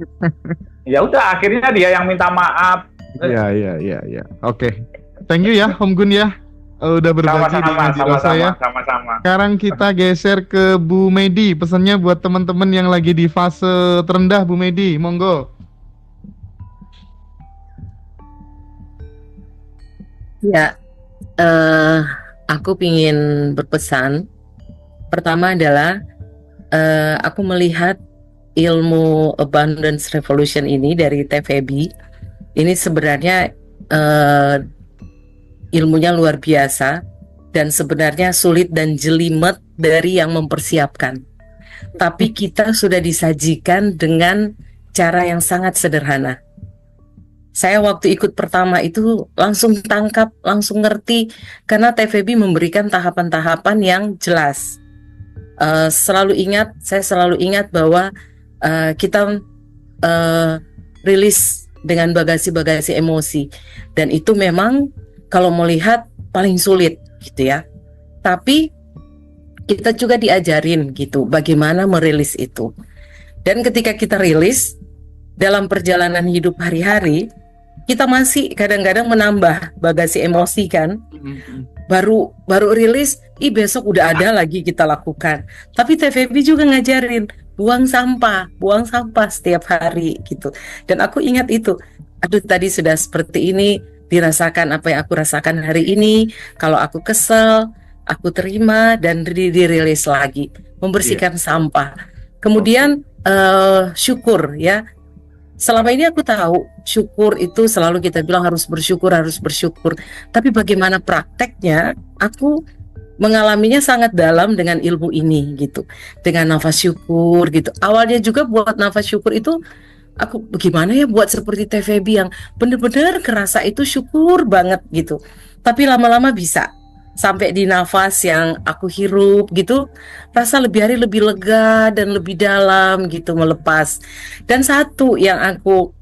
Ya udah akhirnya dia yang minta maaf. Iya. Oke. Thank you ya Om Gun ya. Udah berbagi di Ngaji Rosa ya. Sama-sama. Sekarang kita geser ke Bu Medi. Pesannya buat teman-teman yang lagi di fase terendah, Bu Medi, monggo. Ya, aku ingin berpesan. Pertama adalah aku melihat ilmu Abundance Revolution ini dari Teh Feby. Ini sebenarnya ilmunya luar biasa dan sebenarnya sulit dan jelimet dari yang mempersiapkan. Tapi kita sudah disajikan dengan cara yang sangat sederhana. Saya waktu ikut pertama itu langsung tangkap, langsung ngerti karena Teh Feby memberikan tahapan-tahapan yang jelas. Saya selalu ingat bahwa kita rilis dengan bagasi-bagasi emosi, dan itu memang kalau melihat paling sulit gitu ya. Tapi kita juga diajarin gitu bagaimana merilis itu. Dan ketika kita rilis dalam perjalanan hidup hari-hari, kita masih kadang-kadang menambah bagasi emosi kan. Baru rilis, besok udah ada lagi kita lakukan. Tapi Teh Feby juga ngajarin buang sampah setiap hari gitu. Dan aku ingat itu, tadi sudah seperti ini, dirasakan apa yang aku rasakan hari ini. Kalau aku kesel, aku terima dan dirilis lagi, membersihkan sampah. Kemudian syukur ya. Selama ini aku tahu syukur itu selalu kita bilang harus bersyukur, harus bersyukur. Tapi bagaimana prakteknya? Aku mengalaminya sangat dalam dengan ilmu ini gitu. Dengan nafas syukur gitu. Awalnya juga buat nafas syukur itu aku bagaimana ya buat seperti TVB yang benar-benar kerasa itu syukur banget gitu. Tapi lama-lama bisa sampai di nafas yang aku hirup gitu, rasa lebih hari lebih lega dan lebih dalam gitu melepas. Dan satu yang aku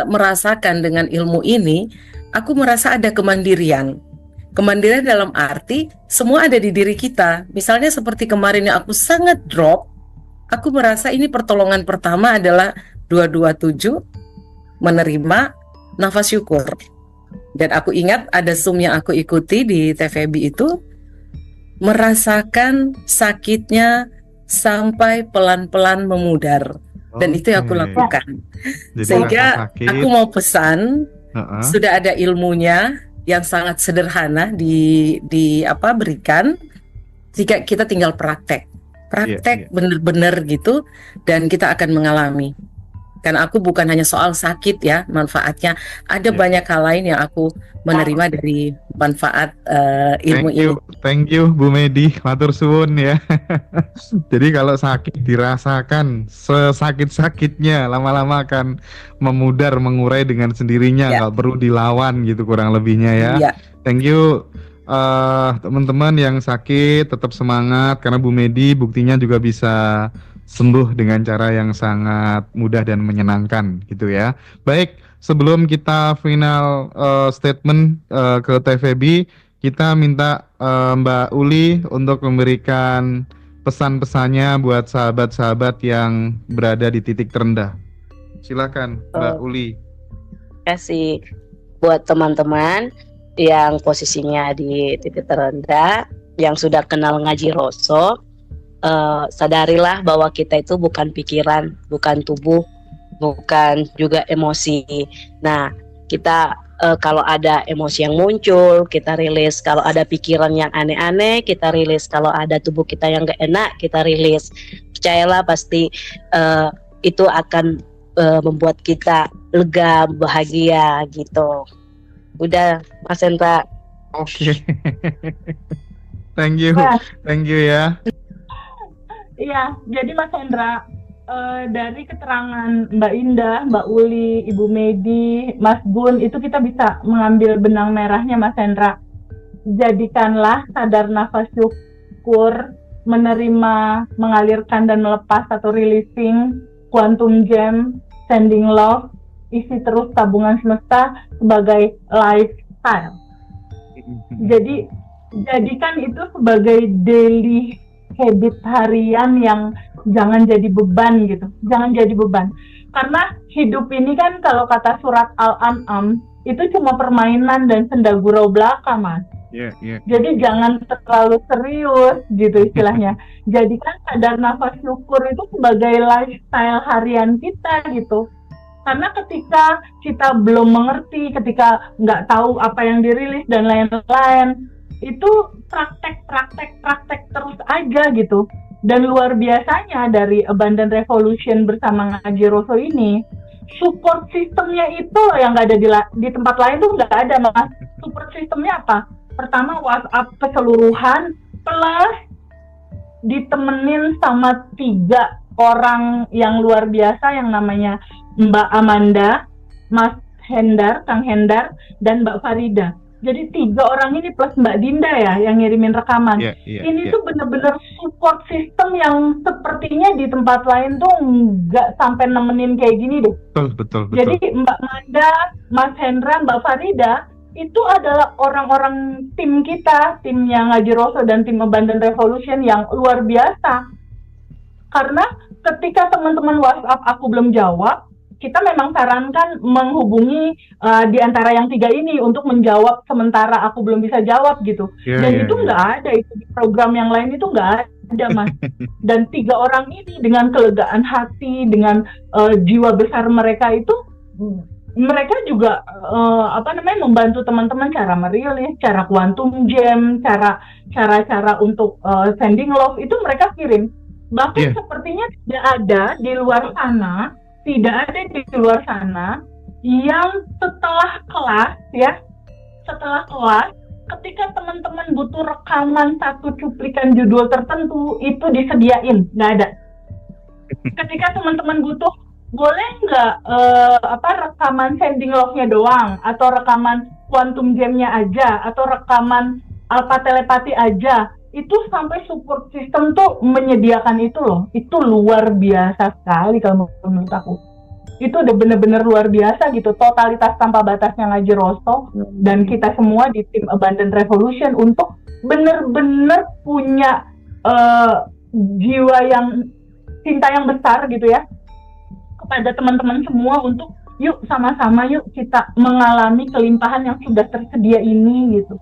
merasakan dengan ilmu ini, aku merasa ada kemandirian. Kemandirian dalam arti semua ada di diri kita. Misalnya seperti kemarin yang aku sangat drop, aku merasa ini pertolongan pertama adalah 227 menerima nafas syukur. Dan aku ingat ada Zoom yang aku ikuti di TVB itu, merasakan sakitnya sampai pelan-pelan memudar. Dan itu yang aku lakukan. Jadi Sehingga aku mau pesan, sudah ada ilmunya yang sangat sederhana berikan. Jika kita tinggal praktek benar-benar gitu, dan kita akan mengalami. Karena aku bukan hanya soal sakit ya manfaatnya, ada banyak hal lain yang aku menerima dari manfaat ilmu ini. Thank you Bu Medi, matur suwun ya. Jadi kalau sakit dirasakan sesakit-sakitnya, lama-lama akan memudar, mengurai dengan sendirinya, nggak perlu dilawan gitu kurang lebihnya ya. Thank you. Teman-teman yang sakit tetap semangat, karena Bu Medi buktinya juga bisa sembuh dengan cara yang sangat mudah dan menyenangkan gitu ya. Baik, sebelum kita final statement ke TVB, kita minta Mbak Uli untuk memberikan pesan-pesannya buat sahabat-sahabat yang berada di titik terendah. Silakan Mbak Uli. Terima kasih buat teman-teman yang posisinya di titik terendah, yang sudah kenal ngaji Roso. Sadarilah bahwa kita itu bukan pikiran, bukan tubuh, bukan juga emosi. Nah, kita kalau ada emosi yang muncul, kita rilis. Kalau ada pikiran yang aneh-aneh, kita rilis. Kalau ada tubuh kita yang gak enak, kita rilis. Percayalah pasti itu akan membuat kita lega, bahagia gitu. Udah, Mas Hendra. Oke. Thank you ya. Iya, jadi Mas Hendra, dari keterangan Mbak Indah, Mbak Uli, Ibu Medi, Mas Gun, itu kita bisa mengambil benang merahnya Mas Hendra. Jadikanlah sadar nafas syukur, menerima, mengalirkan dan melepas atau releasing, quantum jam, sending love, isi terus tabungan semesta sebagai lifestyle. Jadi jadikan itu sebagai daily habit harian yang jangan jadi beban gitu, jangan jadi beban. Karena hidup ini kan kalau kata surat Al-An'am itu cuma permainan dan senda gurau belaka, Mas. Jadi jangan terlalu serius gitu istilahnya. Jadikan sadar nafas syukur itu sebagai lifestyle harian kita gitu. Karena ketika kita belum mengerti, ketika nggak tahu apa yang dirilis dan lain-lain, itu praktek terus aja gitu. Dan luar biasanya dari Abundant Revolution bersama Ngaji Roso ini, support sistemnya itu loh yang nggak ada di tempat lain tuh nggak ada, Mas. Support sistemnya apa? Pertama WhatsApp keseluruhan plus ditemenin sama 3 orang yang luar biasa yang namanya Mbak Amanda, Mas Hendar, Kang Hendar, dan Mbak Farida. Jadi 3 orang ini plus Mbak Dinda ya yang ngirimin rekaman. Ini tuh bener-bener support system yang sepertinya di tempat lain tuh nggak sampai nemenin kayak gini deh. Betul. Jadi Mbak Manda, Mas Hendra, Mbak Farida itu adalah orang-orang tim kita, timnya Ngaji Roso dan tim Abundant Revolution yang luar biasa. Karena ketika teman-teman WhatsApp aku belum jawab, kita memang sarankan menghubungi di antara yang 3 ini untuk menjawab sementara aku belum bisa jawab gitu. Dan itu nggak ada, itu di program yang lain itu nggak ada, Mas. Dan 3 orang ini dengan kelegaan hati, dengan jiwa besar mereka itu, mereka juga membantu teman-teman cara merilis, cara quantum jam, cara untuk sending love itu mereka kirim. Bahkan Iya. sepertinya tidak ada di luar sana yang setelah kelas ya, setelah kelas ketika teman-teman butuh rekaman satu cuplikan judul tertentu itu disediain, nggak ada. Ketika teman-teman butuh, boleh nggak rekaman sending log-nya doang, atau rekaman quantum jam-nya aja, atau rekaman alpha telepati aja, itu sampai support system tuh menyediakan itu loh. Itu luar biasa sekali kalau menurut aku. Itu udah bener-bener luar biasa gitu, totalitas tanpa batasnya Ngaji Rosto dan kita semua di tim Abundant Revolution untuk bener-bener punya jiwa yang cinta yang besar gitu ya kepada teman-teman semua untuk yuk sama-sama yuk kita mengalami kelimpahan yang sudah tersedia ini gitu.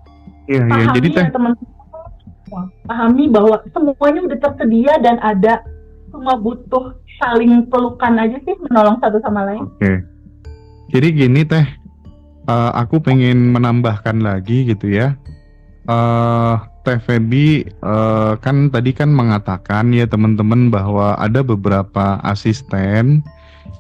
Iya, Pahami jadi teh ya teman-teman, pahami bahwa semuanya udah tersedia dan ada, cuma butuh saling pelukan aja sih, menolong satu sama lain. Oke. Jadi gini teh, aku pengen menambahkan lagi gitu ya. Teh Feby kan tadi kan mengatakan ya teman-teman bahwa ada beberapa asisten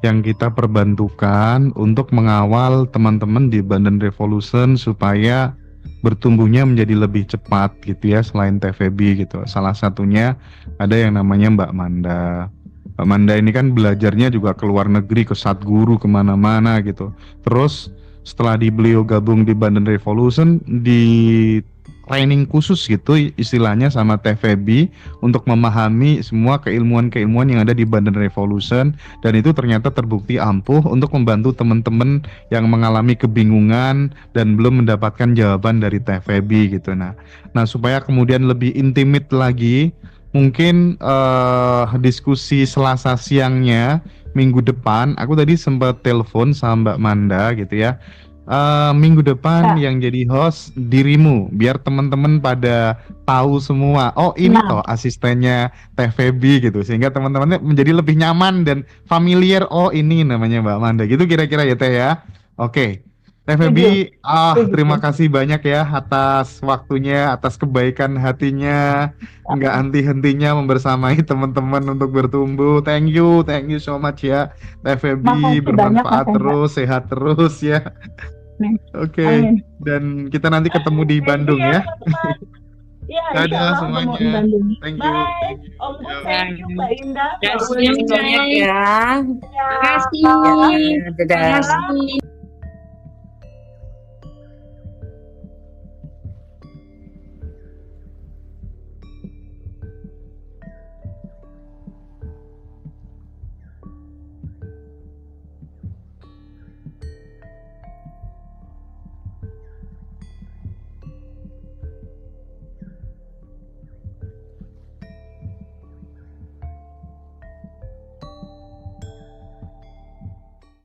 yang kita perbantukan untuk mengawal teman-teman di Abundant Revolution supaya bertumbuhnya menjadi lebih cepat gitu ya, selain Teh Feby gitu. Salah satunya ada yang namanya Mbak Manda. Mbak Manda ini kan belajarnya juga ke luar negeri, ke Satguru, kemana-mana gitu. Terus setelah beliau gabung di Abundant Revolution, di training khusus gitu istilahnya sama Teh Feby untuk memahami semua keilmuan-keilmuan yang ada di Abundant Revolution, dan itu ternyata terbukti ampuh untuk membantu teman-teman yang mengalami kebingungan dan belum mendapatkan jawaban dari Teh Feby gitu. Nah supaya kemudian lebih intimate lagi, mungkin diskusi Selasa siangnya minggu depan, aku tadi sempat telepon sama Mbak Manda gitu ya. Minggu depan yang jadi host dirimu, biar teman-teman pada tahu semua. Oh ini toh asistennya Teh Feby gitu, sehingga teman-temannya menjadi lebih nyaman dan familiar. Oh ini namanya Mbak Manda gitu kira-kira ya Teh ya. Oke. Teh Feby, terima kasih banyak ya atas waktunya, atas kebaikan hatinya, nggak henti-hentinya membersamai teman-teman untuk bertumbuh. Thank you so much ya Teh Feby, bermanfaat terus, sehat terus ya. Oke. Dan kita nanti ketemu di Bandung ya. Iya, dadah semuanya. Thank you. Bye. Om Gus, thank you Mbak Indah. Terima kasih banyak ya. Terima kasih. Dadah. Terima kasih.